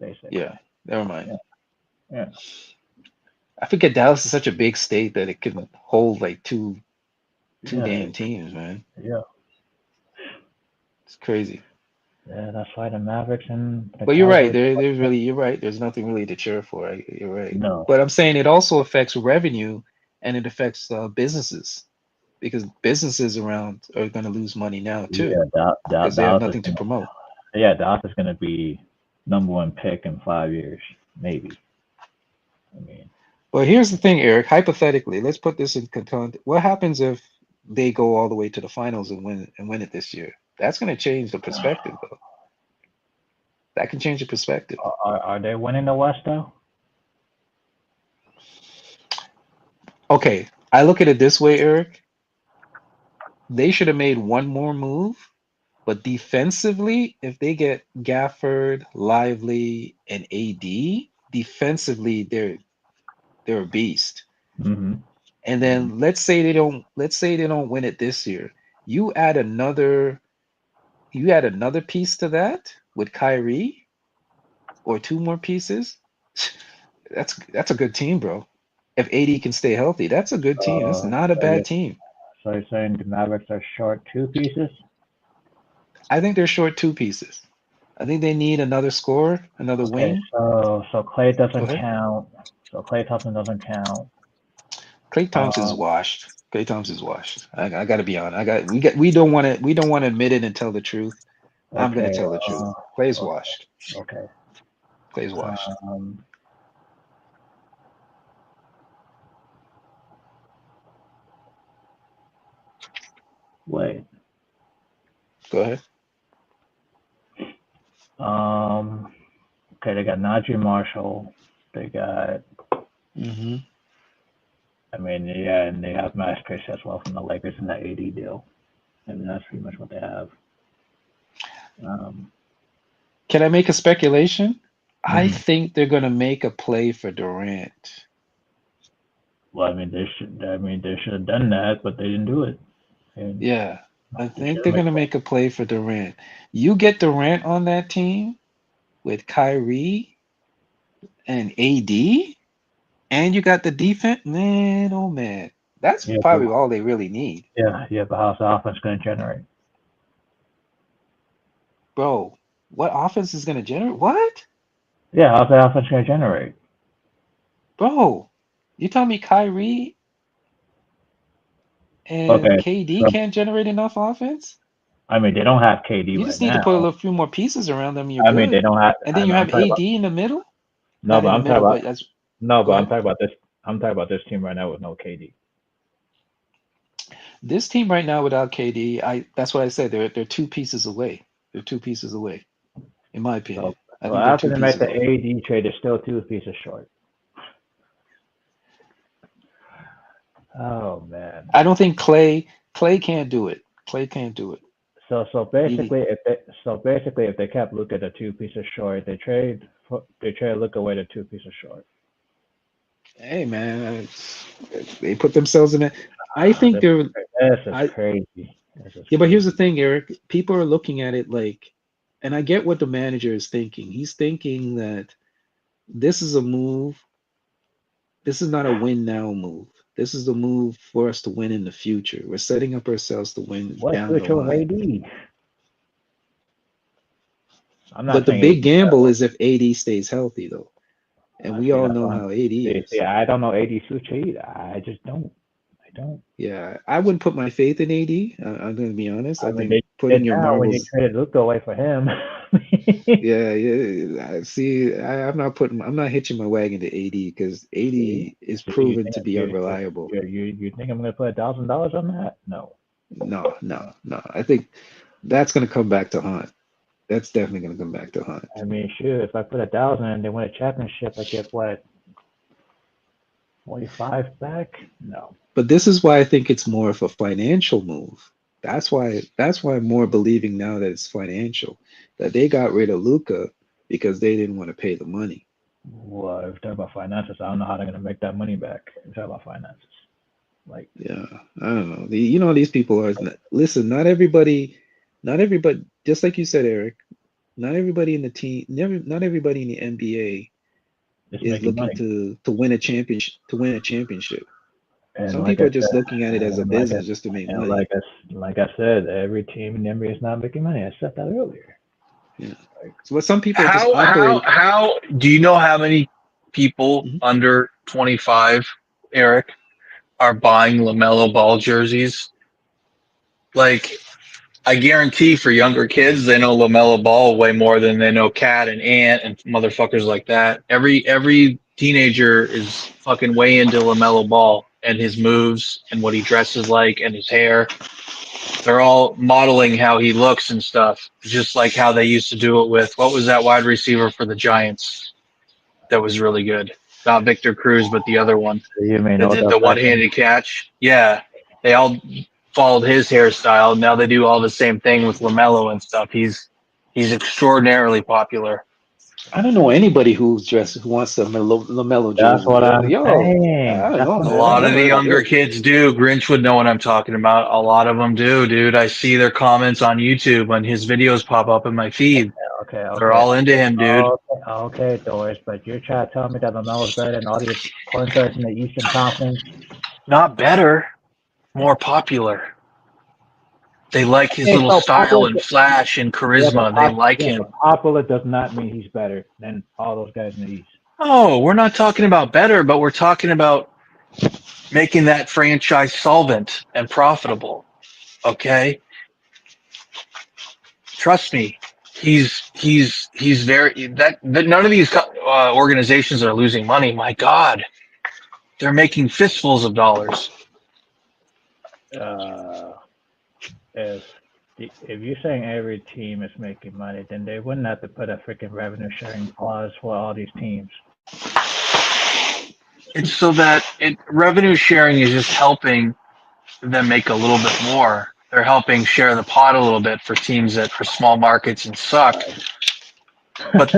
basically. Yeah, never mind. Yeah. I forget Dallas is such a big state that it can hold like two Yeah. damn teams, man. Yeah. It's crazy. Yeah, that's why the Mavericks and the But you're right. Cowboys. You're right. There's nothing really to cheer for. Right? You're right. No. But I'm saying it also affects revenue and it affects businesses because businesses around are going to lose money now too Yeah, because they have nothing to promote. Yeah, Dallas is gonna be #1 pick in 5 years, maybe. I mean, But here's the thing, Eric. Hypothetically, let's put this in context. What happens if they go all the way to the finals and win it this year? That's going to change the perspective, though. That can change the perspective. are they winning the West though? Okay, I look at it this way, Eric. They should have made one more move, but defensively, if they get Gafford, Lively, and AD, defensively they're a beast. Mm-hmm. And then let's say they don't win it this year. You add another piece to that with Kyrie or two more pieces. That's a good team, bro. If AD can stay healthy, that's a good team. That's not a bad team. So you're saying the Mavericks are short 2 pieces? I think they're short 2 pieces. I think they need another scorer, another wing. So Clay Go doesn't ahead. count. So Clay Thompson doesn't count. Klay Thompson's washed. Klay Thompson's washed. I got to be honest. We don't want to admit it and tell the truth. I'm gonna Okay. tell the truth. Clay's Okay. washed. Okay. Clay's washed. Wait. Go ahead. Okay, they got Najee Marshall. They got. Mm-hmm. I mean, yeah, and they have Max Chris as well from the Lakers in that AD deal. I mean, that's pretty much what they have. Can I make a speculation? I Mhm. think they're gonna make a play for Durant. Well, I mean, they should have done that, but they didn't do it. And Yeah, I they think should they're have gonna make a play for Durant. You get Durant on that team with Kyrie and AD, and you got the defense. Man, oh man, that's yeah, probably all they really need, but how's the offense going to generate? bro. What offense is gonna generate? What, Yeah, how's the offense going to generate? bro? You tell me Kyrie and Okay, KD so can't generate enough offense? I mean, they don't have KD You right just need to put a now. little few more pieces around them. You're I mean, they good. don't have. And then you I'm have talking about AD in the middle. no, Not but in the I'm talking middle, about but that's no, go but I'm ahead. talking about this. I'm talking about this team right now with no KD. This team right now without KD, that's what I said. They're 2 pieces away. They're 2 pieces away, in my opinion. I So think they're after two they make pieces the away. AD trade, they're still 2 pieces short. Oh man. I don't think Clay can't do it. Clay can't do it. So He, basically, if they kept Luka the 2 pieces short, they trade Luka away the 2 pieces short. hey man, they put themselves in it. I think This they're. is I crazy. This is Yeah, but here's the crazy. thing, Eric. People are looking at it like, and I get what the manager is thinking. He's thinking that this is a move. This is not a win now move. This is the move for us to win in the future. We're setting up ourselves to win What down the future with line. AD? I'm not But the saying big AD. gamble is if AD stays healthy, though. And we See, all that's know one. how AD See, is. I don't know AD future either. I just don't. I don't. Yeah, I wouldn't put my faith in AD. I'm going to be honest. I I mean, think they putting did your now when you marbles. traded Luka away for him. Yeah. See, I'm not hitching my wagon to AD because See, AD is you proven think to be unreliable. you think I'm gonna put $1,000 on that? No. No. I think that's going to come back to haunt. That's definitely going to come back to haunt. I mean, shoot, if I put 1,000 and they win a championship, I get what, 45 back? No. But this is why I think it's more of a financial move. That's why I'm more believing now that it's financial. That they got rid of Luca because they didn't want to pay the money. Well, if you're talking about finances, I don't know how they're gonna make that money back. If you're talking about finances, like, Yeah, I don't know. These people are listen, not everybody just like you said, Eric, not everybody in the team, never not everybody in the NBA just is making looking money. to win a championship. And Some like people I are just said, looking at it as a and like I, business just to make and money. like I said, every team in the NBA is not making money. I said that earlier. Yeah. Like, So but some people just How do you know how many people Mhm. under 25, Eric, are buying LaMelo Ball jerseys? Like, I guarantee for younger kids, they know LaMelo Ball way more than they know Cat and Ant and motherfuckers like that. Every teenager is fucking way into LaMelo Ball and his moves and what he dresses like and his hair. They're all modeling how he looks and stuff, just like how they used to do it with what was that wide receiver for the Giants that was really good? Not Victor Cruz, but the other one you may that know did that the Beckham. one-handed catch. Yeah, they all followed his hairstyle. Now they do all the same thing with LaMelo and stuff. He's extraordinarily popular. I don't know anybody who wants a LaMelo That's jersey. what I'm Yo, saying. I That's don't what A know. I'm I lot of never the heard saying. of younger it. kids do. Grinch would know what I'm talking about. A lot of them do, dude. I see their comments on YouTube when his videos pop up in my feed. Okay, They're okay, all into him, dude. okay, Doris, but you're trying to tell me that Lamelo is better than all these point guards in the Eastern Conference? Not better, more popular. They like his Okay, little so style and flash and charisma. They like but him. popular does not mean he's better than all those guys in the East. Oh, we're not talking about better, but we're talking about making that franchise solvent and profitable. Okay, trust me, he's very that none of these organizations are losing money. My God, they're making fistfuls of dollars. Uh, if if you're saying every team is making money, then they wouldn't have to put a freaking revenue sharing clause for all these teams. It's so that revenue sharing is just helping them make a little bit more. They're helping share the pot a little bit for teams that for small markets and suck. But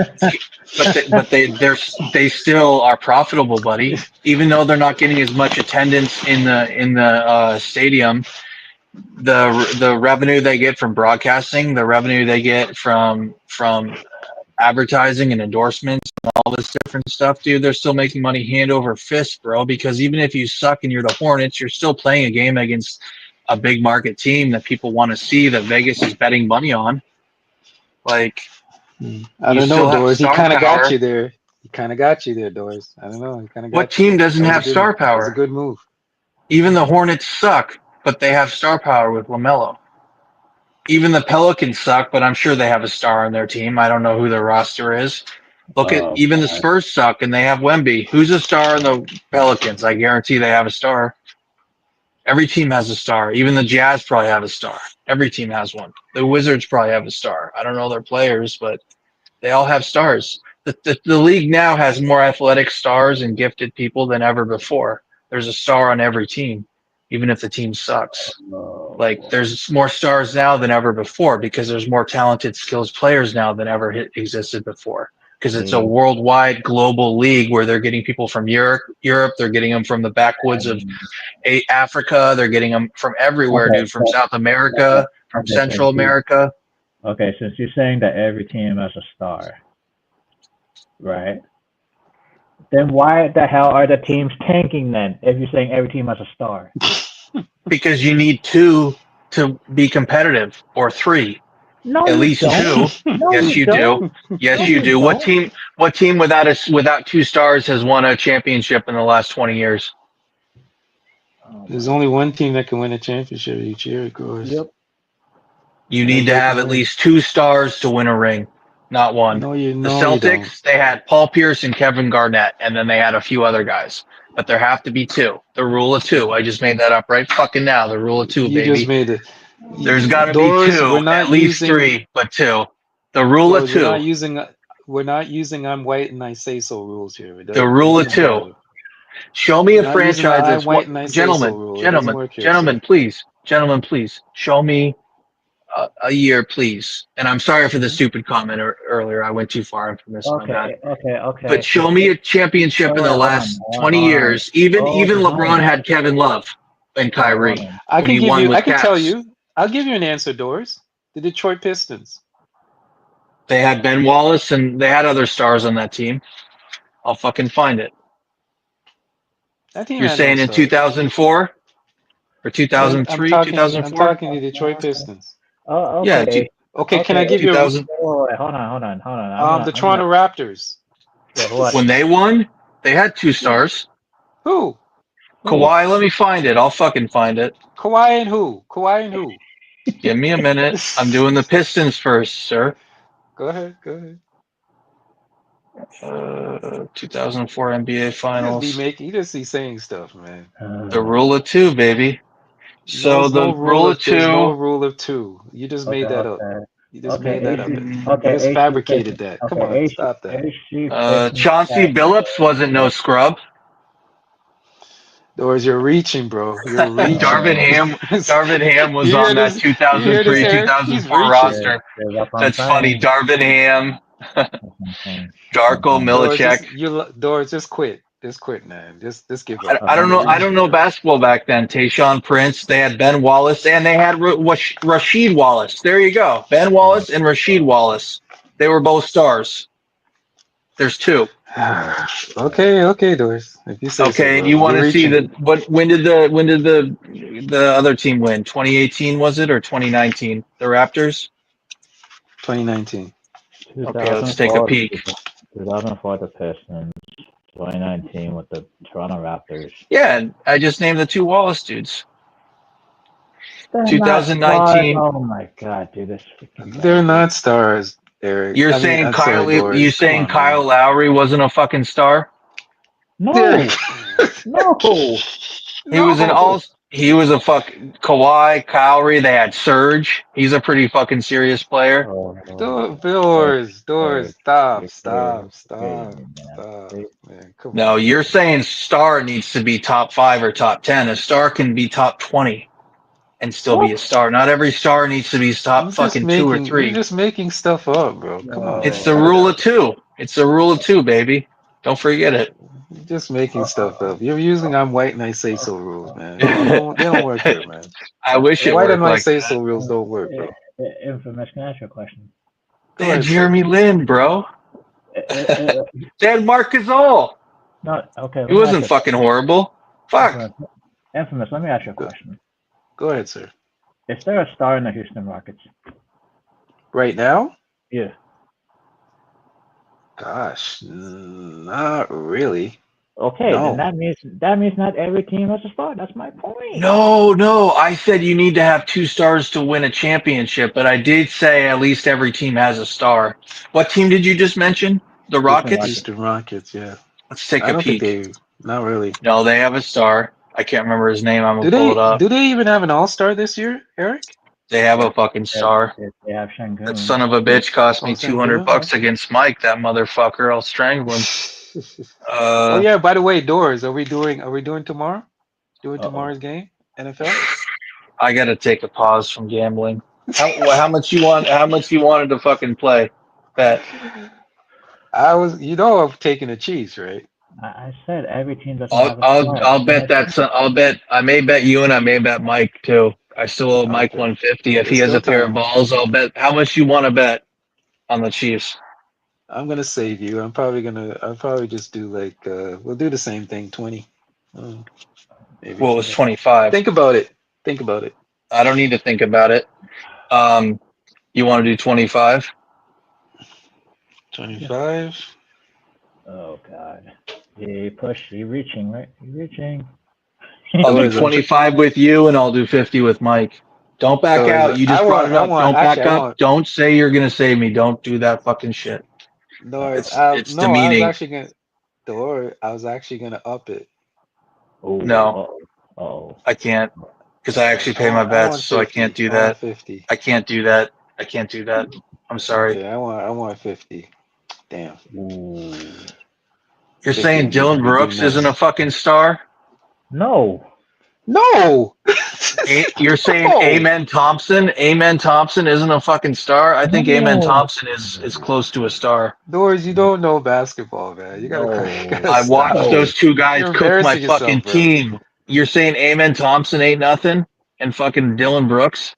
they still are profitable, buddy. Even though they're not getting as much attendance in the stadium, the revenue they get from broadcasting, the revenue they get from advertising and endorsements and all this different stuff, dude, they're still making money hand over fist, bro. Because even if you suck and you're the Hornets, you're still playing a game against a big market team that people want to see, that Vegas is betting money on. Like, I you don't know, still have Doors. He star kind of got power. you there. He kind of got you there, Doors. I don't know. He kind of got What you team there. doesn't have star That was a power? good move. Even the Hornets suck, but they have star power with LaMelo. Even the Pelicans suck, but I'm sure they have a star on their team. I don't know who their roster is. Look at Oh, even the God. Spurs suck, and they have Wemby. Who's a star in the Pelicans? I guarantee they have a star. Every team has a star. Even the Jazz probably have a star. Every team has one. The Wizards probably have a star. I don't know their players, but they all have stars. The league now has more athletic stars and gifted people than ever before. There's a star on every team, even if the team sucks. Like, there's more stars now than ever before because there's more talented, skilled players now than ever existed before. Because it's a worldwide, global league where they're getting people from Europe, they're getting them from the backwoods of Africa, they're getting them from everywhere, Okay, dude, from South America, from okay, Central America. okay, since you're saying that every team has a star, right? Then why the hell are the teams tanking then? If you're saying every team has a star, Because you need two to be competitive, or three. no, At you least don't. two. No, Yes, you you don't. do. Yes, No, you you do. What don't. team without two stars has won a championship in the last 20 years? Oh There's my. only one team that can win a championship each year, of course. Yep. You Gotta need to get the have at ring. least two stars to win a ring, not one. No, The you don't. Celtics, they had Paul Pierce and Kevin Garnett, and then they had a few other guys. But there have to be two. The rule of two. I just made that up right fucking now. The rule of two, You just baby. made it. There's got to be Doors, we're two, not at least using. three, but two. The rule of Doors, we're two. not using. We're not using I'm white and I say so rules here. The It rule of doesn't two. matter. Show me We're a not using the franchise I'm that's white what, and I say so gentlemen, rule. It doesn't gentlemen, work here, gentlemen, sir. please, gentlemen, please, show me a year, please. And I'm sorry for the Hmm? stupid comment earlier. I went too far from this, my bad. But Okay. show me a championship Wait, in the hold last 20 on. years. Even Hold LeBron on. had Kevin Love and Hold Kyrie on. I when can he give won you. I with can tell Cavs. you. I'll give you an answer, Doors. The Detroit Pistons. They had Ben Wallace and they had other stars on that team. I'll fucking find it. That team You're had no saying in stars. 2004 or Yeah, I'm 2003, talking. I'm 2004? talking the Detroit Pistons. Oh, Yeah, okay. Okay, can I Okay. give you 2000. Wait, hold on. the Toronto Raptors? Wait, what? When they won, they had two stars. Who? Kawhi, let me find it. I'll fucking find it. Kawhi and who? Kawhi and who? Give me a minute. I'm doing the Pistons first, sir. Go ahead. 2004 NBA Finals. You just be saying stuff, man. The rule of two, baby. No, So the rule of there's no two. rule of two. You just made that up. Okay. You just made Okay, that up. You Okay, just AC fabricated Pistons. that. Come Okay, on, stop that. AC Pistons. Chauncey Billups wasn't no scrub. Doors, you're reaching, bro. You're reaching. Darvin Ham was You hear on that this? You hear this, 2003 Eric? He's 2004 reaching. roster. That's what I'm That's funny. saying. Darvin Ham, That's what I'm saying. Darko Milicic. Doors, just quit. Just quit, man. Just give up. I don't know. You're I don't reaching, know bro. basketball back then. Tayshaun Prince. They had Ben Wallace and they had Rasheed Wallace. There you go. Ben Wallace and Rasheed Wallace. They were both stars. There's two. Okay, Doors. If you say so, Okay, and bro. you want You're to see reaching. that? When did the other team win? 2018 was it or 2019? The Raptors. 2019. Okay, let's take a 2004, peek. 2004 the Pistons. 2019 with the Toronto Raptors. Yeah, and I just named the two Wallace dudes. They're not 2019. stars. Oh my god, dude, this freaking guy. They're not stars, Eric. You're I mean, saying I'm sorry, Kyle? Doris. You Come saying on, Kyle man. Lowry wasn't a fucking star? No, no. He was an No. all. He was a fucking Kawhi, Kyrie. They had Serge. He's a pretty fucking serious player. Doors, Eric, stop, you're stop, kidding stop, me, man. stop, man. Come No, on. you're saying star needs to be top 5 or top 10. A star can be top 20 and still be a What? star. Not every star needs to be top fucking 2 or You're 3. just making stuff up, bro. Come It's on, the No. cut it rule of out. 2. It's the rule of 2, baby. Don't forget it. You're just making stuff up. You're using "I'm white and I say so" rules, man. They don't work here, man. I wish it White and worked I like say that. so rules don't work, bro. Infamous, can I ask you a question? They Go had ahead, sir. Jeremy Lin, bro. They had Marc Gasol. No, okay, He let me ask wasn't you. fucking horrible. Fuck. Infamous, let me ask you a question. Go ahead, sir. Is there a star in the Houston Rockets? Right now? Yeah. Gosh, not really. Okay, No. then that means not every team has a star. That's my point. No. I said you need to have 2 stars to win a championship, but I did say at least every team has a star. What team did you just mention? The Rockets? Houston Rockets, yeah. Let's take I a don't think peek. not really. No, they have a star. I can't remember his name. I'm Do gonna pull it up. they even have an all-star this year, Eric? They have a fucking star. They have That Shangoon. son of a bitch cost me Sengun, $200 against Mike. That motherfucker. I'll strangle him. Oh yeah, by the way, Doors, are we doing tomorrow? Doing Uh-oh. tomorrow's game? NFL? I gotta take a pause from gambling. How much you want? How much you wanted to fucking play? Bet. I'm taking the Chiefs, right? I said every team doesn't have a star. I'll bet that son. I may bet you and I may bet Mike too. I still owe Mike Okay. 150. If There's he has still a pair of time. balls, I'll bet. How much you want to bet on the Chiefs? I'm gonna save you. I'll probably just do like we'll do the same thing, 20. Maybe. Well, it was 25. Think about it. Think about it. I don't need to think about it. You want to do 25? 25. Oh god. He reaching, right? He reaching. I'll do Doors, 25 with you, and I'll do 50 with Mike. Don't back Doors, out. You just brought it up. Don't back up. Don't say you're gonna save me. Don't do that fucking shit. Doors, It's demeaning. I was actually gonna up it. Oh, No, I can't because I actually pay my bets, so I can't do that. 50. I can't do that. I can't do that. I'm sorry. Okay, I want 50. Damn. Ooh. You're 50 saying would be Dylan Brooks nice. isn't a fucking star? No. No. You're saying No. Amen Thompson? Amen Thompson isn't a fucking star? I think Amen Thompson is close to a star. Doors, you don't know basketball, man. You gotta I stop. watched those two guys You're cook my embarrassing fucking yourself, bro. team. You're saying Amen Thompson ain't nothing? And fucking Dylan Brooks?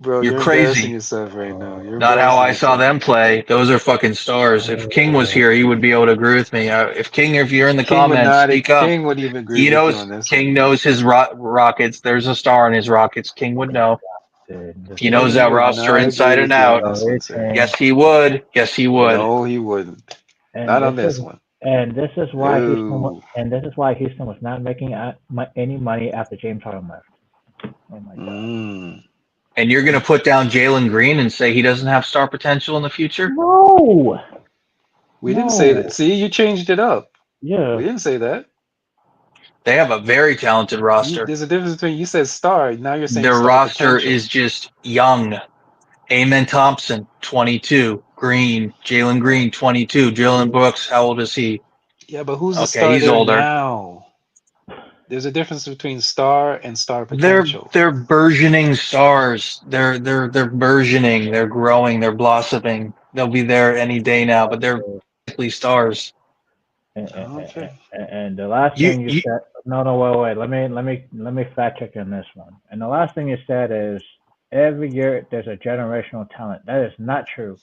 Bro, You're embarrassing crazy. yourself right now. You're Not how I embarrassing saw yourself. them play. Those are fucking stars. If King was here, he would be able to agree with me. If you're in the comments, speak up. King would even agree He with you knows. on this King one. knows his Rockets. There's a star in his Rockets. King would know. He knows King that would roster not inside agree and with you on out. this one, sir. Yes, he would. Yes, he would. No, he wouldn't. And Not on this one. And this is why No. Houston was not making any money after James Harden left. Oh my god. And you're going to put down Jalen Green and say he doesn't have star potential in the future? No. We didn't say that. See, you changed it up. Yeah. We didn't say that. They have a very talented roster. There's a difference between you said star. Now you're saying Their star roster potential. is just young. Amen Thompson, 22. Green, Jalen Green, 22. Jalen Brooks, how old is he? Yeah, but who's the Okay, star he's there older. now? There's a difference between star and star potential. They're burgeoning stars. They're burgeoning. They're growing. They're blossoming. They'll be there any day now, but they're basically stars. And the last thing you said, wait. Let me fact check on this one. And the last thing you said is every year there's a generational talent. That is not true.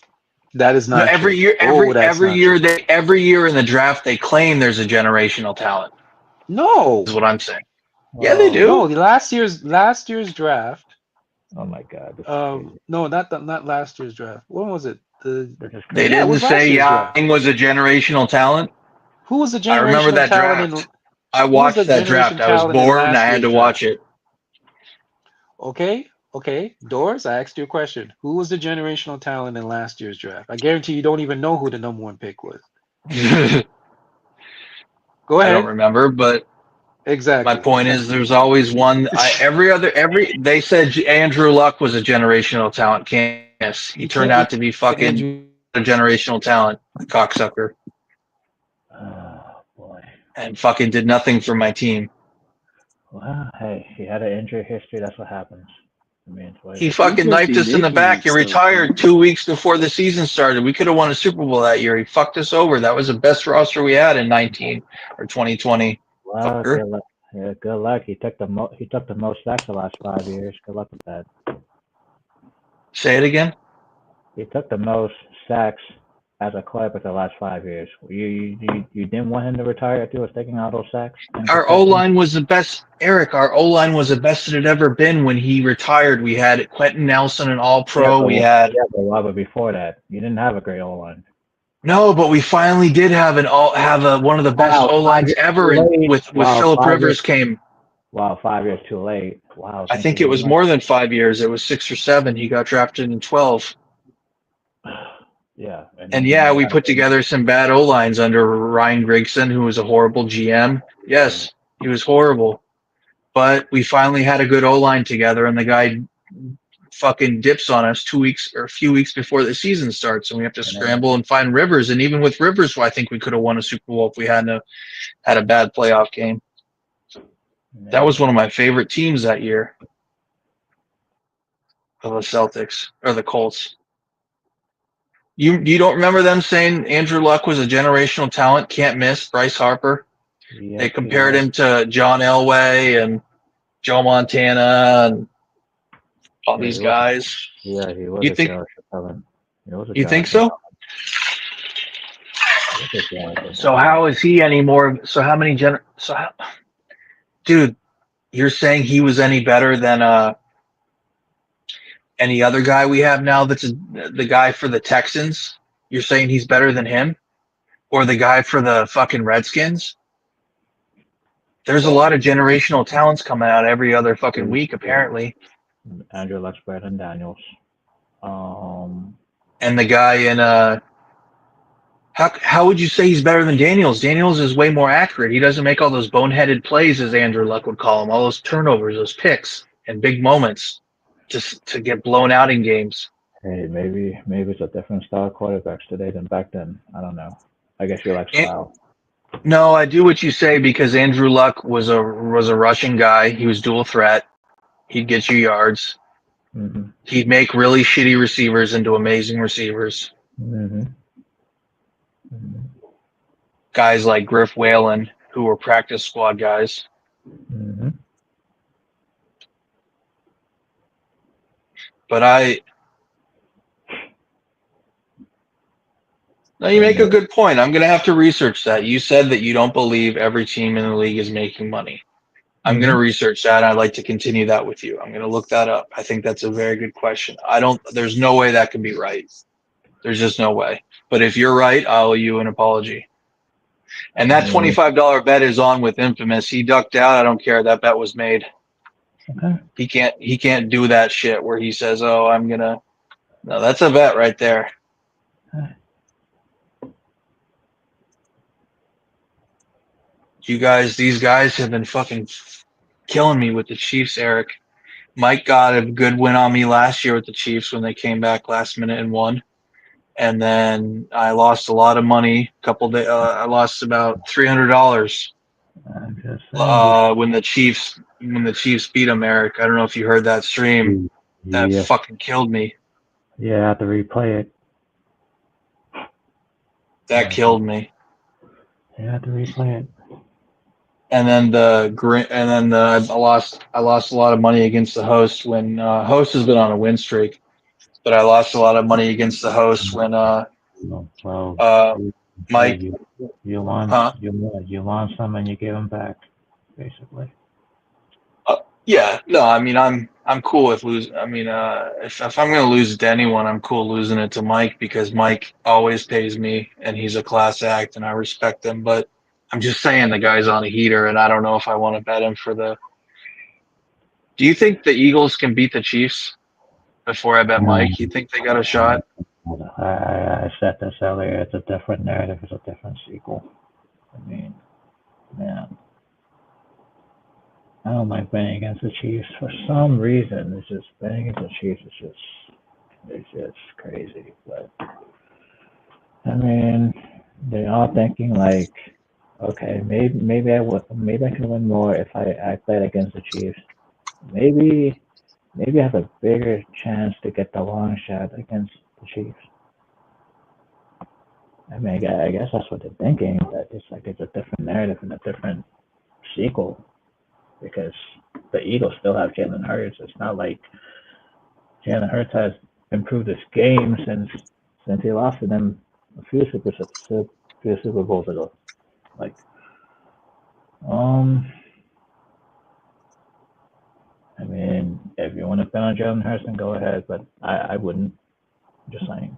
That is not every true. year. Every year true. in the draft they claim there's a generational talent. No, is what I'm saying. Yeah, they do. No, the last year's draft. Oh my god. No, not last year's draft. When was it? They didn't say Yang was a generational talent. Who was the I remember generational that talent draft. in? I Who was watched the that draft. generation I was talent in bored and I last had year's to watch draft? it. Okay. Doors, I asked you a question. Who was the generational talent in last year's draft? I guarantee you don't even know who the number 1 pick was. I Go don't ahead. remember, but my Exactly. point is, there's always one. They said Andrew Luck was a generational talent. Yes, he turned out to be fucking Andrew. a generational talent, cocksucker, Oh boy. and fucking did nothing for my team. Well, hey, he had an injury history. That's what happens. I mean, it's what it He is. fucking knifed us in the back. He retired 2 weeks before the season started. We could have won a Super Bowl that year. He fucked us over. That was the best roster we had in 19 or 2020. Well, Fucker. good luck. Yeah, good luck. He took the most sacks the last 5 years. Good luck with that. Say it again. He took the most sacks as a quarterback the last 5 years. You didn't want him to retire after he was taking all those sacks? Our O line was the best, Eric. Our O line was the best it had ever been when he retired. We had Quentin Nelson, an All Pro. We had but before that, you didn't have a great O line. no, but we finally did have one of the best O lines ever. With Philip Rivers came. Wow, 5 years too late. Wow. I think it was more than 5 years. It was 6 or 7. He got drafted in 12. Yeah. And yeah, we put together some bad O lines under Ryan Grigson, who was a horrible GM. Yes, he was horrible. But we finally had a good O line together, and the guy fucking dips on us a few weeks before the season starts, and we have to scramble and find Rivers. And even with Rivers, I think we could have won a Super Bowl if we hadn't had a bad playoff game. That was one of my favorite teams that year. Of the Celtics or the Colts. You don't remember them saying Andrew Luck was a generational talent, can't miss, Bryce Harper? Yes, They compared him to John Elway and Joe Montana and all these guys. Yeah, he was You think talent. You think so? So how is he any more? So how many dude, you're saying he was any better than any other guy we have now that's the guy for the Texans? You're saying he's better than him? Or the guy for the fucking Redskins? There's a lot of generational talents coming out every other fucking week, apparently. Andrew Luck's better than Daniels. And the guy in how would you say he's better than Daniels? Daniels is way more accurate. He doesn't make all those boneheaded plays, as Andrew Luck would call them, all those turnovers, those picks, and big moments just to get blown out in games. Hey, maybe it's a different style of quarterbacks today than back then. I don't know. I guess you like style. No, I do what you say because Andrew Luck was a rushing guy. He was dual threat. He'd get you yards. Mm-hmm. He'd make really shitty receivers into amazing receivers. Mm-hmm. Mm-hmm. Guys like Griff Whalen, who were practice squad guys. Mm-hmm. But no, you make a good point. I'm going to have to research that. You said that you don't believe every team in the league is making money. I'm going to research that. I'd like to continue that with you. I'm going to look that up. I think that's a very good question. There's no way that can be right. There's just no way. But if you're right, I'll owe you an apology. And that $25 bet is on with Infamous. He ducked out. I don't care. That bet was made. Okay. He can't do that shit where he says, "Oh, no, that's a bet right there." Okay. These guys have been fucking killing me with the Chiefs, Eric. Mike got a good win on me last year with the Chiefs when they came back last minute and won. And then I lost a lot of money. I lost about $300 when the Chiefs beat them, Eric. I don't know if you heard that stream. That fucking killed me. Yeah, I have to replay it. That killed me. Yeah, I have to replay it. And then I lost a lot of money against the host when host has been on a win streak, but I lost a lot of money against the host when Mike. You won some and you gave them back, basically. Yeah, no, I mean I'm cool with losing. I mean, if I'm gonna lose it to anyone, I'm cool losing it to Mike because Mike always pays me and he's a class act and I respect him. But I'm just saying the guy's on a heater, and I don't know if I want to bet him for the. Do you think the Eagles can beat the Chiefs? Before I bet Mike, you think they got a shot? I said this earlier. It's a different narrative. It's a different sequel. I mean, man, I don't like betting against the Chiefs for some reason. It's just betting against the Chiefs. It's just crazy. But I mean, they're all thinking like, okay, maybe I can win more if I bet against the Chiefs. Maybe I have a bigger chance to get the long shot against the Chiefs. I mean, I guess that's what they're thinking. That it's a different narrative and a different sequel because the Eagles still have Jalen Hurts. It's not like Jalen Hurts has improved his game since he lost to them a few Super Bowls ago. Like, I mean, if you want to bet on Jalen Hurts, then go ahead, but I wouldn't. Just saying.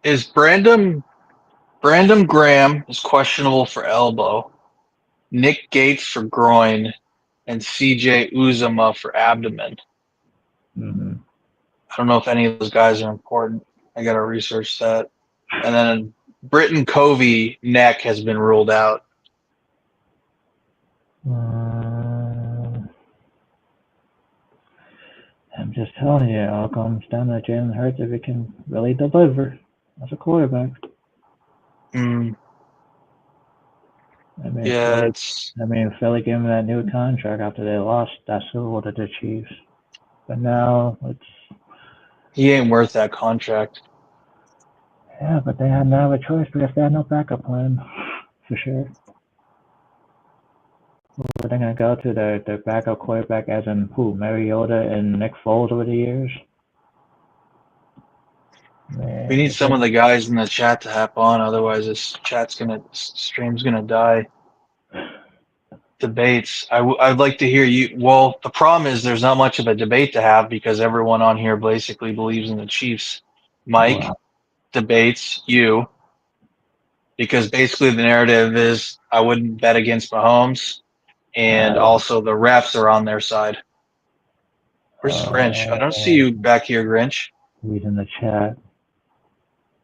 Is Brandon Graham is questionable for elbow, Nick Gates for groin, and CJ Uzama for abdomen. Mm-hmm. I don't know if any of those guys are important. I got to research that. And then Britton Covey neck has been ruled out. I'm just telling you, it all comes down to Jalen Hurts if he can really deliver as a quarterback. Mm. I mean, Yeah, Philly gave him that new contract after they lost. That's what the Chiefs. But now he ain't worth that contract. Yeah, but they had no other choice because they had no backup plan, for sure. Were they going to go to their backup quarterback as in who? Mariota and Nick Foles over the years? Man, We need some of the guys in the chat to hop on, otherwise this stream's gonna die. Debates. I'd like to hear you. Well, the problem is there's not much of a debate to have because everyone on here basically believes in the Chiefs. Mike, debates you, because basically the narrative is I wouldn't bet against Mahomes, and also the refs are on their side. Where's Grinch? I don't see you back here, Grinch. He's in the chat.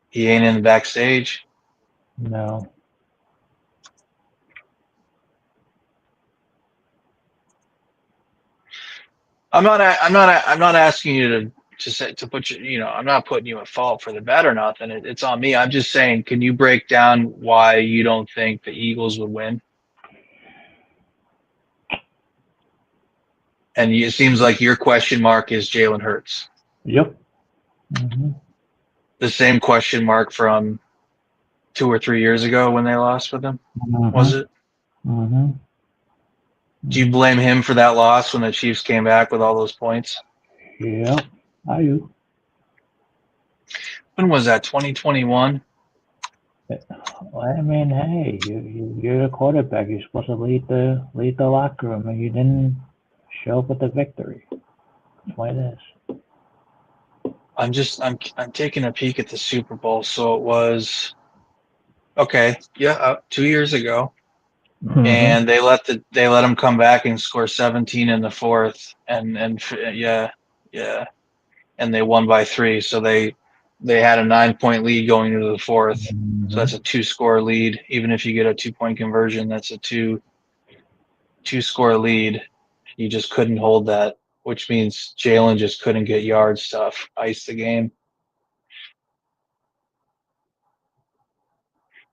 He ain't in the backstage. No. I'm not asking you to put you. I'm not putting you at fault for the bet or nothing. It's on me. I'm just saying, can you break down why you don't think the Eagles would win? And it seems like your question mark is Jalen Hurts. Yep. Mm-hmm. The same question mark from 2 or 3 years ago when they lost with him, was it? Mm-hmm. Do you blame him for that loss when the Chiefs came back with all those points? Yeah, I do. When was that? 2021? I mean, hey, you're the quarterback. You're supposed to lead the locker room, and you didn't show up with the victory. That's why it is. I'm taking a peek at the Super Bowl. So it was 2 years ago, and they let them come back and score 17 in the fourth, and they won by 3. So they had a 9-point lead going into the fourth. So that's a 2-score lead. Even if you get a 2-point conversion, that's a 2-score lead. You just couldn't hold that, which means Jalen just couldn't get yards to ice the game.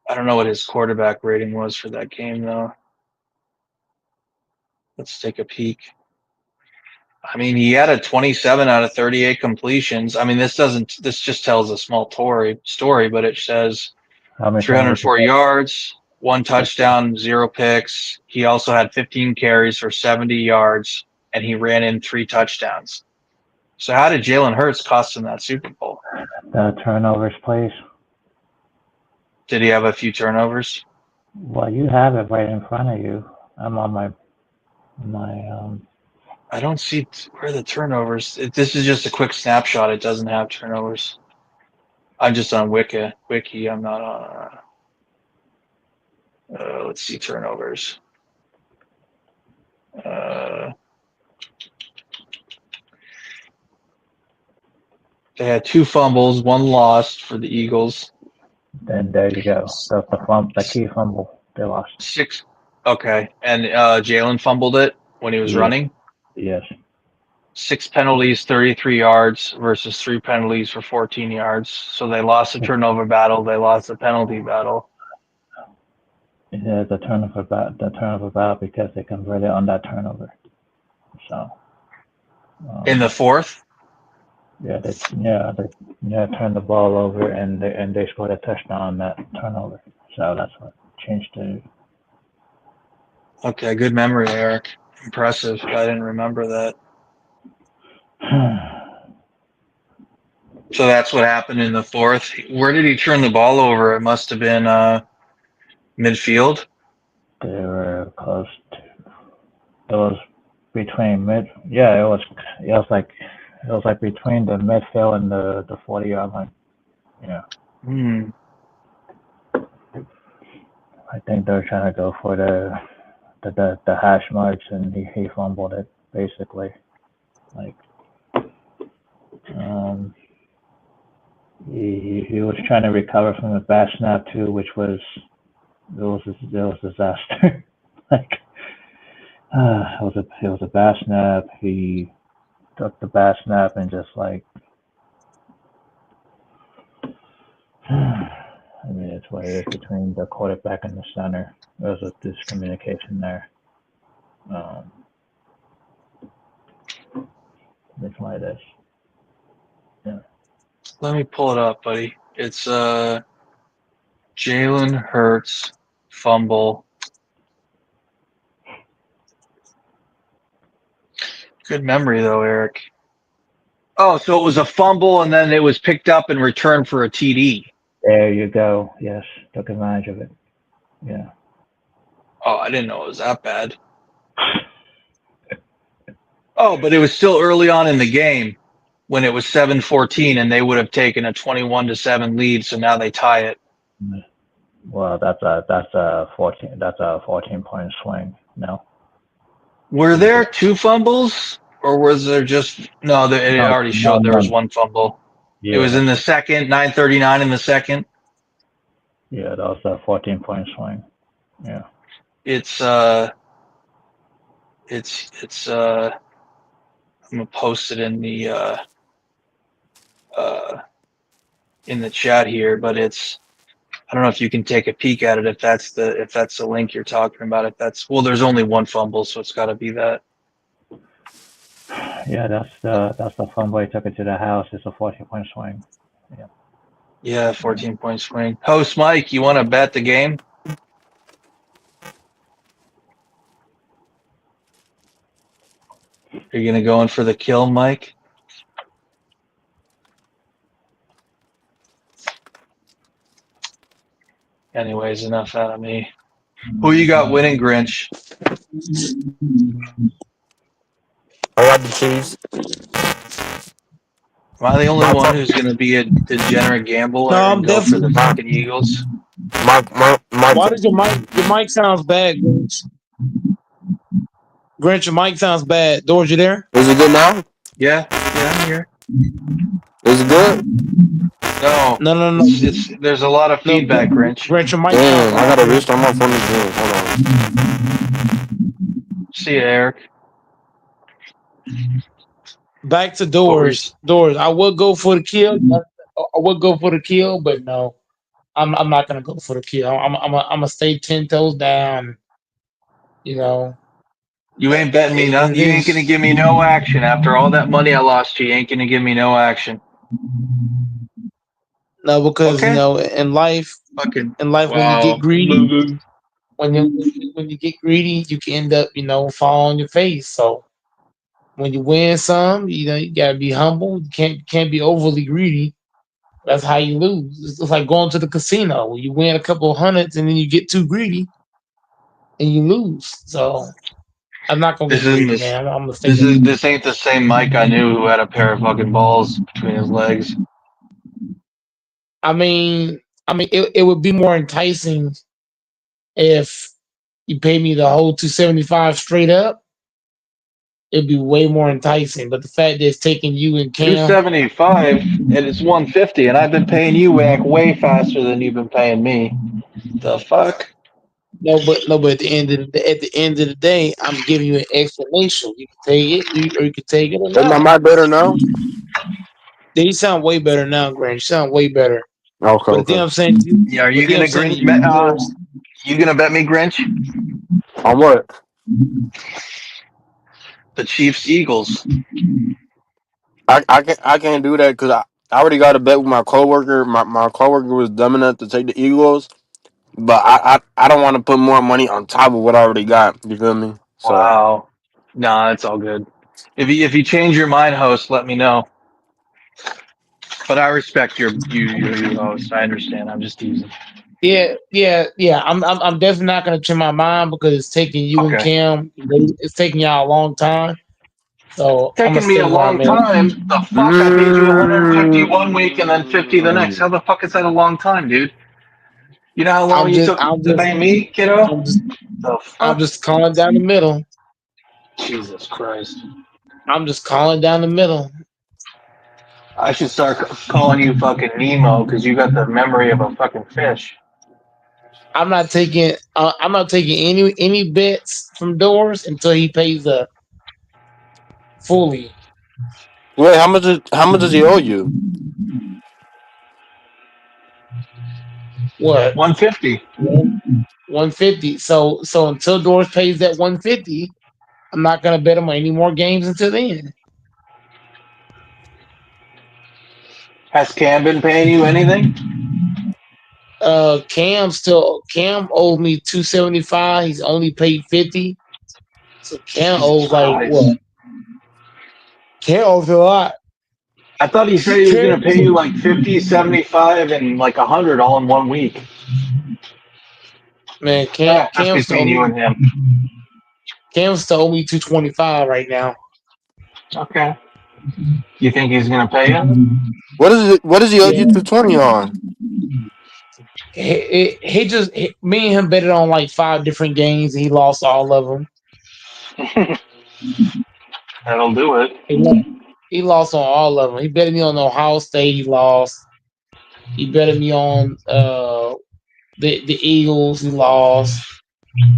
I don't know what his quarterback rating was for that game, though. Let's take a peek. I mean, he had a 27 out of 38 completions. I mean, this just tells a small story, but it says 304 yards, 1 touchdown, 0 picks. He also had 15 carries for 70 yards, and he ran in 3 touchdowns. So how did Jalen Hurts cost him that Super Bowl? The turnovers, please. Did he have a few turnovers? Well, you have it right in front of you. I'm on my I don't see where the turnovers. This is just a quick snapshot. It doesn't have turnovers. I'm just on Wiki. I'm not on. Let's see turnovers. They had 2 fumbles, 1 lost for the Eagles. Then there you go. That's the key fumble they lost. 6. Okay, and Jalen fumbled it when he was Yes. running. Yes. 6 penalties, 33 yards versus 3 penalties for 14 yards. So they lost the turnover battle. They lost the penalty battle. Yeah, the turnover battle because they converted on that turnover. So. In the 4th. They turned the ball over and they scored a touchdown on that turnover. So that's what changed it. Okay, good memory, Eric. Impressive. I didn't remember that. So that's what happened in the 4th. Where did he turn the ball over? It must have been midfield. They were close to. It was between mid. Yeah, it was like between the midfield and the 40-yard line. Yeah. I think they were trying to go for the hash marks, and he fumbled it basically. Like, he was trying to recover from a bad snap too, which was disaster. Like, it was a bad snap. He took the bad snap and just like, I mean, it's what it is between the quarterback and the center. There was a miscommunication there. That's why it is. Yeah. Let me pull it up, buddy. It's Jalen Hurts fumble. Good memory though, Eric. Oh, so it was a fumble and then it was picked up and returned for a TD. There you go. Yes, took advantage of it. Yeah. Oh, I didn't know it was that bad. Oh, but it was still early on in the game when it was 7-14 and they would have taken a 21-7 lead, so now they tie it. Well, that's a 14-point swing. No. Were there 2 fumbles or was there just no? It already showed there was 1 fumble. Yeah. It was in the second, 9:39 in the second. Yeah, that was a 14-point swing. Yeah. It's I'm gonna post it in the chat here, but it's, I don't know if you can take a peek at it if that's the link you're talking about. If that's, well, there's only 1 fumble, so it's got to be that. Yeah, that's the fumble. He took it to the house. It's a 14-point swing. Yeah. Yeah, 14-point swing. Host Mike, you want to bet the game? Are you gonna go in for the kill, Mike? Anyways, enough out of me. Who you got winning, Grinch? I got the Chiefs. Am I the only one who's gonna be a degenerate gambler and go for the fucking Eagles? Why does your mic sounds bad, Grinch? Grinch, your mic sounds bad. Doors, you there? Is it good now? Yeah, I'm here. Is it good? No. There's a lot of feedback, Grinch. Grinch, your mic. Damn, I gotta restart my phone again. Hold on. See you, Eric. Back to Doors. Doors. I would go for the kill. But no, I'm not gonna go for the kill. I'm gonna stay 10 toes down. You know. You ain't betting me nothing. You ain't gonna give me no action after all that money I lost. You ain't gonna give me no action. No, because you know, in life, when you get greedy, when you get greedy, you can end up, fall on your face. So when you win some, you gotta be humble. You can't be overly greedy. That's how you lose. It's like going to the casino where you win a couple of hundreds and then you get too greedy and you lose. So I'm not gonna get greedy, man. I'm gonna stay. This ain't the same Mike I knew who had a pair of fucking balls between his legs. I mean, it would be more enticing if you pay me the whole 275 straight up. It'd be way more enticing. But the fact that it's taking you and Cam, 275 and it's 150, and I've been paying you back way faster than you've been paying me. The fuck? no, but at the end of the day, I'm giving you an explanation. You can take it, or you can take it or Isn't that not. my better now? Then you sound way better now, Grant. You sound way better. Okay, But then okay. I'm saying, Yeah, are but you then I'm gonna saying, Grinch? yours. You gonna bet me Grinch? On what? The Chiefs Eagles. I can't do that because I already got a bet with my coworker. My coworker was dumb enough to take the Eagles, but I don't want to put more money on top of what I already got. You feel me? So Wow. Nah, it's all good. If you change your mind, host, let me know. But I respect your host. I understand. I'm just teasing. Yeah. I'm definitely not gonna change my mind because it's taking you and Okay. Cam. It's taking y'all a long time. So I'm gonna Taking me a stay where I'm long at. time. The fuck? I paid you 150 one week and then 50 the next. How the fuck is that a long time, dude? You know how long I'm you just, took I'm to just, pay me, kiddo? I'm just, The I'm fuck? just calling down the middle. Jesus Christ. I'm just calling down the middle. I should start calling you fucking Nemo because you got the memory of a fucking fish. I'm not taking any bets from Doors until he pays up fully. wait, how much does he owe you? What? 150. 150. So until Doors pays that 150, I'm not gonna bet him on any more games until then. Has Cam been paying you anything? Cam owes me 275. He's only paid 50. So Cam Jesus owes like Christ. what? Cam owes a lot. I thought he said he was Cam, going to pay you like 50, 75, and like 100 all in one week. man, That's Cam still owe between you me and him. 225 right now. Okay. You think he's going to pay you? What is it? What does he owe you Yeah. 220 on? Me and him betted on like 5 different games and he lost all of them. That'll do it. He lost on all of them. He betted me on Ohio State. He lost. He betted me on the Eagles. He lost.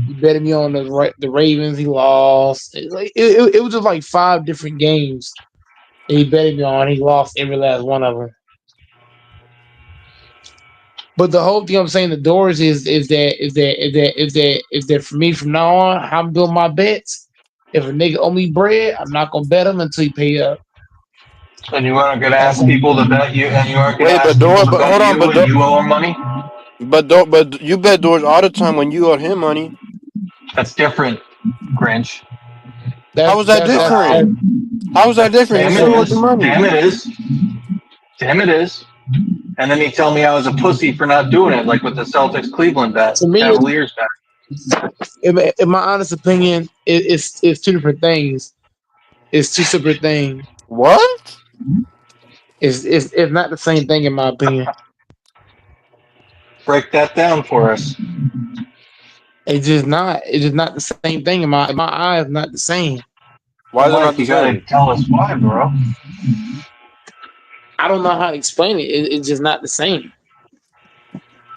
He betted me on the Ravens. He lost. It was just like 5 different games that he betted me on. He lost every last one of them. But the whole thing I'm saying the Doors is that for me from now on, how I'm doing my bets. If a nigga owe me bread, I'm not gonna bet him until he pay up. And you aren't going to That's ask people to bet you, and you aren't going to Wait, but ask people Door, to but bet hold on, you when you owe them money? but you bet Doors all the time when you owed him money. That's different, Grinch. How that's was that You know how? different? How was that different? You Damn it still owed the is. money. Damn it is. Damn it is. And then he tell me I was a pussy for not doing it, like with the Celtics Cleveland bet, to me. Cavaliers bet. In my honest opinion, it's 2 different things. It's 2 separate things. What? It's not the same thing in my opinion. Break that down for us. It's just not. It's just not the same thing in my eyes. Not the same. Why is it not Mike, the you gotta same? tell us why, bro. I don't know how to explain it. It's just not the same.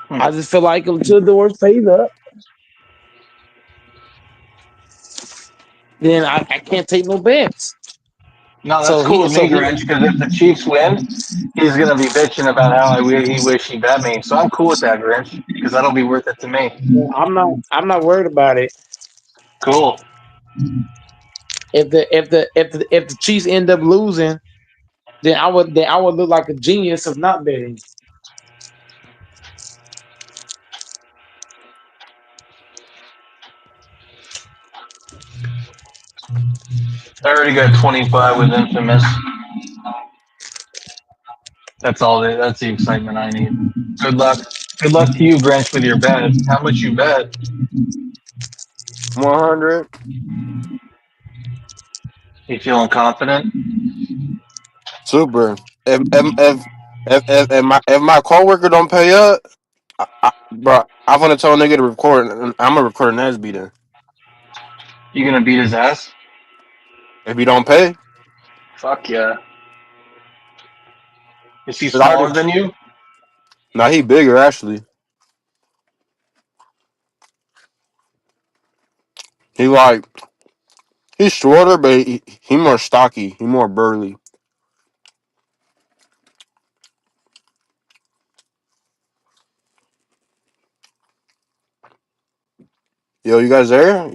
Hmm. I just feel like until the Doors pays up, then I can't take no bets. No, that's So cool he with so me, he Grinch, because if the Chiefs win, he's gonna be bitching about how he wish he bet me. So I'm cool with that, Grinch, because that'll be worth it to me. I'm not worried about it. Cool. If the Chiefs end up losing, then I would look like a genius of not betting. I already got 25 with Infamous. That's all. That's the excitement I need. Good luck. Good luck to you, Grinch, with your bet. How much you bet? 100. You feeling confident? Super. If If my coworker don't pay up, bro, I'm gonna tell a nigga to record. And I'm gonna record an ass beating You gonna beat his ass? if he don't pay. Fuck yeah. Is he 'Cause I smaller already, than you? now he bigger actually. He like he's shorter, but he more stocky. He more burly. Yo, you guys there?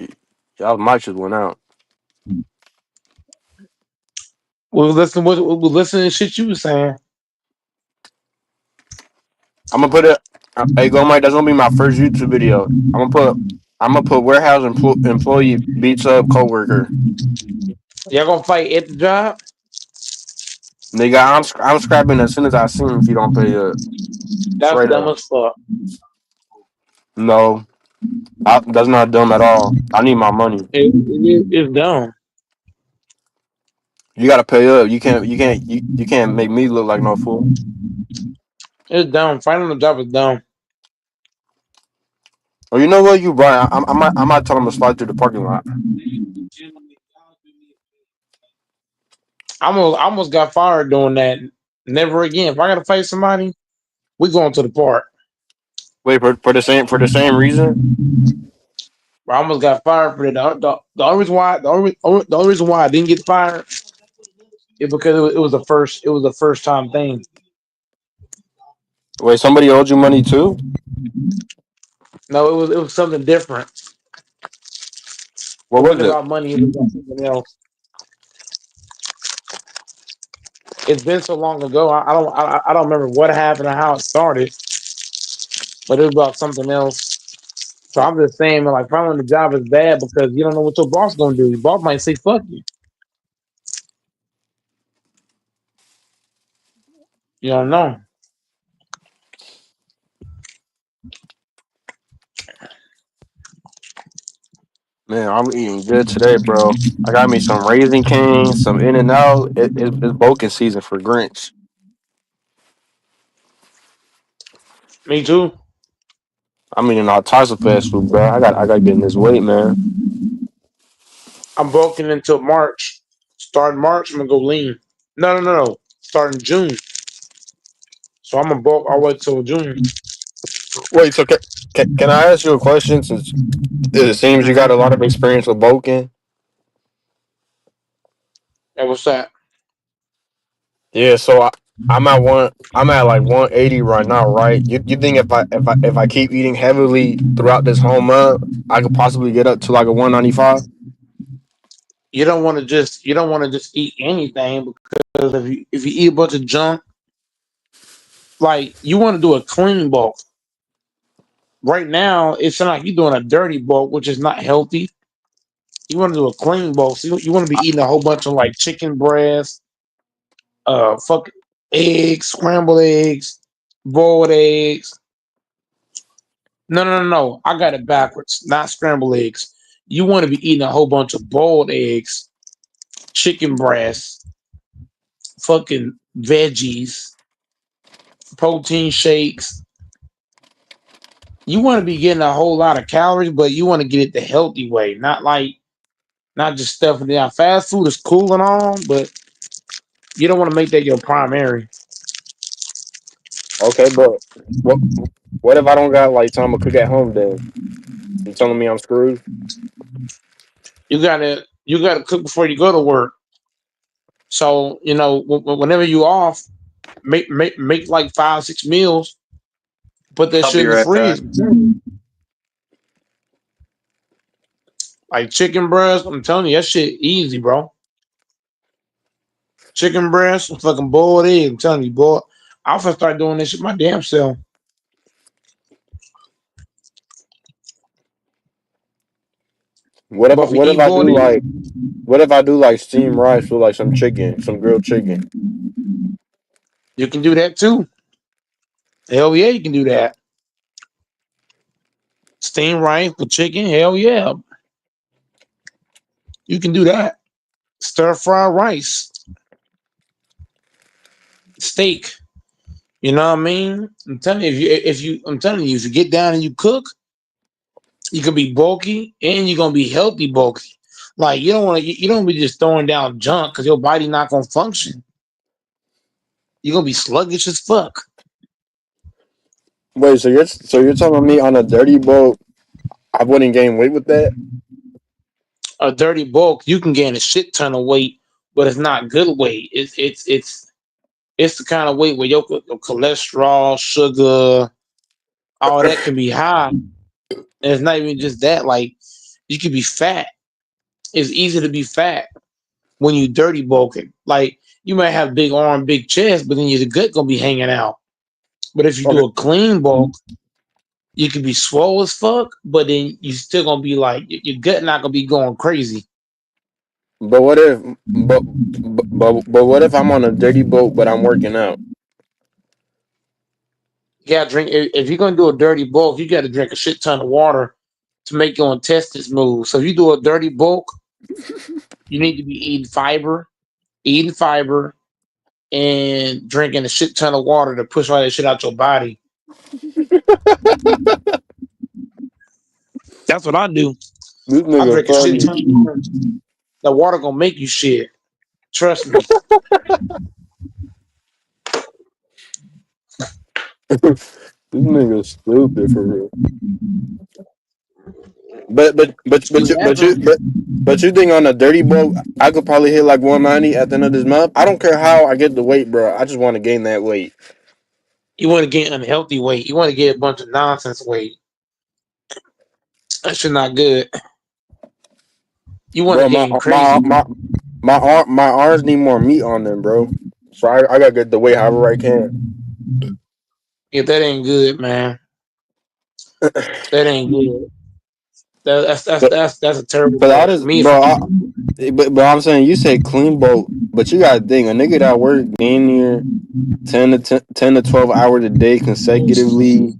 Y'all mic just went out. We'll listen to shit you was saying. I'm gonna put it. Hey, go Mike. That's gonna be my first YouTube video. I'm gonna put warehouse employee beats up coworker. Y'all gonna fight at the job? Nigga, I'm scrapping as soon as I see him if you don't pay up. That's Straight dumb up. as fuck. No, that's not dumb at all. I need my money. It's dumb. You gotta pay up. You can't make me look like no fool. It's dumb. Fighting on the job is dumb. Oh, you know what? You right. I might tell him to slide through the parking lot. I almost got fired doing that. Never again. If I gotta fight somebody, we going to the park. Wait for the same reason. I almost got fired for that. The only reason why the only reason why I didn't get fired is because it was the first time thing. Wait, somebody owed you money too? No, it was something different. It What was wasn't it? about money. It was about something else. It's been so long ago. I don't remember what happened or how it started, but it was about something else. So I'm just saying, man, like, probably the job is bad because you don't know what your boss gonna do. Your boss might say, "Fuck you." You don't know. Man, I'm eating good today, bro. I got me some Raisin Cane's, some In and Out. It's Boking season for Grinch. Me too. I'm eating all types of fast food, bro. I got to get in this weight, man. I'm bulking until March. Starting March, I'm gonna go lean. No. Starting June. So I'm gonna bulk all the way till June. Wait, so can I ask you a question? Since it seems you got a lot of experience with Boking. And what's that? Yeah, so I'm at like 180 right now, right? You think if I keep eating heavily throughout this whole month, I could possibly get up to like a 195? You don't want to just eat anything because if you eat a bunch of junk, like you want to do a clean bulk. Right now, it's not like you're doing a dirty bulk, which is not healthy. You want to do a clean bulk. So you want to be eating a whole bunch of like chicken breast, fuck eggs, scrambled eggs, boiled eggs. No. I got it backwards. Not scrambled eggs. You want to be eating a whole bunch of boiled eggs, chicken breasts, fucking veggies, protein shakes. You want to be getting a whole lot of calories, but you want to get it the healthy way, not just stuffing it down. Fast food is cool and all, but you don't want to make that your primary. Okay, but what what if I don't got like time to cook at home then? You telling me I'm screwed? You gotta cook before you go to work. So whenever you off, make like 5 6 meals. Put that I'll be shit in the right back. fridge. Like chicken breast, I'm telling you, that shit easy, bro. Chicken breast, fucking boiled egg. I'm telling you, boy. I'm gonna start doing this shit my damn self. But if you What if eat I boiled do egg, like what if I do like steamed rice with like some chicken, some grilled chicken? you can do that too. Hell yeah, you can do that. Steamed rice with chicken, hell yeah, you can do that. Stir fry rice, steak. You know what I mean? I'm telling you, I'm telling you, if you get down and you cook, you can be bulky and you're gonna be healthy bulky. Like you don't want to, you don't be just throwing down junk because your body not gonna function. You're gonna be sluggish as fuck. Wait, so you're telling me on a dirty boat, I wouldn't gain weight with that? A dirty bulk, you can gain a shit ton of weight, but it's not good weight. It's the kind of weight where your cholesterol, sugar, all that can be high. And it's not even just that. Like you could be fat. It's easy to be fat when you dirty bulking. Like you might have big arm, big chest, but then your gut gonna be hanging out. But if you Okay, do a clean bulk, you can be swole as fuck, but then you still gonna be like your gut not gonna be going crazy. but what if, but what if I'm on a dirty boat, but I'm working out? You gotta drink if you're gonna do a dirty bulk, you gotta drink a shit ton of water to make your intestines move. So if you do a dirty bulk, you need to be eating fiber, and drinking a shit ton of water to push all that shit out your body. That's what I do. This I nigga drink a shit funny. ton of water. The water gonna make you shit. Trust me. This nigga stupid for real. But but but but You you but you ever but but you think on a dirty boat, I could probably hit like 190 at the end of this month. I don't care how I get the weight, bro. I just want to gain that weight, you want to get unhealthy weight, you want to get a bunch of nonsense weight. That shit not good. You want to bro. gain crazy weight. My arms need more meat on them, bro. So I gotta get the weight however I can. Yeah, that ain't good, man. That ain't good. But That's a terrible but I way. just Me, if bro, but I'm saying you say clean boat, but you gotta think a nigga that work damn near 10 to 12 hours a day consecutively,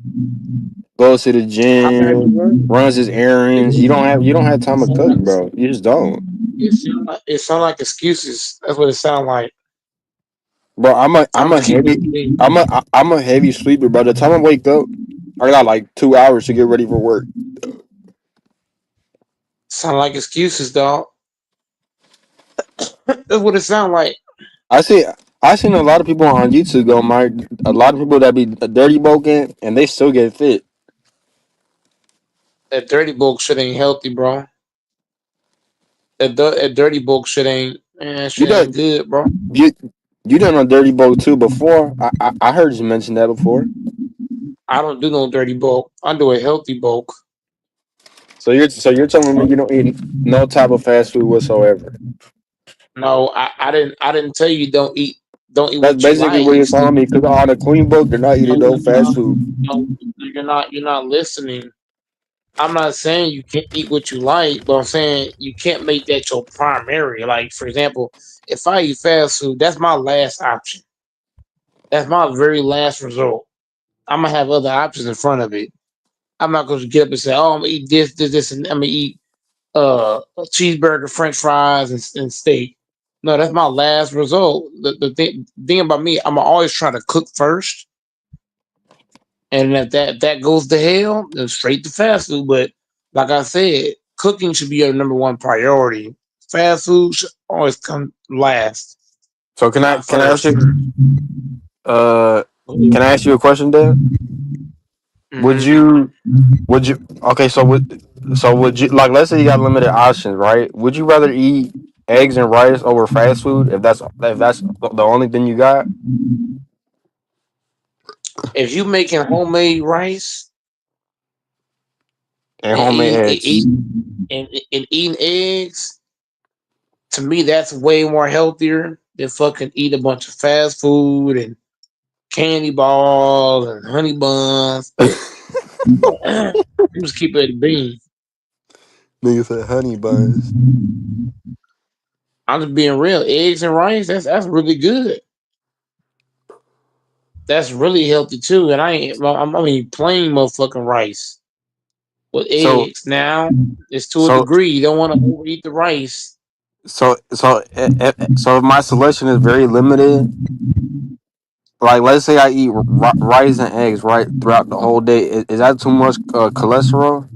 goes to the how bad you gym, work? runs his errands. You don't have time to cook, It bro. You just don't. sound like excuses. That's what it sound like. Bro, I'm a I'm I'm gonna a keep it heavy clean. I'm a heavy sleeper. By the time I wake up, I got like 2 hours to get ready for work. Sound like excuses, dog. That's what it sound like. I see. I seen a lot of people on YouTube go, Mike. A lot of people that be dirty boking and they still get fit. That dirty bulk shit ain't healthy, bro. That dirty bulk shit ain't, man. That You shit done ain't good, bro. you you done a dirty boat too before? I heard you mention that before. I don't do no dirty bulk. I do a healthy bulk. So you're telling me you don't eat no type of fast food whatsoever? No, I didn't tell you don't eat That's what you basically like. what You you're still telling me. Because on a clean book, you're not eating no fast food. no, you're not listening. I'm not saying you can't eat what you like, but I'm saying you can't make that your primary. Like for example, if I eat fast food, that's my last option. That's my very last resort. I'm gonna have other options in front of it. I'm not gonna get up and say, "Oh, I'm gonna eat this, and I'm gonna eat a cheeseburger, French fries, and steak." No, that's my last result. The thing about me, I'm always trying to cook first, and if that goes to hell, then straight to fast food. But like I said, cooking should be your number one priority. Fast food should always come last, So can I not can I ask first. you uh can I ask you a question, Dad? Would Hmm. you would you okay? So would you like, let's say you got limited options, right? Would you rather eat eggs and rice over fast food if that's the only thing you got If you making homemade rice and and homemade eggs? and eating eggs, to me that's way more healthier than fucking eat a bunch of fast food and candy balls and honey buns. I'm just keep it a bean. Nigga said honey buns. I'm just being real. Eggs and rice, that's really good. That's really healthy too. And I mean plain motherfucking rice with So eggs. Now it's to a so degree. You don't want to overeat the rice. so if my selection is very limited, like let's say I eat rice and eggs right throughout the whole day. Is that too much cholesterol?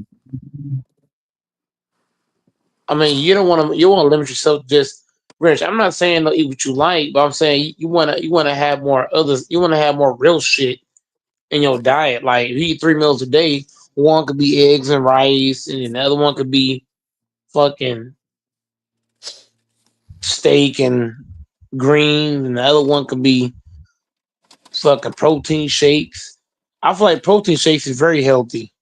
I mean, you want to limit yourself to just rich. I'm not saying don't eat what you like, but I'm saying you wanna have more others. You wanna have more real shit in your diet. Like if you eat 3 meals a day, one could be eggs and rice, and the other one could be fucking steak and green, and the other one could be fucking protein shakes. I feel like protein shakes is very healthy.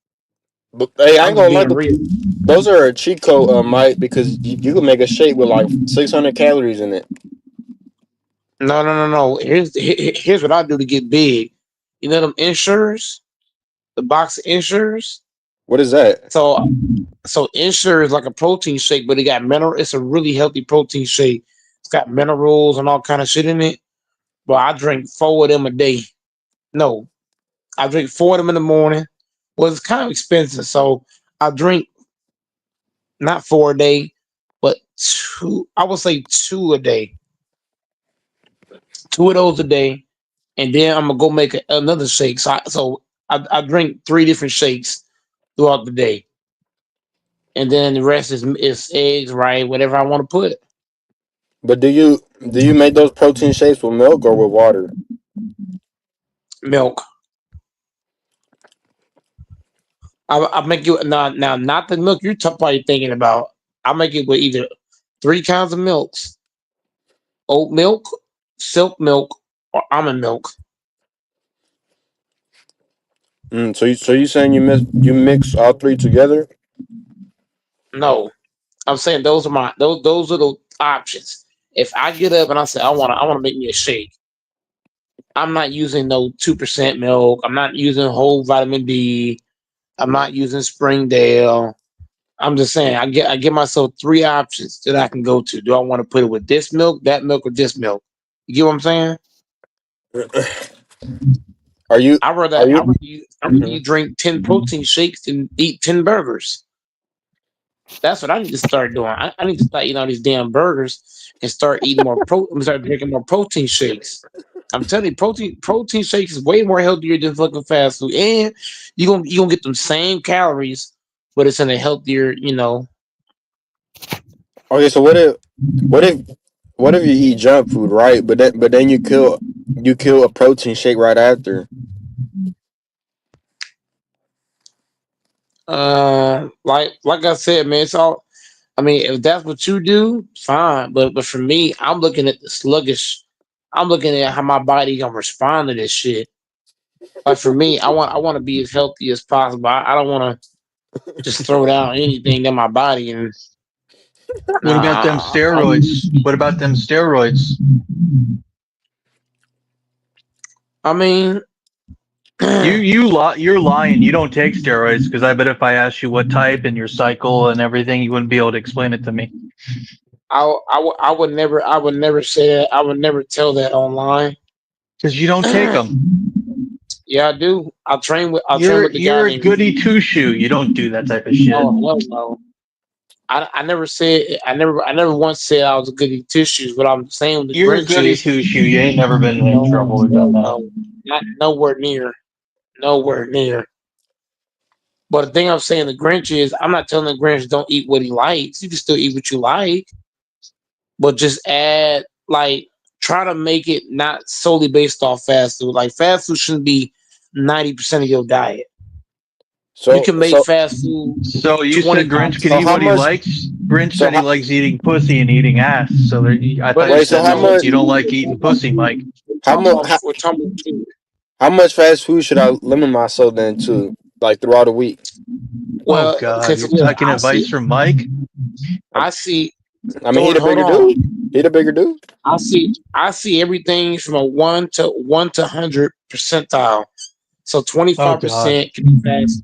But hey, I I'm ain't just gonna lie. being real. Those are a cheat code, Mike, because you can make a shake with like 600 calories in it. No, no, no, no. Here's what I do to get big. You know them insurers, the box of insurers. What is that? So Ensure is like a protein shake, but it got mineral. It's a really healthy protein shake. It's got minerals and all kind of shit in it. But I drink 4 of them a day. No, I drink 4 of them in the morning. Well, it's kind of expensive, so I drink not 4 a day, but two. I would say 2 a day. 2 of those a day, and then I'm gonna go make another shake. So I drink 3 different shakes throughout the day, and then the rest is eggs, right? Whatever I want to put. But do you make those protein shakes with milk or with water? Milk. I make you now not the milk you're probably thinking about. I make it with either 3 kinds of milks: oat milk, silk milk, or almond milk. So you saying you mix all three together? No, I'm saying those are the options. If I get up and I say I wanna make me a shake, I'm not using no 2% milk. I'm not using whole vitamin D. I'm not using Springdale. I'm just saying I give myself 3 options that I can go to. Do I want to put it with this milk, that milk, or this milk? You get what I'm saying? Are you I rather are I you? rather you drink 10 protein shakes than eat 10 burgers. That's what I need to start doing. I need to start eating all these damn burgers and start eating more start drinking more protein shakes. I'm telling you, protein shakes is way more healthier than fucking fast food, and you gonna get them same calories, but it's in a healthier. Okay, so what if you eat junk food, right? But then you kill a protein shake right after. Like I said, man, it's all. I mean, if that's what you do, fine. But for me, I'm looking at the sluggish. I'm looking at how my body gonna respond to this shit. Like for me, I want to be as healthy as possible. I don't want to just throw down anything in my body. And What about them steroids? What about them steroids? I mean, You're lying. You don't take steroids because I bet if I asked you what type and your cycle and everything, you wouldn't be able to explain it to me. I would never say that. I would never tell that online. Because you don't take them. Yeah, I do. I train with the guy You're a named. goody two shoe. You don't do that type of shit. Oh hell no. I never said I never once said I was a goody two shoes. What I'm saying with the You're a Grinch goody is two shoe. You ain't never been in any no, trouble or no, done that. no, not nowhere near, nowhere near. But the thing I'm saying the Grinch is I'm not telling the Grinch don't eat what he likes. You can still eat what you like, but just add like try to make it not solely based off fast food. Like fast food shouldn't be 90% of your diet. You So can make so fast food So you said Grinch can so 25%. eat how what he much? likes. Grinch So said he how, likes eating pussy and eating ass. So there, I But thought you wait. it's So said how no, much? you don't like eating pussy, Mike. we're How talking much? about we're talking about food. How much fast food should I limit myself then to, like throughout the week? Oh Well, okay, God, so you're look, taking I advice see from Mike. I, I see I mean, he hold the hold bigger on. dude. He the bigger dude. I see everything from a one to 100 percentile. So twenty Oh five God, percent can be fast.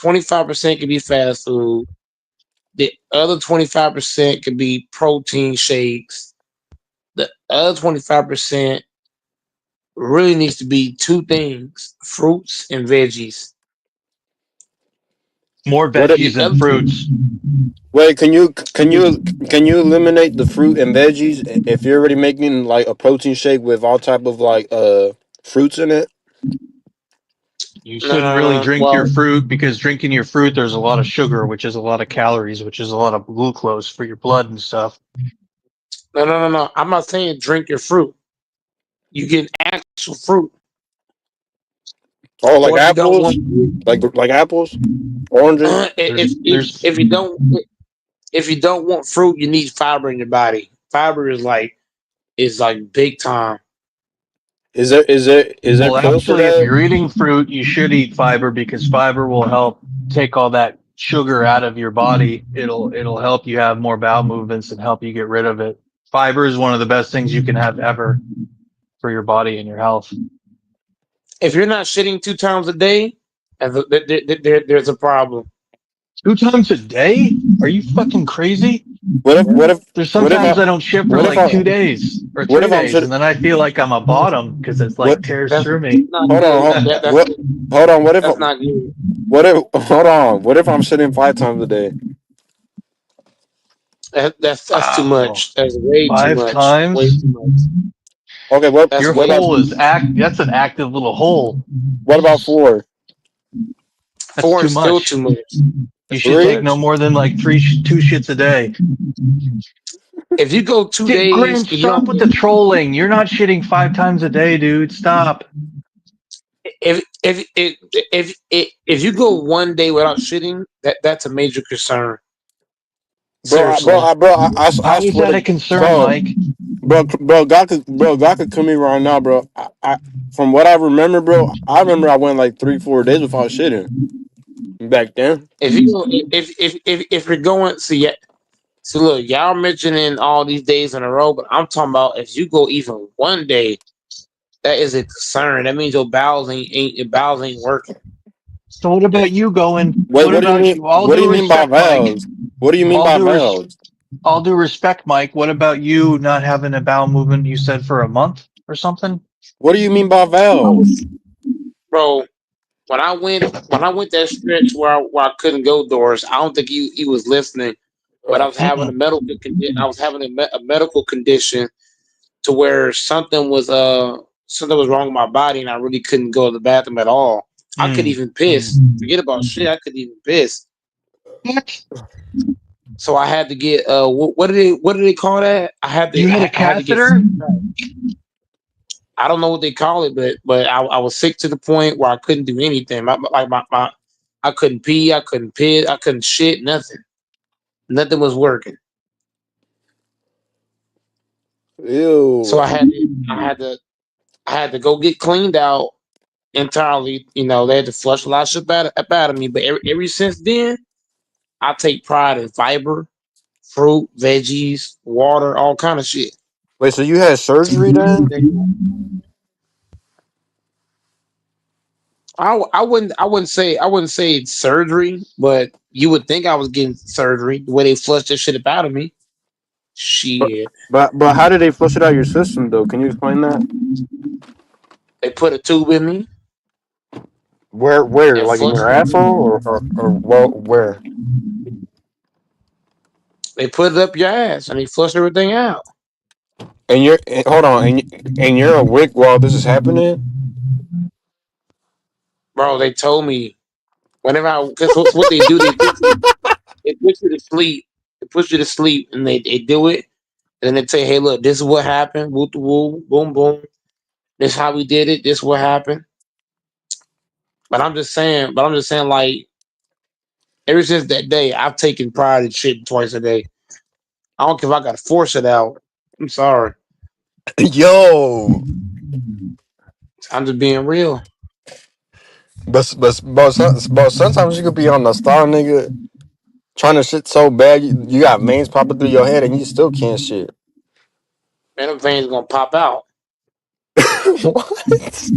25% can be fast food. The other 25% could be protein shakes. The other 25% really needs to be two things: fruits and veggies. more What? veggies The than other fruits. Wait, can you eliminate the fruit and veggies if you're already making like a protein shake with all type of like fruits in it. You shouldn't really drink your fruit because drinking your fruit, there's a lot of sugar, which is a lot of calories, which is a lot of glucose for your blood and stuff. No. I'm not saying drink your fruit. You get actual fruit. Oh, like Or if you don't apples, want, like apples, oranges. if you don't want fruit, you need fiber in your body. Fiber is like big time. Is there Well, pills for actually, if that? you're eating fruit, you should eat fiber because fiber will help take all that sugar out of your body. It'll help you have more bowel movements and help you get rid of it. Fiber is one of the best things you can have ever for your body and your health. If you're not shitting 2 times a day, there's a problem. 2 times a day? Are you fucking crazy? What if what if There's what if sometimes I don't shit for what if like I 2 days or what three if I'm days, shit? and then I feel like I'm a bottom because it's What? like tears That's through me. not Hold on. good. What? Hold on. That's not good. What if? Hold on. What if I'm shitting 5 times a day? That's too Wow, much. That's way too five much. Way times? too much. Okay. What? That's Your What way about? hole too is much. that's an active little hole. What about 4? That's 4 too is still much. too much. You That's too should take 3? no much. more than like two shits a day. If you go two Get days Grinch, and you stop don't with the trolling. You're not shitting 5 times a day, dude. Stop. if you go one day without shitting, that's a major concern. Bro, Seriously. I How is swear that a to concern, bro, Mike? God could come in right now, bro. From what I remember, bro, I remember I went like 3, 4 days without shitting back then. If you go, if you're going, see, yeah, so look, y'all mentioning all these days in a row, but I'm talking about if you go even one day, that is a concern. That means your bowels ain't working. So what about you going? What What What do you about mean? you? All What do due you mean by respect, Mike. valves? What do you mean All by due res- valves, all due respect, Mike. What about you not having a bowel movement? You said for a month or something. What do you mean by valves? Bro, when I went that stretch where I couldn't go doors, I don't think he was listening. But I was having a Mm-mm. medical condition. I was having a medical condition to where something was wrong with my body, and I really couldn't go to the bathroom at all. I could Mm. even piss. Forget about shit. I could even piss. What? So I had to get what do they call that? You had a I had to get. catheter? I don't know what they call it, but I was sick to the point where I couldn't do anything. My I couldn't pee, I couldn't piss, I couldn't shit, nothing. Nothing was working. So Ew. I had to go get cleaned out entirely. You know, they had to flush a lot of shit out of me. But ever since then, I take pride in fiber, fruit, veggies, water, all kind of shit. Wait, so you had surgery then? I wouldn't say it's surgery, but you would think I was getting surgery the way they flushed this shit up out of me. But Shit, but how did they flush it out of your system though? Can you explain that? they put a tube in me Where and like in flushed. your asshole or well where? They put it up your ass and they flushed everything out, Hold on and you're awake while this is happening. bro. They told me whenever I because what they do they put you to sleep. They put you to sleep and they do it and then they say, hey, look, this is what happened. Woo, woo, boom, boom. This is how we did it. This is what happened. But I'm just saying, like, ever since that day, I've taken pride in shit twice a day. I don't care if I gotta force it out. I'm sorry. Yo, I'm just being real. but sometimes you could be on the star, nigga, trying to shit so bad you got veins popping through your head and you still can't shit. Man, them veins gonna pop out. What?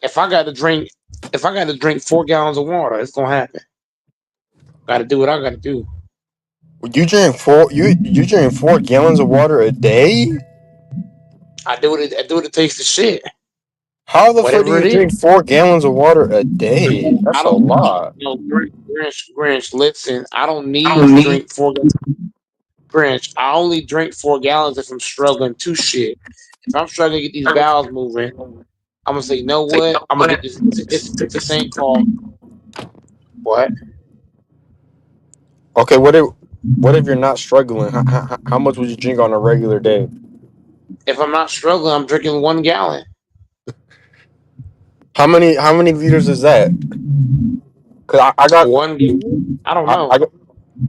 If I gotta drink if I gotta drink 4 gallons of water, it's gonna happen. Gotta do what I gotta do. You drink 4 gallons of water a day? I do what it takes to shit. How the fuck do Whatever you it is. drink 4 gallons of water a day? I That's a don't lot. no Grinch, listen, I don't need to drink 4 gallons. Grinch, I only drink 4 gallons if I'm struggling to shit. if I'm struggling to get these bowels moving, I'm gonna say, you know what? I'm gonna get this. It's a thing called what? Okay, what if you're not struggling? How much would you drink on a regular day? If I'm not struggling, I'm drinking 1 gallon. How many liters is that? Cause I got 1 gallon? I don't I, I know. got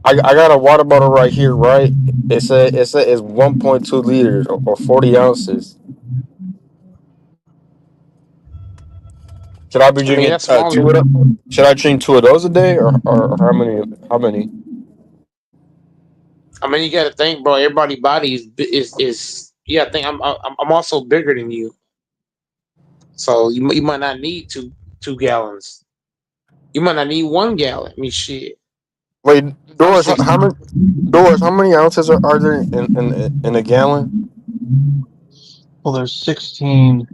I got a water bottle right here, right? It said it's 1.2 liters or 40 ounces. Should I be I mean, drinking that's smaller. two of those? Should I drink two of those a day, or how many? How many? I mean, you got to think, bro. Everybody's body is. You got to think. I'm also bigger than you, so you might not need two gallons. You might not need 1 gallon. I mean, shit. Wait, I'm Doris, six. How many ounces are there in a gallon? Well, there's 16.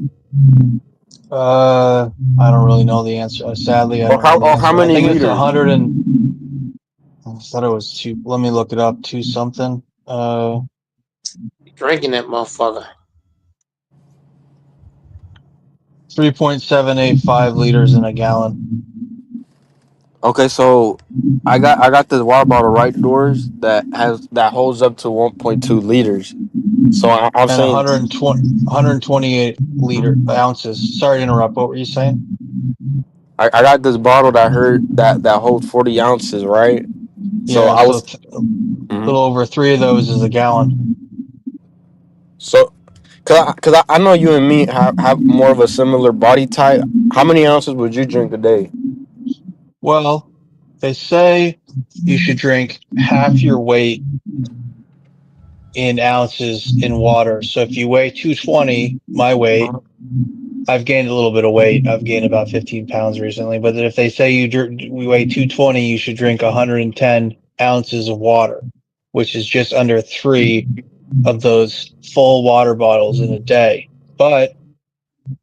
I don't really know the answer. Sadly, I don't know the Or how answer. I many think it's liters? 100 and I thought it was two. Let me look it up. Two something. Drinking that motherfucker. 3.785 liters in a gallon. Okay, so I got this water bottle right, Doris, that holds up to 1.2 liters. So I'm And saying 128 ounces. Sorry to interrupt. What were you saying? I got this bottle that hurt that holds 40 ounces, right? So Yeah, I so was a mhm. little over three of those is a gallon. So cause I know you and me have more of a similar body type. How many ounces would you drink a day? Well, they say you should drink half your weight in ounces in water. So if you weigh 220, my weight, I've gained a little bit of weight. I've gained about 15 pounds recently. But if they say we weigh 220, you should drink 110 ounces of water, which is just under three of those full water bottles in a day. But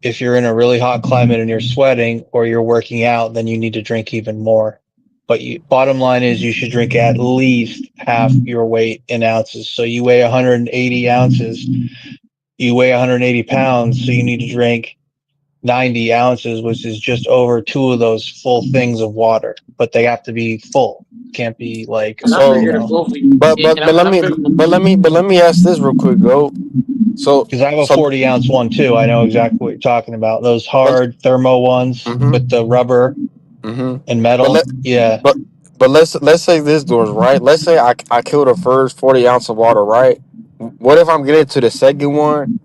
if you're in a really hot climate and you're sweating or you're working out, then you need to drink even more. But bottom line is you should drink at least half your weight in ounces. So you weigh 180 ounces, you weigh 180 pounds, so you need to drink 90 ounces, which is just over two of those full things of water. But they have to be full. Can't be like, And I So figured if both of you, but but and but let I me figured, but let me ask this real quick, go. So because I have a so 40-ounce one too. I know exactly what you're talking about. Those but hard thermo ones with mm-hmm, the rubber mm-hmm. and But metal. let Yeah. but but let's say this, Doors, right? Let's say I kill the first 40 ounce of water, right? What if I'm getting to the second one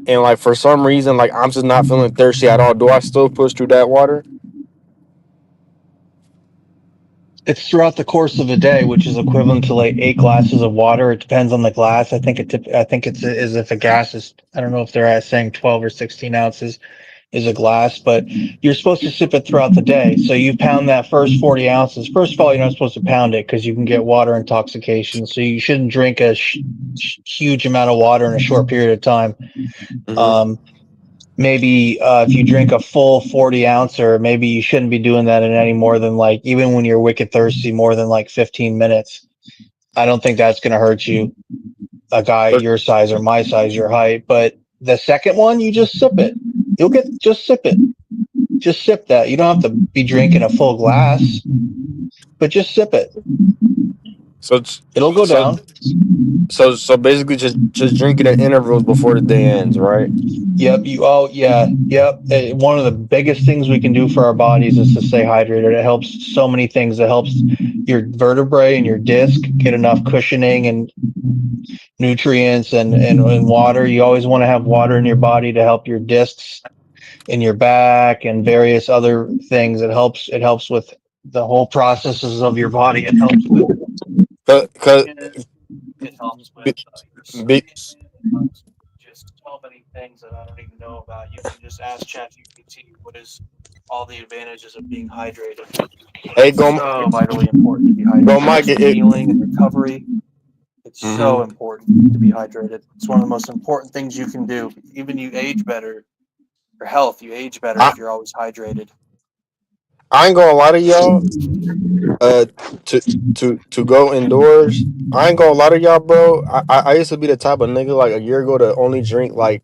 and like for some reason like I'm just not feeling thirsty at all? Do I still push through that water? It's throughout the course of a day, which is equivalent to like 8 glasses of water. It depends on the glass. I think it's as if a gas is. I don't know if they're saying 12 or 16 ounces is a glass, but you're supposed to sip it throughout the day. So you pound that first 40 ounces. First of all, you're not supposed to pound it because you can get water intoxication. So you shouldn't drink a huge amount of water in a short period of time. Mm-hmm. Um, maybe if you drink a full 40 ouncer, maybe you shouldn't be doing that in any more than like, even when you're wicked thirsty, more than like 15 minutes. I don't think that's going to hurt you, a guy But your size or my size, your height. But the second one, you just sip it. Just sip it. Just sip that. You don't have to be drinking a full glass, but just sip it. so it's- It'll go so down. so basically just drinking at intervals before the day ends, right? Yep. Oh, yeah. Yep. One of the biggest things we can do for our bodies is to stay hydrated. It helps so many things. It helps your vertebrae and your disc get enough cushioning and nutrients and water. You always want to have water in your body to help your discs in your back and various other things. It helps with the whole processes of your body. It helps with Cause, skin. It helps with be, your be, skin. It helps with just so many things that I don't even know about. You can just ask ChatGPT what is all the advantages of being hydrated. hey, It's so vitally important to be go, hydrated, Mike. especially healing and recovery. It's so Mhm. important to be hydrated. It's one of the most important things you can do. Even you age better, your health, you age better I if you're always hydrated. I ain't gonna lie to y'all. Uh, to to go indoors. I ain't gonna lie to y'all, bro. I used to be the type of nigga like a year ago to only drink like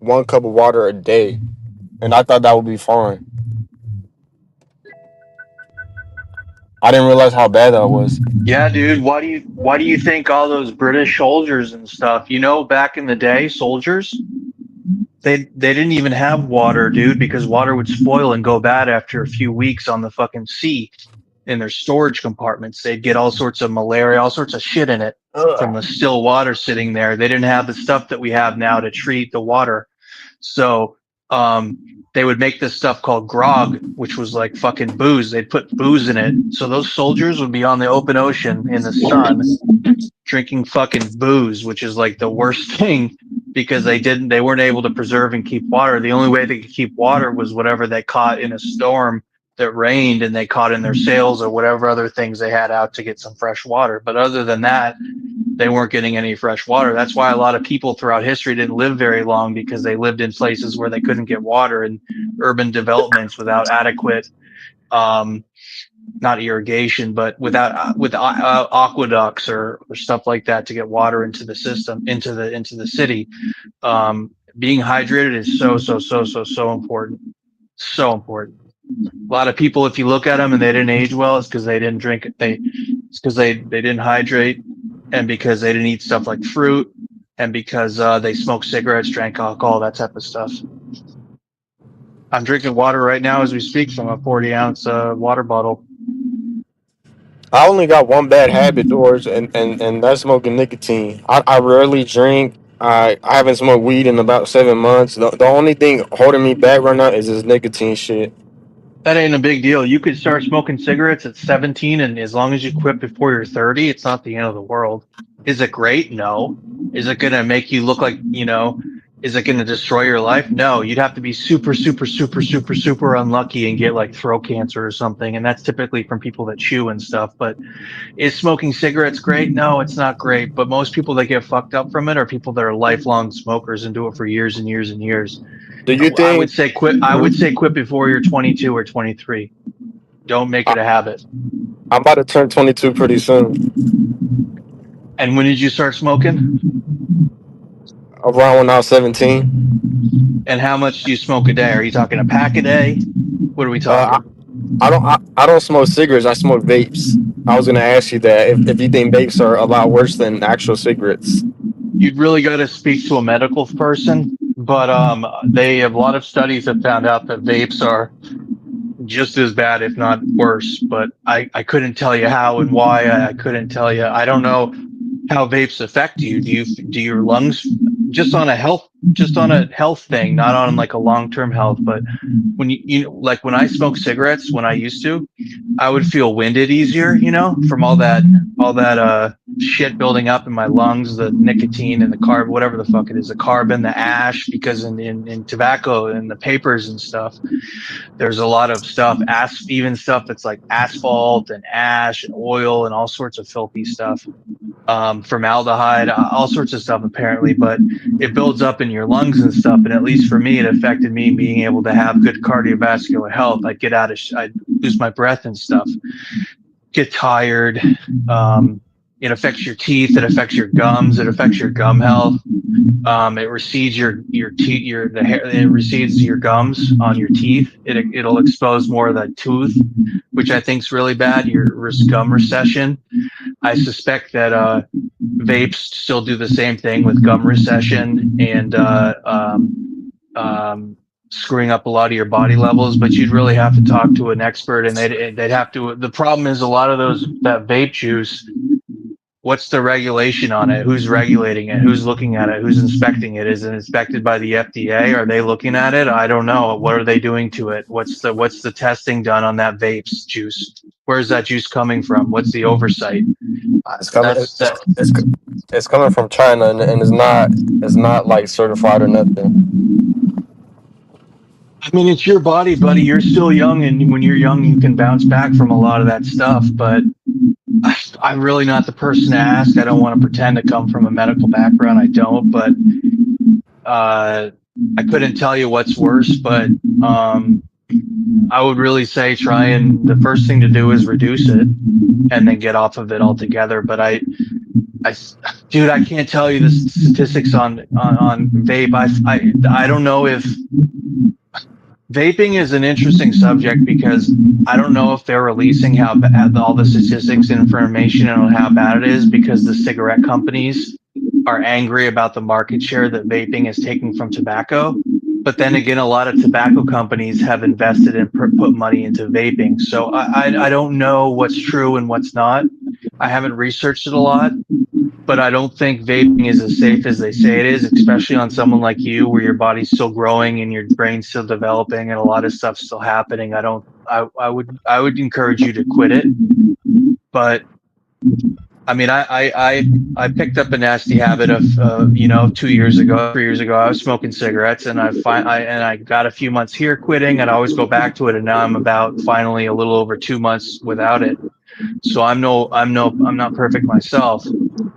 1 cup of water a day, and I thought that would be fine. I didn't realize how bad that was. Yeah, dude. Why do you think all those British soldiers and stuff? Back in the day, soldiers they didn't even have water, dude, because water would spoil and go bad after a few weeks on the fucking sea in their storage compartments. They'd get all sorts of malaria, all sorts of shit in it from the still water sitting there. They didn't have the stuff that we have now to treat the water. So they would make this stuff called grog, which was like fucking booze. They'd put booze in it. So those soldiers would be on the open ocean in the sun drinking fucking booze, which is like the worst thing because they weren't able to preserve and keep water. The only way they could keep water was whatever they caught in a storm that rained and they caught in their sails or whatever other things they had out to get some fresh water. But other than that, they weren't getting any fresh water. That's why a lot of people throughout history didn't live very long, because they lived in places where they couldn't get water and urban developments without adequate, not irrigation, but with aqueducts or stuff like that to get water into the system, into the city. Being hydrated is so important. So important. A lot of people, if you look at them and they didn't age well, it's because they didn't drink it. It's because they didn't hydrate, and because they didn't eat stuff like fruit, and because they smoked cigarettes, drank alcohol, that type of stuff. I'm drinking water right now as we speak from a 40-ounce water bottle. I only got one bad habit, doors, and that's smoking nicotine. I rarely drink. I haven't smoked weed in about 7 months. The only thing holding me back right now is this nicotine shit. That ain't a big deal. You could start smoking cigarettes at 17, and as long as you quit before you're 30, it's not the end of the world. Is it great? No. Is it going to make you look like, is it going to destroy your life? No. You'd have to be super, super, super, super, super unlucky and get like throat cancer or something. And that's typically from people that chew and stuff. But is smoking cigarettes great? No, it's not great. But most people that get fucked up from it are people that are lifelong smokers and do it for years and years and years. Do you think? I would say quit before you're 22 or 23. Don't make it a habit. I'm about to turn 22 pretty soon. And when did you start smoking? Around when I was 17. And how much do you smoke a day? Are you talking a pack a day? What are we talking? I don't smoke cigarettes. I smoke vapes. I was gonna ask you that if you think vapes are a lot worse than actual cigarettes. You'd really got to speak to a medical person, but they have a lot of studies have found out that vapes are just as bad, if not worse. But I couldn't tell you how and why. I couldn't tell you. I don't know how vapes affect you. Do your lungs, just on a health thing, not on like a long-term health, but when you like when I smoke cigarettes, when I used to, I would feel winded easier, from all that shit building up in my lungs, the nicotine and the carb, whatever the fuck it is, the carbon, the ash, because in tobacco and the papers and stuff, there's a lot of stuff, even stuff that's like asphalt and ash and oil and all sorts of filthy stuff, formaldehyde, all sorts of stuff apparently, but it builds up in your lungs and stuff. And at least for me, it affected me being able to have good cardiovascular health. I'd lose my breath and stuff, get tired. It affects your teeth. It affects your gums. It affects your gum health. It recedes your teeth. It recedes your gums on your teeth. It'll expose more of the tooth, which I think is really bad. Your gum recession. I suspect that vapes still do the same thing with gum recession and screwing up a lot of your body levels. But you'd really have to talk to an expert, and they'd have to. The problem is a lot of that vape juice. What's the regulation on it? Who's regulating it? Who's looking at it? Who's inspecting it? Is it inspected by the FDA? Are they looking at it? I don't know. What are they doing to it? What's the testing done on that vape's juice? Where's that juice coming from? What's the oversight? It's coming from China, and it's not like certified or nothing. I mean, it's your body, buddy. You're still young, and when you're young, you can bounce back from a lot of that stuff. But I'm really not the person to ask. I don't want to pretend to come from a medical background. I don't, but I couldn't tell you what's worse. But I would really say the first thing to do is reduce it and then get off of it altogether. But Dude, I can't tell you the statistics on vape. I don't know if vaping is an interesting subject because I don't know if they're releasing how bad all the statistics and information on how bad it is because the cigarette companies are angry about the market share that vaping is taking from tobacco. But then again, a lot of tobacco companies have invested and put money into vaping. So I don't know what's true and what's not. I haven't researched it a lot, but I don't think vaping is as safe as they say it is, especially on someone like you where your body's still growing and your brain's still developing and a lot of stuff's still happening. I would encourage you to quit it. But I mean, I picked up a nasty habit of, 2 years ago, 3 years ago, I was smoking cigarettes, and I got a few months here quitting, and I always go back to it, and now I'm about finally a little over 2 months without it. So I'm not perfect myself,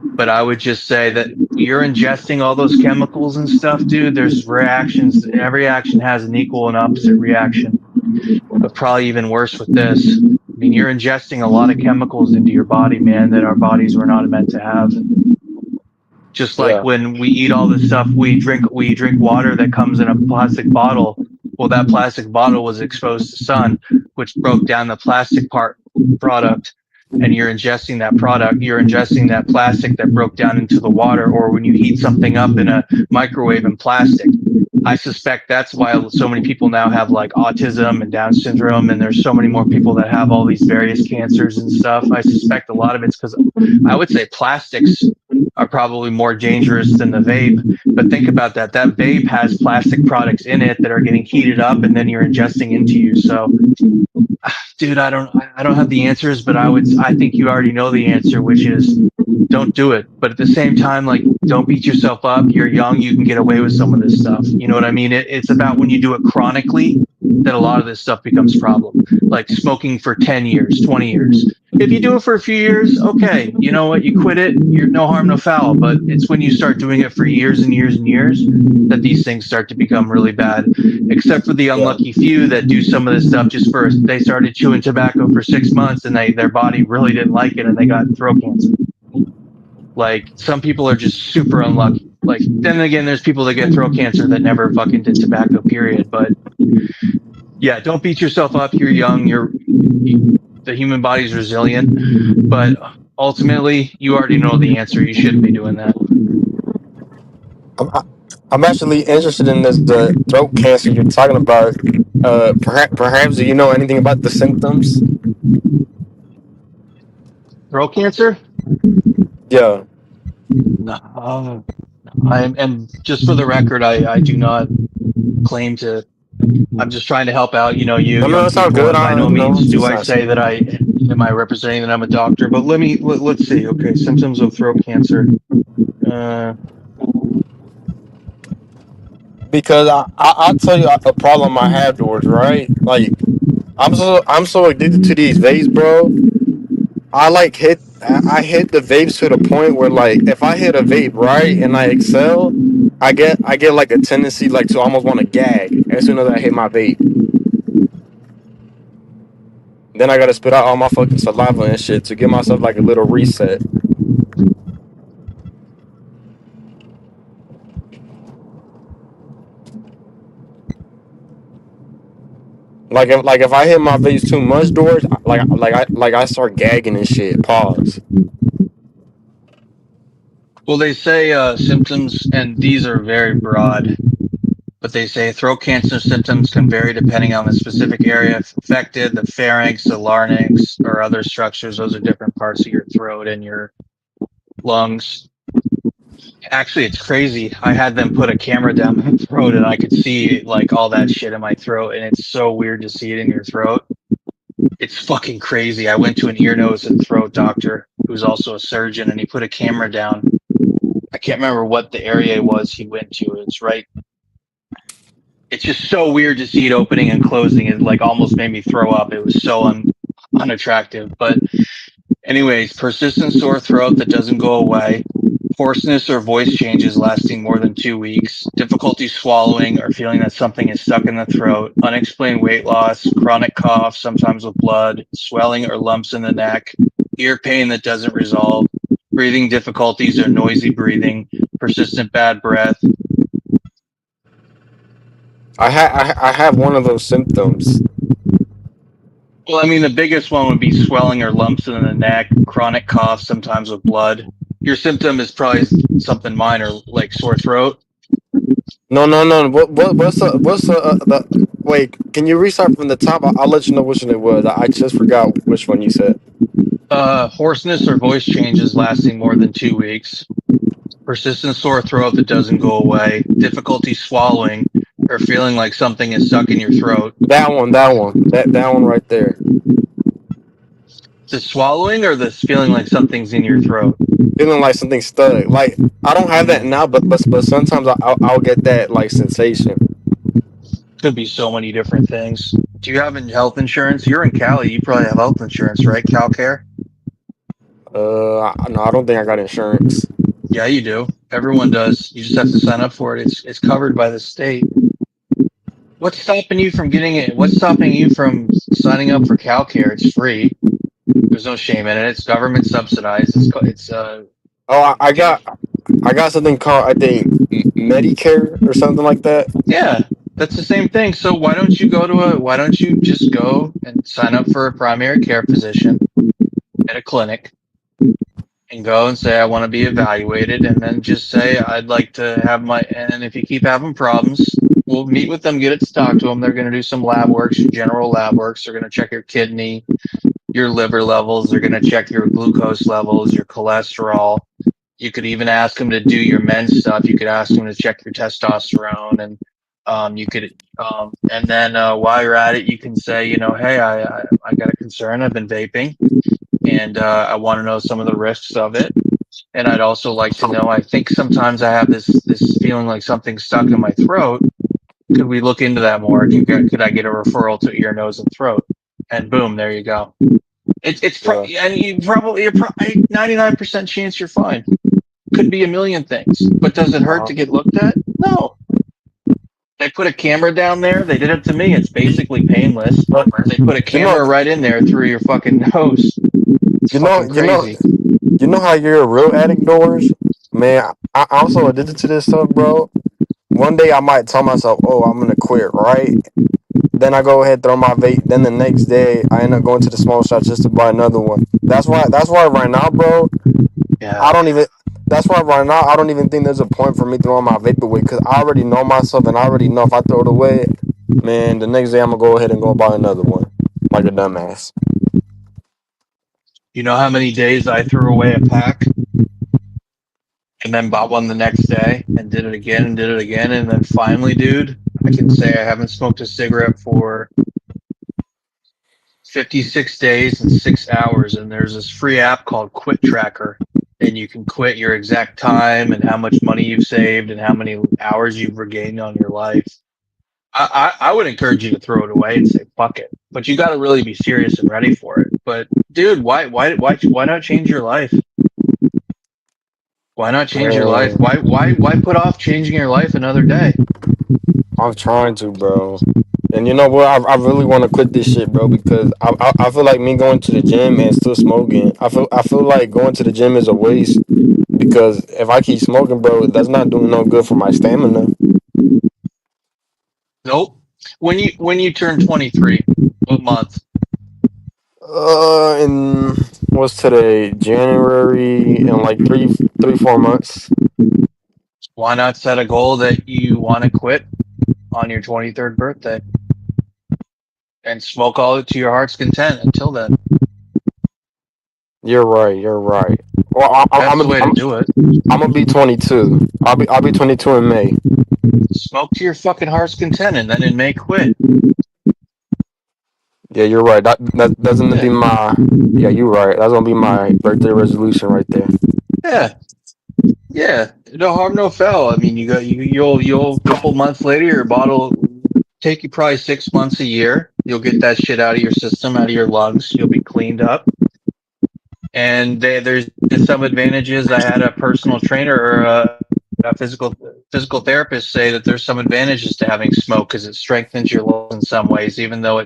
but I would just say that you're ingesting all those chemicals and stuff, dude. There's reactions. Every action has an equal and opposite reaction, but probably even worse with this. I mean, you're ingesting a lot of chemicals into your body, man, that our bodies were not meant to have. Just like Yeah. when we eat all this stuff, we drink water that comes in a plastic bottle. Well, that plastic bottle was exposed to sun, which broke down the plastic product, and you're ingesting that product. You're ingesting that plastic that broke down into the water, or when you heat something up in a microwave in plastic. I suspect that's why so many people now have like autism and Down syndrome, and there's so many more people that have all these various cancers and stuff. I suspect a lot of it's because I would say plastics are probably more dangerous than the vape. But think about that. That vape has plastic products in it that are getting heated up and then you're ingesting into you. So dude, I don't have the answers, but I think you already know the answer, which is don't do it. But at the same time, like, don't beat yourself up. You're young. You can get away with some of this stuff. You know what I mean? It's about when you do it chronically that a lot of this stuff becomes a problem. Like smoking for 10 years, 20 years. If you do it for a few years, okay, you know what? You quit it. You're no harm, no foul. But it's when you start doing it for years and years and years that these things start to become really bad. Except for the unlucky few that do some of this stuff just first. They started chewing tobacco for 6 months and their body really didn't like it and they got throat cancer. Like, some people are just super unlucky. Like, then again, there's people that get throat cancer that never fucking did tobacco, period. But yeah, don't beat yourself up. You're young. The human body's resilient. But ultimately, you already know the answer. You shouldn't be doing that. I'm actually interested in this the throat cancer you're talking about. Perhaps do you know anything about the symptoms? Throat cancer? Yeah. No. And just for the record, I do not claim to. I'm just trying to help out, you No, young that sounds people, good. and by I no know. means do Just I say that am I representing that I'm a doctor. But let's see. Okay, symptoms of throat cancer. because I'll tell you a problem I have, George. Right? Like I'm so addicted to these vapes, bro. I hit the vapes to the point where, like, if I hit a vape right and I excel, I get like a tendency like to almost want to gag as soon as I hit my vape. Then I gotta spit out all my fucking saliva and shit to give myself like a little reset. Like if I hit my vapes too much, George, I start gagging and shit. Pause. Well, they say symptoms, and these are very broad, but they say throat cancer symptoms can vary depending on the specific area affected, the pharynx, the larynx, or other structures. Those are different parts of your throat and your lungs. Actually, it's crazy. I had them put a camera down my throat and I could see like all that shit in my throat, and it's so weird to see it in your throat. It's fucking crazy. I went to an ear, nose, and throat doctor who's also a surgeon, and he put a camera down. I can't remember what the area was he went to. It's right. It's just so weird to see it opening and closing. It like almost made me throw up. It was so unattractive. But anyways, persistent sore throat that doesn't go away, hoarseness or voice changes lasting more than 2 weeks, difficulty swallowing or feeling that something is stuck in the throat, unexplained weight loss, chronic cough, sometimes with blood, swelling or lumps in the neck, ear pain that doesn't resolve, breathing difficulties or noisy breathing, persistent bad breath. I have one of those symptoms. Well, I mean, the biggest one would be swelling or lumps in the neck, chronic cough, sometimes with blood. Your symptom is probably something minor, like sore throat. No. What's the wait? Can you restart from the top? I'll let you know which one it was. I just forgot which one you said. Hoarseness or voice changes lasting more than 2 weeks. Persistent sore throat that doesn't go away. Difficulty swallowing or feeling like something is stuck in your throat. That one right there. The swallowing or the feeling like something's in your throat? Feeling like something stuck. Like I don't have that now, but sometimes I'll get that like sensation. Could be so many different things. Do you have health insurance? You're in Cali. You probably have health insurance, right? CalCare? No, I don't think I got insurance. Yeah, you do. Everyone does. You just have to sign up for it. It's covered by the state. What's stopping you from getting it? What's stopping you from signing up for CalCare? It's free. There's no shame in it. It's government subsidized. I got something called, I think, Medicare or something like that. Yeah, that's the same thing. So why don't you just go and sign up for a primary care physician at a clinic and go and say, I want to be evaluated, and then just say, I'd like to have and if you keep having problems, we'll meet with them, get it to talk to them. They're going to do some lab works, general lab works. They're going to check your kidney, your liver levels. They're going to check your glucose levels, your cholesterol. You could even ask them to do your men's stuff. You could ask them to check your testosterone, and and then while you're at it, you can say, hey, I got a concern. I've been vaping, and I want to know some of the risks of it. And I'd also like to know, I think sometimes I have this feeling like something's stuck in my throat. Could we look into that more? Could I get a referral to ear, nose, and throat? And boom, there you go. And you're probably 99% chance you're fine. Could be a million things, but does it hurt to get looked at? No. They put a camera down there. They did it to me. It's basically painless. They put a camera right in there through your fucking nose. It's crazy. You know how you're a real addict, Doors? Man, I'm also addicted to this stuff, bro. One day I might tell myself, oh, I'm gonna quit, right? Then I go ahead, throw my vape. Then the next day, I end up going to the small shop just to buy another one. That's why right now, bro, Yeah. that's why right now, I don't even think there's a point for me throwing my vape away, because I already know myself, and I already know if I throw it away, man, the next day I'm going to go ahead and go buy another one, like a dumbass. You know how many days I threw away a pack and then bought one the next day and did it again and did it again. And then finally, dude, I can say I haven't smoked a cigarette for 56 days and 6 hours. And there's this free app called Quit Tracker. And you can quit your exact time and how much money you've saved and how many hours you've regained on your life. I would encourage you to throw it away and say, fuck it. But you got to really be serious and ready for it. But dude, why not change your life? Why not change your life? Why put off changing your life another day? I'm trying to, bro. And you know what? I really want to quit this shit, bro, because I feel like me going to the gym and still smoking. I feel like going to the gym is a waste, because if I keep smoking, bro, that's not doing no good for my stamina. Nope. When you turn 23, what month? In what's today? January, in like 4 months. Why not set a goal that you want to quit on your 23rd birthday and smoke all it to your heart's content until then? You're right. Well, That's the way to do it. I'm gonna be 22. I'll be 22 in May. Smoke to your fucking heart's content, and then in May quit. Yeah, you're right. That's gonna be my. Yeah, you're right. That's gonna be my birthday resolution right there. Yeah. No harm, no foul. I mean, you'll couple months later, your bottle take you probably 6 months, a year. You'll get that shit out of your system, out of your lungs. You'll be cleaned up. And there's some advantages. I had a personal trainer or a physical therapist say that there's some advantages to having smoke, because it strengthens your lungs in some ways, even though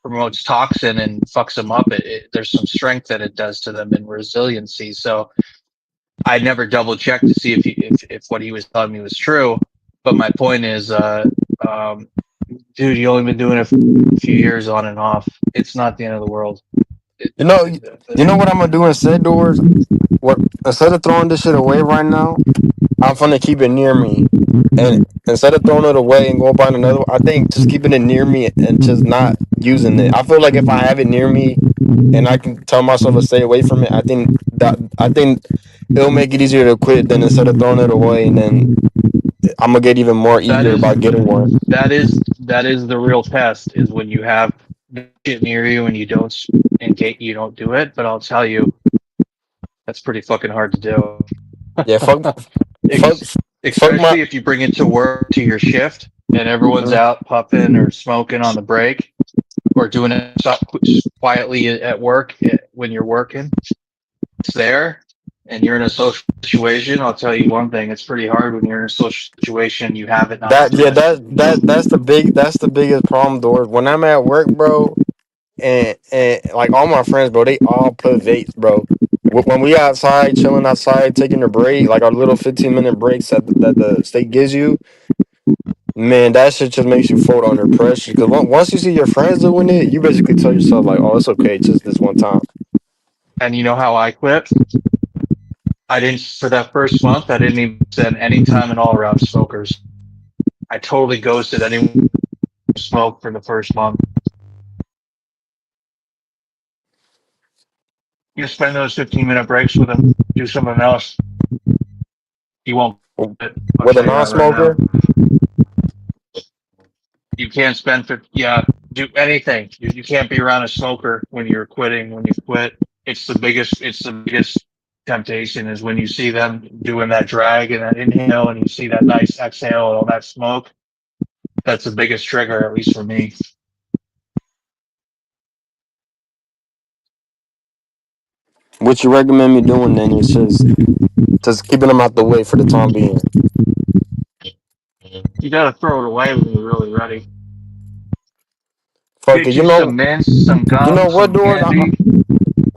promotes toxin and fucks them up, there's some strength that it does to them and resiliency. So I never double checked to see if what he was telling me was true. But my point is, dude, you only been doing it for a few years on and off. It's not the end of the world. You know, you know what I'm gonna do instead, doors. What instead of throwing this shit away right now, I'm gonna keep it near me, and instead of throwing it away and going buying another, I think just keeping it near me and just not using it. I feel like if I have it near me, and I can tell myself to stay away from it, I think it'll make it easier to quit than instead of throwing it away, and then I'm gonna get even more That eager is about getting one. that is the real test, is when you have shit near you and you don't do it. But I'll tell you, that's pretty fucking hard to do. Yeah, fuck, fuck my. Especially if you bring it to work, to your shift, and everyone's out puffing or smoking on the break, or doing it quietly at work when you're working. It's there, and you're in a social situation. I'll tell you one thing: it's pretty hard when you're in a social situation. You have it not to That do yeah, it. that's the biggest problem, Doors. When I'm at work, bro, and like all my friends, bro, they all put vapes, bro. When we outside, chilling outside, taking a break, like our little 15-minute breaks that the state gives you, man, that shit just makes you fold under pressure. Because once you see your friends doing it, you basically tell yourself like, oh, it's okay, just this one time. And you know how I quit? I didn't, for that first month. I didn't even spend any time at all around smokers. I totally ghosted anyone who smoked for the first month. You spend those 15-minute breaks with them, do something else. You won't quit. I'll With a tell you that right non-smoker, now. You can't spend, do anything. You can't be around a smoker when you're quitting. When you quit, it's the biggest temptation is when you see them doing that drag and that inhale, and you see that nice exhale and all that smoke. That's the biggest trigger, at least for me. what you recommend me doing then is just keeping them out the way for the time being. You gotta throw it away when you're really ready. Fuck it, Get you some mints, some you know gum, what, some Doors? candy.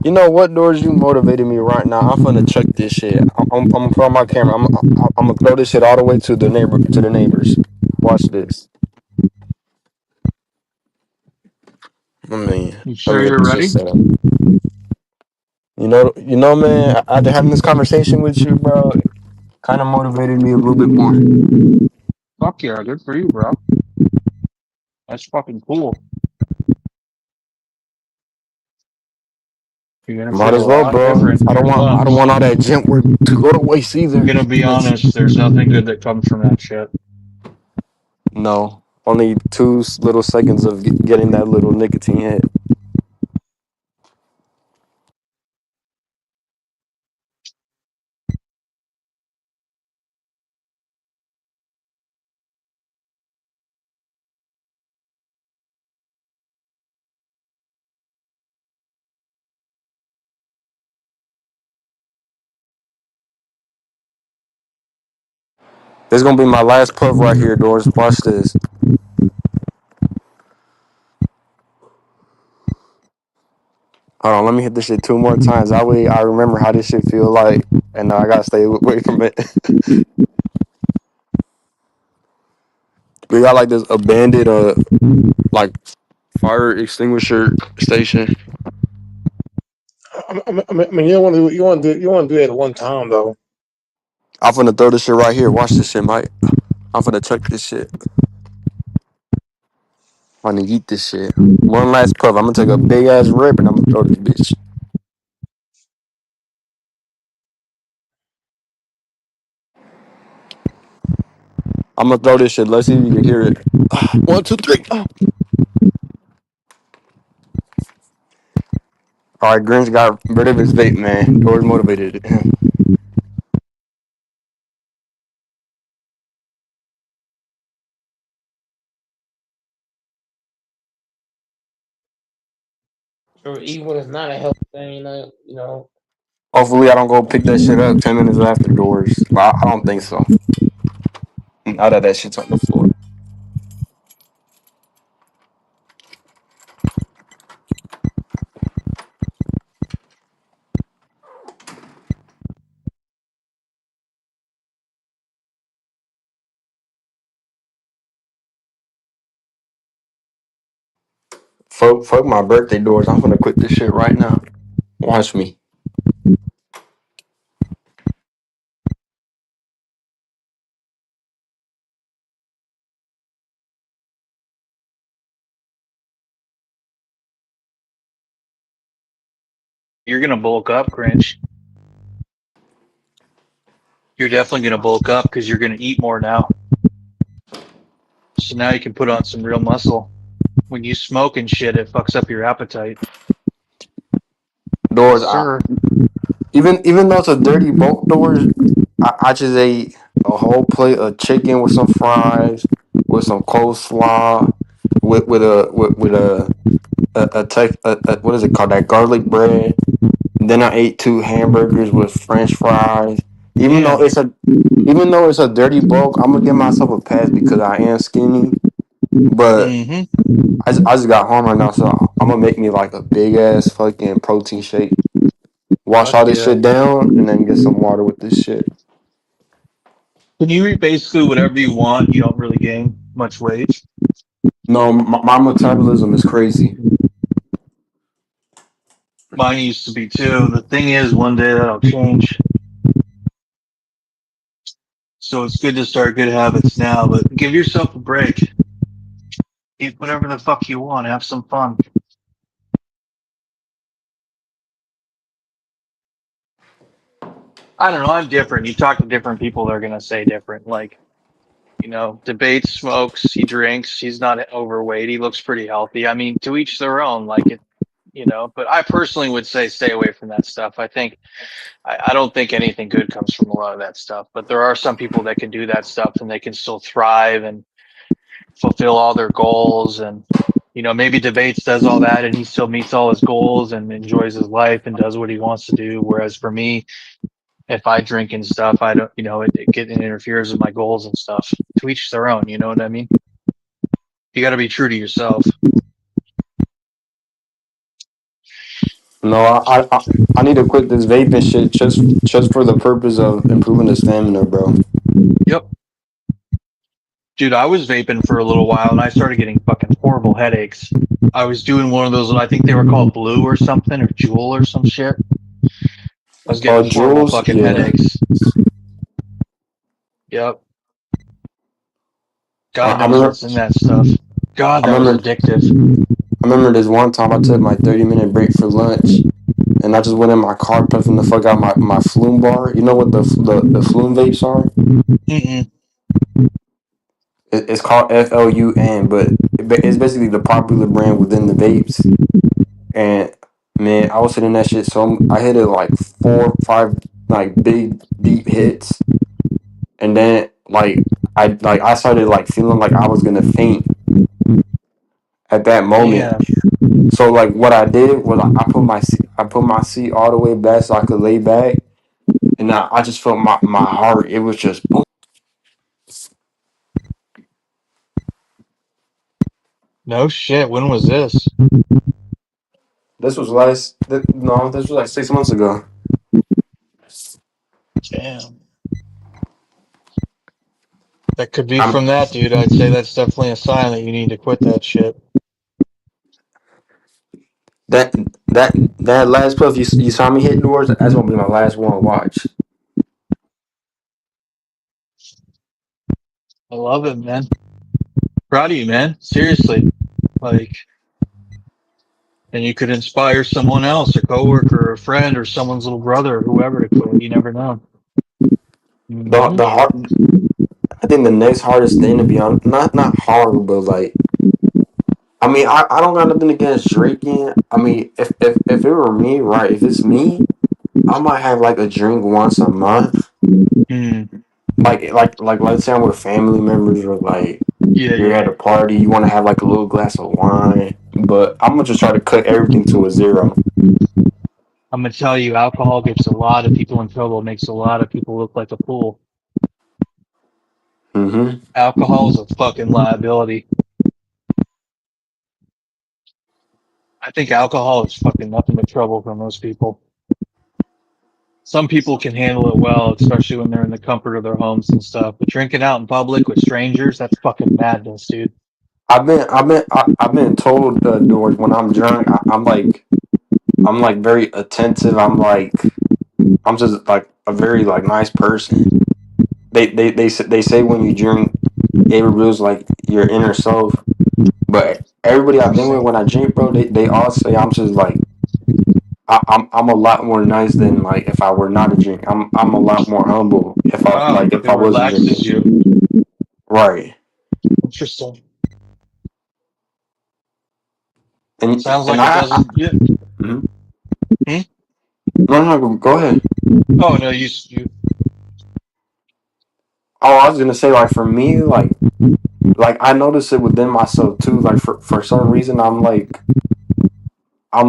You know what, Doors? You motivated me right now. I'm finna check this shit. I'm gonna put on my camera. I'm gonna throw this shit all the way to the neighbors. Watch this. You Let me sure get you're this shit ready? set up. Man. After having this conversation with you, bro, kind of motivated me a little bit more. Fuck yeah, good for you, bro. That's fucking cool. You're gonna Might feel as a well, lot bro. different in your I don't lungs. want all that gym work to go to waste I'm either. gonna be It's, honest, there's nothing good that comes from that shit. no, only two little seconds of getting that little nicotine hit. This is gonna be my last puff right here, Doors. Watch this. Hold on, let me hit this shit two more times. That way I remember how this shit feel like, and I gotta stay away from it. We got like this abandoned, like fire extinguisher station. I mean, you want to do it at one time though. I'm finna throw this shit right here. Watch this shit, Mike. I'm finna check this shit. I'm gonna eat this shit. One last puff. I'm gonna take a big ass rip and I'm gonna throw this bitch. I'm gonna throw this shit. Let's see if you can hear it. One, two, three. Oh. All right, Grinch got rid of his vape, man. Doors motivated him. Or even when it's not a healthy thing, you know. Hopefully, I don't go pick that shit up 10 minutes after Doors. But I don't think so. Now that shit's on the floor. fuck my birthday doors. I'm gonna quit this shit right now. Watch me. You're gonna bulk up, Grinch. You're definitely gonna bulk up because you're gonna eat more now. So now you can put on some real muscle. When you smoke and shit, it fucks up your appetite. Yes, Doors. sir. Even though it's a dirty bulk doors, I just ate a whole plate of chicken with some fries, with some coleslaw, with a what is it called, that garlic bread. Then I ate two hamburgers with French fries. Even though Damn. it's a even though it's a dirty bulk, I'm gonna give myself a pass because I am skinny. But Mm-hmm. I just got home right now, so I'm gonna make me like a big ass fucking protein shake. Wash Fuck all this yeah. shit down and then get some water with this shit. Can you eat basically whatever you want? You don't really gain much weight. No, my metabolism is crazy. Mine used to be too. The thing is, one day that'll change. So it's good to start good habits now, but give yourself a break. Eat whatever the fuck you want. Have some fun. I don't know. I'm different. You talk to different people, they're gonna say different. Like, Debate smokes, he drinks, he's not overweight, he looks pretty healthy. I mean, to each their own. But I personally would say stay away from that stuff. I don't think anything good comes from a lot of that stuff. But there are some people that can do that stuff and they can still thrive and fulfill all their goals. And maybe Debates does all that and he still meets all his goals and enjoys his life and does what he wants to do. Whereas for me, if I drink and stuff, I don't, it interferes with my goals and stuff. To each their own, you know what I mean? You got to be true to yourself. No, I need to quit this vaping shit just for the purpose of improving the stamina, bro. Yep. Dude, I was vaping for a little while and I started getting fucking horrible headaches. I was doing one of those, I think they were called Blue or something, or Jewel or some shit. I was getting horrible Jules, fucking yeah. headaches. Yep. I, God I knows remember what's in that stuff. God, I that was remember addictive. I remember this one time I took my 30-minute break for lunch and I just went in my car puffing the fuck out my flume bar. You know what the flume vapes are? Mm-mm. It's called FLUN, but it's basically the popular brand within the vapes. And man, I was hitting that shit, so I hit it like 4, 5 like big deep hits, and then I started like feeling like I was gonna faint at that moment. Damn. So like what I did was I put my seat all the way back so I could lay back, and I just felt my heart. It was just boom. No shit. When was this? This was like 6 months ago. Damn. That could be I'm from that, dude. I'd say that's definitely a sign that you need to quit that shit. that that last puff you saw me hit doors. That's gonna be my last one. Watch. I love it, man. Proud of you, man. Seriously. Like, and you could inspire someone else, a coworker, or a friend, or someone's little brother, or whoever to quit. You never know. The Hmm. the hard. I think the next hardest thing, to be honest, not hard, but like, I mean, I don't got nothing against drinking. I mean, if it were me, right? If it's me, I might have like a drink once a month. Hmm. Like let's say I'm with family members or like Yeah, you're yeah. at a party, you want to have like a little glass of wine. But I'm gonna just try to cut everything to a zero. I'm gonna tell you, alcohol gets a lot of people in trouble. Makes a lot of people look like a fool. Mm-hmm. Alcohol is a fucking liability. I think alcohol is fucking nothing but trouble for most people. Some people can handle it well, especially when they're in the comfort of their homes and stuff. But drinking out in public with strangers, that's fucking madness, dude. I've been told, George, when I'm drunk, I'm like very attentive. I'm just like a very like nice person. They say when you drink, it reveals like your inner self. But everybody I've been with when I drink, bro, they all say I'm just like I'm a lot more nice than like if I were not a drink. I'm a lot more humble Oh, if it I wasn't relaxes drinking. you. Right. Interesting. And Sounds like it doesn't. Yeah. mhm. Hmm? No, go ahead. Oh no, you. Oh, I was gonna say like for me, like I notice it within myself too. Like for some reason, I'm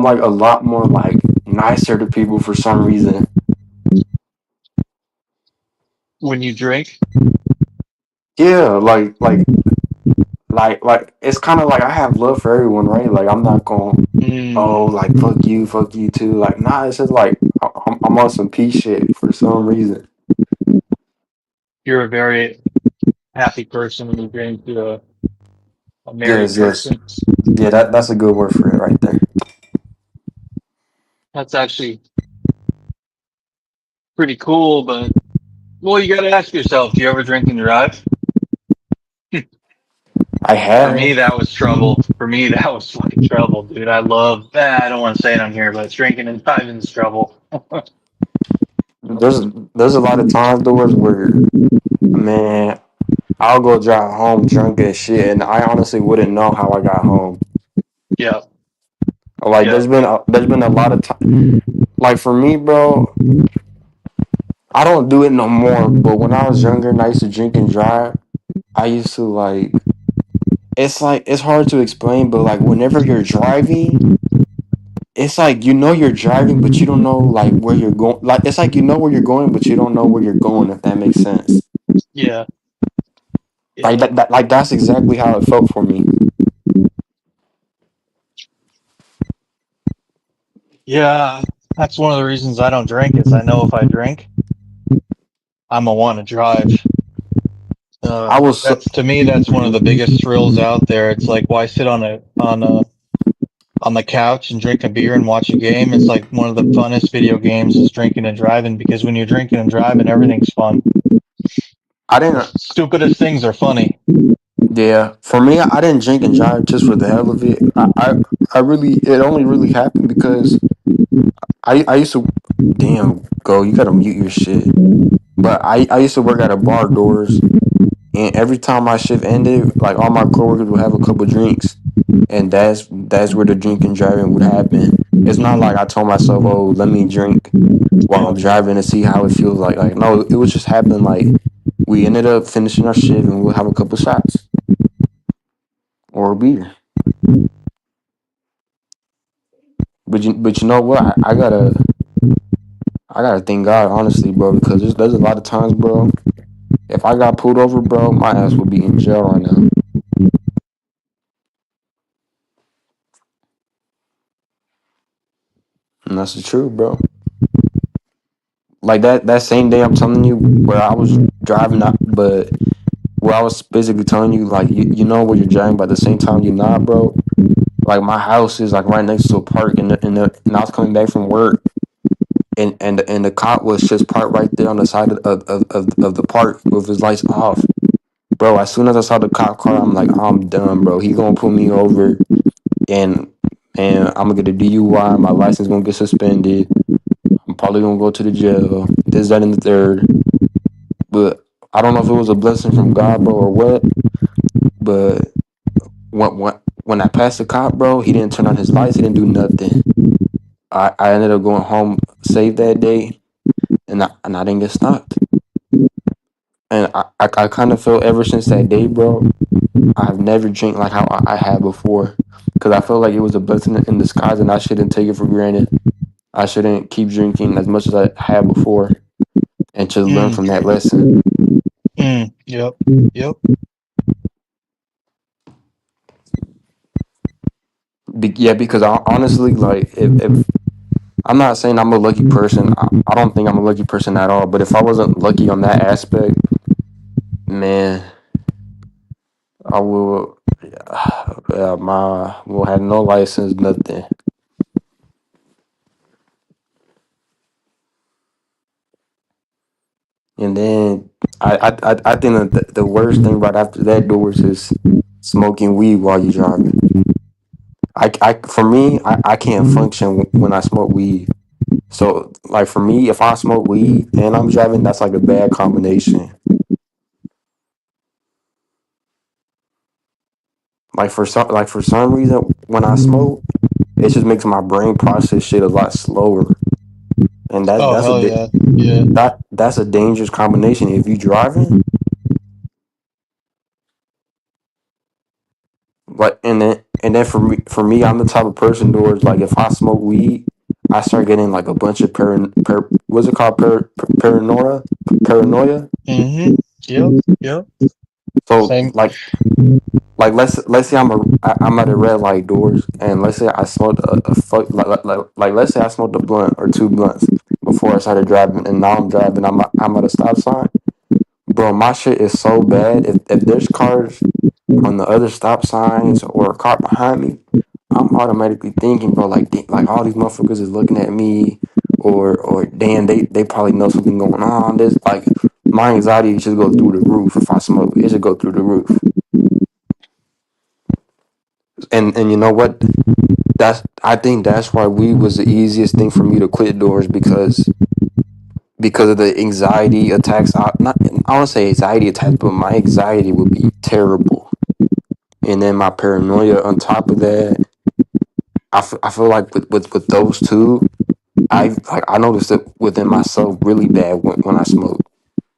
like a lot more like nicer to people for some reason. When you drink. Yeah, like it's kind of like I have love for everyone, right? Like I'm not going, oh, Mm, like fuck you too. Like nah, it's just like I'm on some peace shit for some reason. you're a very happy person when you drink to a merry Yes, yes, person. yeah. That's a good word for it right there. That's actually pretty cool, but well, you got to ask yourself: do you ever drink and drive? I For me, have. that was trouble. For me, that was fucking trouble, dude. I love that. I don't want to say it on here, but drinking and driving is trouble. There's there's a lot of times doors where man I'll go drive home drunk as shit, and I honestly wouldn't know how I got home. Yeah, Like yeah. there's been a lot of time. Like for me, bro, I don't do it no more. But when I was younger and I used to drink and drive, I used to like it's hard to explain, but like whenever you're driving, it's like you know you're driving, but you don't know like where you're going. Like it's like you know where you're going, but you don't know where you're going. If that makes sense. Yeah, Like yeah, like that's exactly how it felt for me. yeah. That's one of the reasons I don't drink is I know if I drink, I'm gonna want to drive. I was so, That's to me, that's one of the biggest thrills out there. It's like why sit on the couch and drink a beer and watch a game. It's like one of the funnest video games is drinking and driving because when you're drinking and driving, everything's fun. I The didn't. stupidest things are funny. Yeah, for me, I didn't drink and drive just for the hell of it. I really, it only really happened because I used to, damn, go, you gotta mute your shit. But I used to work at a bar doors, and every time my shift ended, like all my coworkers would have a couple drinks, and that's where the drink and driving would happen. It's not like I told myself, oh, let me drink while Yeah. I'm driving to see how it feels like no, it was just happening like we ended up finishing our shift and we'll have a couple shots or a beer. But you know what? I gotta thank God honestly, bro, because there's a lot of times, bro. If I got pulled over, bro, my ass would be in jail right now. And that's the truth, bro. Like that same day I'm telling you where I was driving up, but where I was basically telling you like you know where you're driving, but at the same time you're not, bro. Like my house is like right next to a park, and I was coming back from work, and the cop was just parked right there on the side of the park with his lights off. Bro, as soon as I saw the cop car, I'm like, I'm done, bro. He gonna pull me over, and I'm gonna get a DUI. My license gonna get suspended. I'm probably gonna go to the jail. This, that, and the third. But I don't know if it was a blessing from God, bro, or what. But when I passed the cop, bro, he didn't turn on his lights. He didn't do nothing. I ended up going home safe that day, and I didn't get stopped. And I kind of felt ever since that day, bro. I've never drank like how I had before, because I felt like it was a blessing in disguise, and I shouldn't take it for granted. I shouldn't keep drinking as much as I had before, and just learn Mm, from that lesson. yep. Yep. Yeah, because honestly, like if I'm not saying I'm a lucky person, I don't think I'm a lucky person at all. But if I wasn't lucky on that aspect, man, I will. My well had no license, nothing. And then I think that the worst thing right after that doors is smoking weed while you're driving. For me, I can't function when I smoke weed. So like for me, if I smoke weed and I'm driving, that's like a bad combination. For some reason, when I smoke, it just makes my brain process shit a lot slower, and Oh hell yeah, yeah. that's a dangerous combination if you driving. Like and then for me, I'm the type of person towards like if I smoke weed, I start getting like a bunch of what's it called paranoia. Mm-hmm. Yep. Yep. So Same. like let's say I'm at a red light doors, and let's say I smoked a fuck like let's say I smoked a blunt or two blunts before I started driving, and now I'm driving. I'm at a stop sign, bro. My shit is so bad. If there's cars on the other stop signs or a car behind me, I'm automatically thinking, bro, like all these motherfuckers is looking at me, or damn, they probably know something going on. This like my anxiety should go through the roof if I smoke. It should go through the roof. And you know what? I think that's why weed was the easiest thing for me to quit doors because of the anxiety attacks. I don't say anxiety attacks, but my anxiety would be terrible, and then my paranoia on top of that. I feel like with those two, I noticed it within myself really bad when I smoke.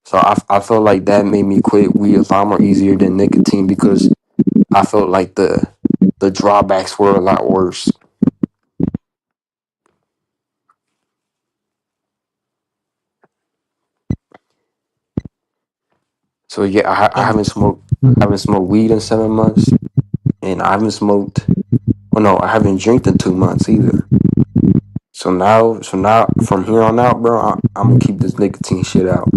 So I felt like that made me quit weed a lot more easier than nicotine because I felt like the drawbacks were a lot worse. So yeah, And I haven't smoked weed in 7 months, and I haven't smoked. Oh no, I haven't drank in 2 months either. So now from here on out, bro, I'm gonna keep this nicotine shit out.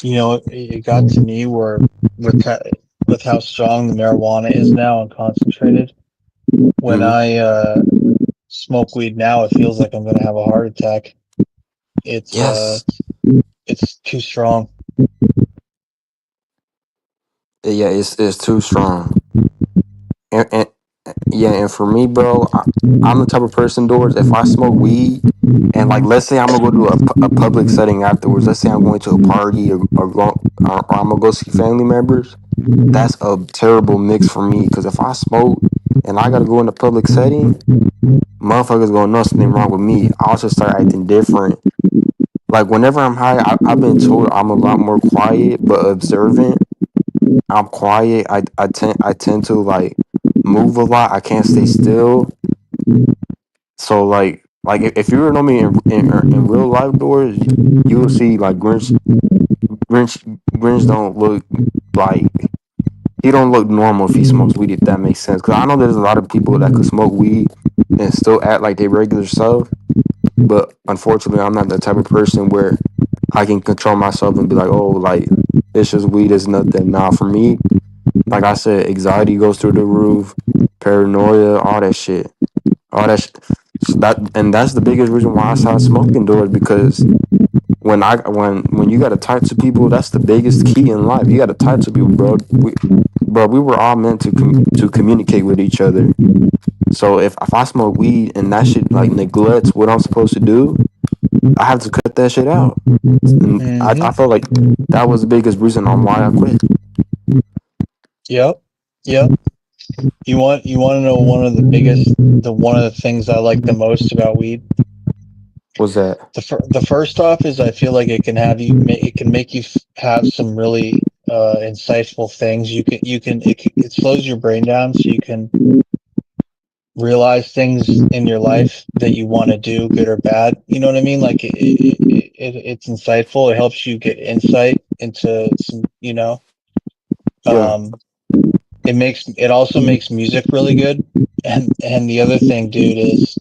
you know, it got to me where with ha- with how strong the marijuana is now and concentrated. When Hmm. I smoke weed now, it feels like I'm gonna have a heart attack. It's Yes. it's too strong. Yeah, it's too strong. And yeah, and for me, bro, I'm the type of person, doors. If I smoke weed, and like, let's say I'm gonna go to a public setting afterwards. Let's say I'm going to a party or I'm gonna go see family members. That's a terrible mix for me because if I smoke and I gotta go in a public setting, motherfuckers gonna know something wrong with me. I'll just start acting different. Like whenever I'm high, I've been told I'm a lot more quiet but observant. I'm quiet. I tend to like move a lot. I can't stay still. So like if you know me in real life, doors, you will see like Grinch Grinch don't look like he don't look normal if he smokes weed. If that makes sense, because I know there's a lot of people that could smoke weed and still act like they regular self. But unfortunately, I'm not the type of person where I can control myself and be like, oh, like it's just weed is nothing. Nah, for me, like I said, anxiety goes through the roof, paranoia, all that shit, all that. So that's the biggest reason why I started smoking doors because when you got to talk to people, that's the biggest key in life. You got to talk to people, bro. We were all meant to communicate with each other. So if I smoke weed and that shit like neglects what I'm supposed to do, I have to cut that shit out. And Mm-hmm. I felt like that was the biggest reason on why I quit. Yep. Yep. You want to know one of the things I like the most about weed? Was that? The first off is I feel like it can make you have some really insightful things. It slows your brain down so you can realize things in your life that you want to do, good or bad. You know what I mean? Like it's insightful. It helps you get insight into some, Yeah. um, it also makes music really good. And the other thing, dude, is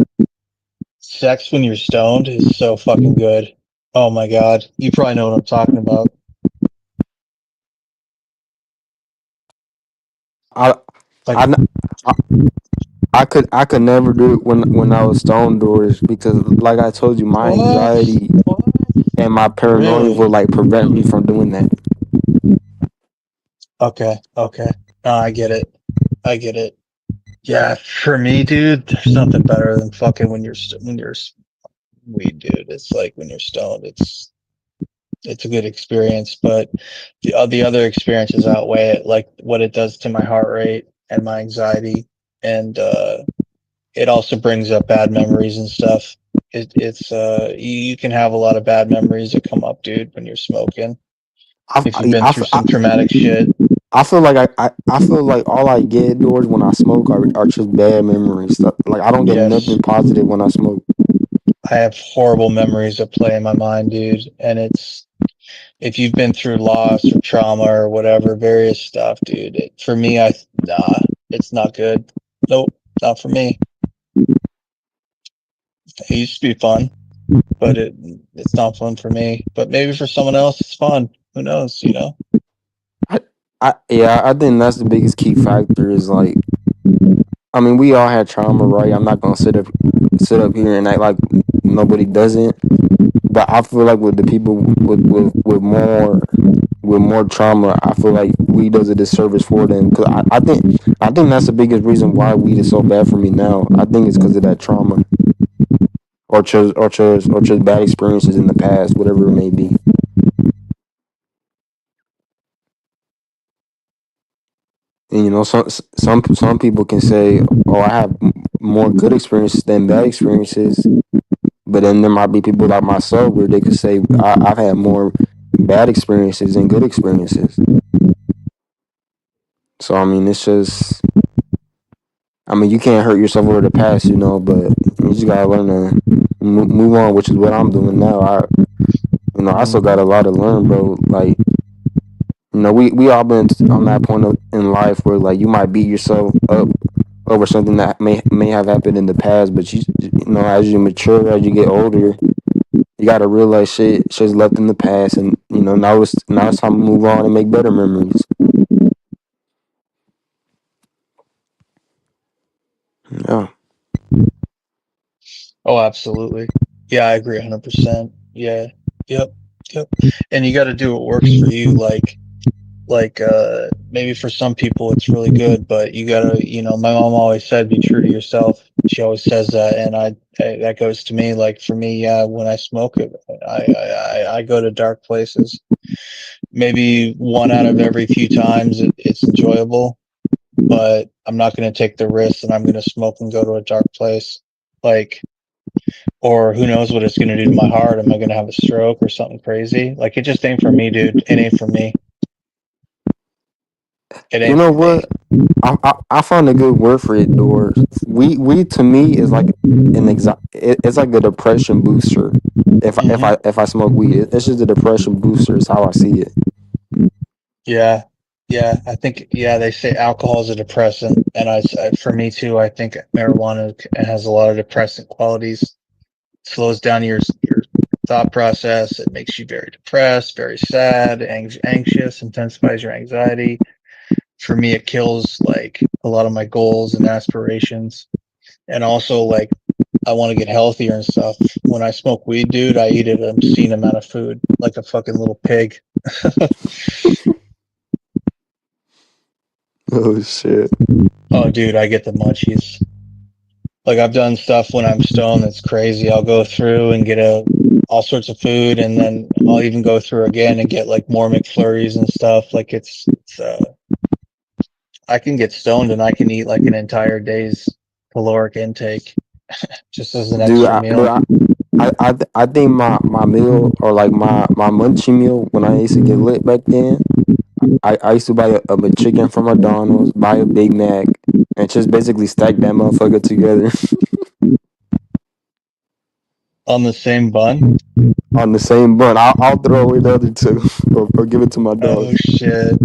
sex when you're stoned is so fucking good. Oh my God. You probably know what I'm talking about. I Like, I I, I could never do it when I was stoned doors because like I told you, my what? anxiety What? and my paranoia Really? will like prevent me from doing that. Okay. Okay. No, I get it. I get it. Yeah, for me, dude, there's nothing better than fucking when you're weed, dude. It's like when you're stoned. It's a good experience, but the other experiences outweigh it, like what it does to my heart rate and my anxiety, and it also brings up bad memories and stuff. You can have a lot of bad memories that come up, dude, when you're smoking. I If you've I, been I, through I some traumatic shit, I feel like I feel like all I get doors when I smoke are just bad memories. Like I don't get yes, nothing positive when I smoke. I have horrible memories that play in my mind, dude, and it's if you've been through loss or trauma or whatever, various stuff, dude. For me, nah, it's not good. Nope, not for me. It used to be fun, but it's not fun for me. But maybe for someone else, it's fun. Who knows? You know? I, yeah, I think that's the biggest key factor is like I mean we all had trauma, right? I'm not gonna sit up here and act like nobody doesn't. But I feel like with the people with more trauma, I feel like weed does a disservice for them. Cause I think that's the biggest reason why weed is so bad for me now. I think it's because of that trauma or just bad experiences in the past, whatever it may be. And you know, some people can say, "Oh, I have more good experiences than bad experiences," but then there might be people like myself where they could say, I've had more bad experiences than good experiences." So I mean, it's just I mean, you can't hurt yourself over the past, you know, but you just gotta learn to move on, which is what I'm doing now. I still got Mm-hmm. a lot to learn, bro. Like, we all been on that point in life where like you might beat yourself up over something that may have happened in the past, but as you mature, as you get older, you gotta realize shit's left in the past, and now it's time to move on and make better memories. Yeah, Oh, absolutely. Yeah, I agree 100%. Yeah. Yep. Yep. And you got to do what works for you. Like maybe for some people it's really good, but you gotta, my mom always said be true to yourself. She always says that, and that goes to me. Like for me, yeah, when I smoke it, I go to dark places. Maybe one out of every few times it's enjoyable, but I'm not going to take the risk and I'm going to smoke and go to a dark place. Like, or who knows what it's going to do to my heart? Am I going to have a stroke or something crazy? Like, it just ain't for me, dude. It ain't for me. It you ain't know for me. what? I found a good word for it. Doors. We to me is like it's like a depression booster. Hmm. If I smoke weed, it's just a depression booster. Is how I see it. Yeah. Yeah. I think, yeah, they say alcohol is a depressant. And for me too, I think marijuana has a lot of depressant qualities. Slows down your thought process. It makes you very depressed, very sad, anxious, intensifies your anxiety. For me, it kills like a lot of my goals and aspirations. And also, like, I want to get healthier and stuff. When I smoke weed, dude, I eat an obscene amount of food, like a fucking little pig. Oh shit. Oh, dude, I get the munchies. Like I've done stuff when I'm stoned that's crazy. I'll go through and get all sorts of food, and then I'll even go through again and get like more McFlurries and stuff. Like I can get stoned and I can eat like an entire day's caloric intake just as an Dude, extra dude, meal. I think my meal or like my munchie meal when I used to get lit back then, I used to buy a McChicken from McDonald's, buy a Big Mac, and just basically stack that motherfucker together On the same bun? on the same bun. I'll throw away the other two or give it to my dog. Oh shit.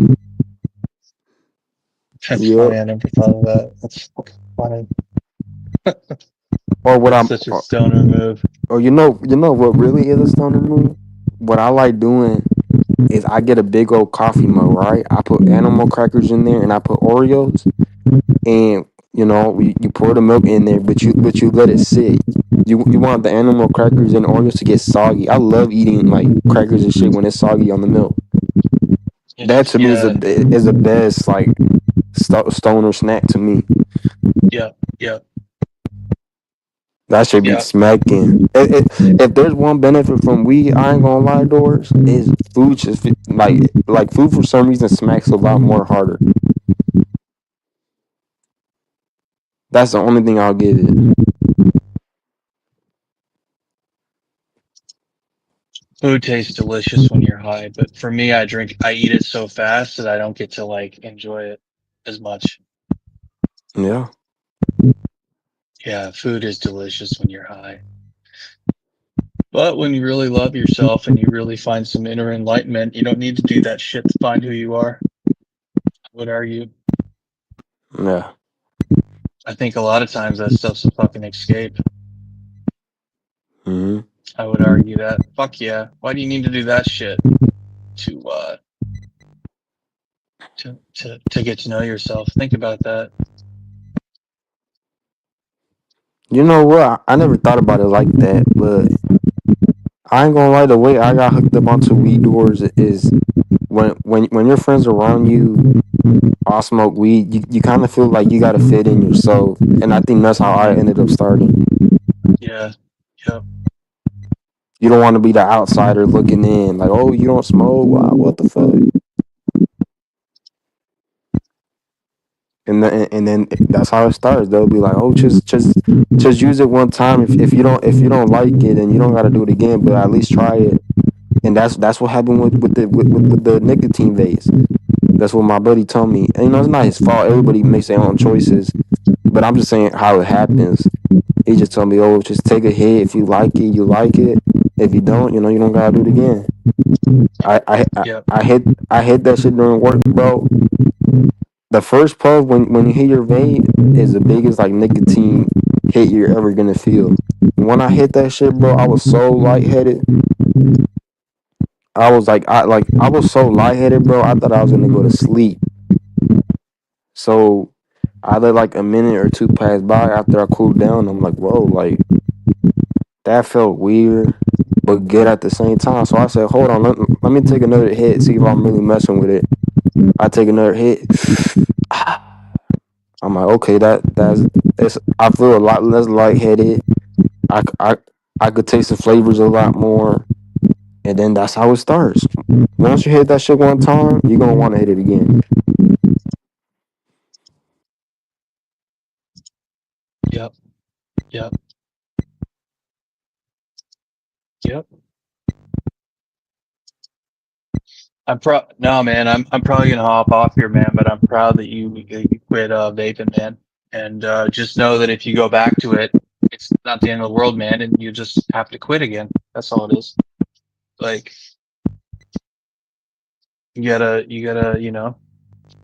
That's Yep. funny. I never thought of that. That's funny. Or what That's I'm such a stoner move. or you know what really is a stoner move? What I like doing is I get a big old coffee mug, right? I put animal crackers in there and I put Oreos, and you pour the milk in there, but you let it sit. You want the animal crackers and Oreos to get soggy. I love eating like crackers and shit when it's soggy on the milk. That It's to me is yeah, the best like stoner snack to me. yeah, yeah, That should be yeah. smacking. If there's one benefit from weed, I ain't gonna lie, doors is food. Just like food for some reason smacks a lot more harder. That's the only thing I'll give it. Food tastes delicious when you're high, but for me, I eat it so fast that I don't get to like enjoy it as much. Yeah. Yeah, food is delicious when you're high. But when you really love yourself and you really find some inner enlightenment, you don't need to do that shit to find who you are. I would argue. Yeah. I think a lot of times that stuff's a fucking escape. Hmm. I would argue that. Fuck yeah. Why do you need to do that shit to to get to know yourself? Think about that. You know what? I never thought about it like that, but I ain't gonna lie. The way I got hooked up onto weed doors is when your friends around you all smoke weed, you kind of feel like you got to fit in yourself, and I think that's how I ended up starting. Yeah. Yep. You don't want to be the outsider looking in, like, oh, you don't smoke. Wow, what the fuck? And then that's how it starts. They'll be like, oh, just use it one time. If you don't like it, then you don't got to do it again. But at least try it. And that's what happened with the nicotine vapes. That's what my buddy told me. And it's not his fault. Everybody makes their own choices. But I'm just saying how it happens. He just told me, oh, just take a hit. If you like it, you like it. If you don't, you don't gotta do it again. I I I, Yep. I hit that shit during work, bro. The first puff when you hit your vape is the biggest like nicotine hit you're ever gonna feel. When I hit that shit, bro, I was so lightheaded. I was so lightheaded, bro. I thought I was gonna go to sleep. So I let like a minute or two pass by after I cooled down. I'm like, whoa, like that felt weird, but good at the same time. So I said, hold on, let me take another hit, see if I'm really messing with it. I take another hit. I'm like, okay, I feel a lot less lightheaded. I, I, I could taste the flavors a lot more. And then that's how it starts. Once you hit that shit one time, you're gonna want to hit it again. Yep. Yep. Yep. No man, I'm probably gonna hop off here, man. But I'm proud that you quit vaping, man. And just know that if you go back to it, it's not the end of the world, man. And you just have to quit again. That's all it is. Like you gotta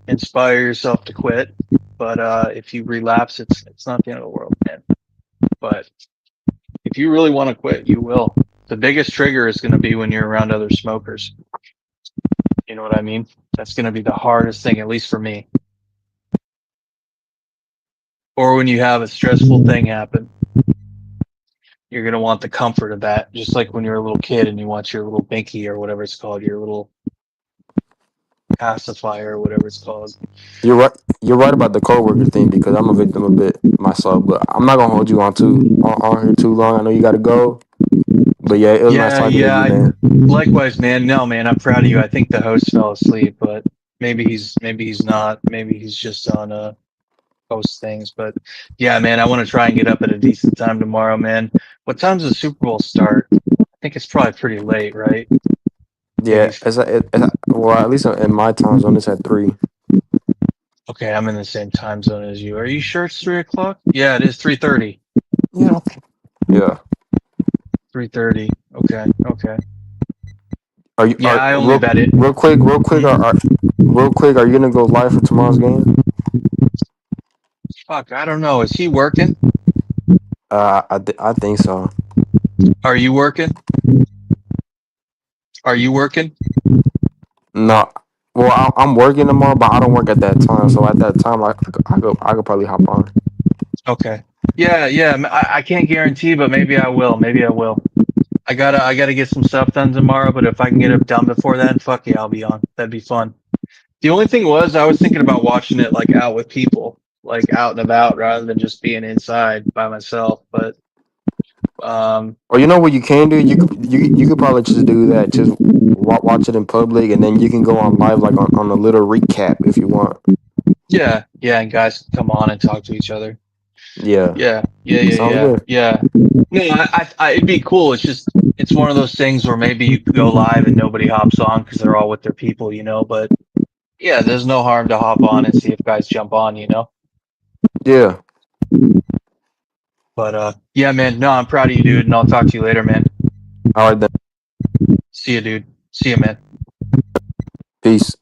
inspire yourself to quit. But if you relapse, it's not the end of the world, man. But if you really want to quit, you will. The biggest trigger is going to be when you're around other smokers. You know what I mean? That's going to be the hardest thing, at least for me. Or when you have a stressful thing happen, you're going to want the comfort of that. Just like when you're a little kid and you want your little binky or whatever it's called, your little pacifier or whatever it's called. You're right. You're right about the coworker thing because I'm a victim a bit myself. But I'm not gonna hold you on here too long. I know you gotta go. But yeah, it was nice Yeah, talking to yeah. you, man. Likewise, man. No, man. I'm proud of you. I think the host fell asleep, but maybe he's not. Maybe he's just on post things. But yeah, man. I want to try and get up at a decent time tomorrow, man. What time's the Super Bowl start? I think it's probably pretty late, right? Yeah, Maybe. well, at least in my time zone, it's at 3. Okay, I'm in the same time zone as you. Are you sure it's 3 o'clock? Yeah, it is 3:30. Yeah. Yeah. 3:30. Okay. Okay. Are you Yeah, are I only bet it. real quick, Hmm? real quick? Are you gonna go live for tomorrow's game? Fuck, I don't know. Is he working? I think so. Are you working? Are you working? No, well, I'm working tomorrow, but I don't work at that time. So at that time, I could probably hop on. Okay. Yeah, yeah. I can't guarantee, but maybe I will. Maybe I will. I gotta get some stuff done tomorrow, but if I can get it done before then, fuck yeah, I'll be on. That'd be fun. The only thing was, I was thinking about watching it like out with people, like out and about, rather than just being inside by myself. But Or you know what you can do? You could probably just do that. Just watch it in public, and then you can go on live, like on a little recap if you want. yeah, yeah, and guys can come on and talk to each other. Yeah, Yeah, yeah, yeah, sounds yeah, good. yeah. No, it'd be cool. It's just, it's one of those things where maybe you could go live and nobody hops on because they're all with their people, you know. But yeah, there's no harm to hop on and see if guys jump on, you know. Yeah. But yeah, man. No, I'm proud of you, dude, and I'll talk to you later, man. All right then. See you, dude. See you, man. Peace.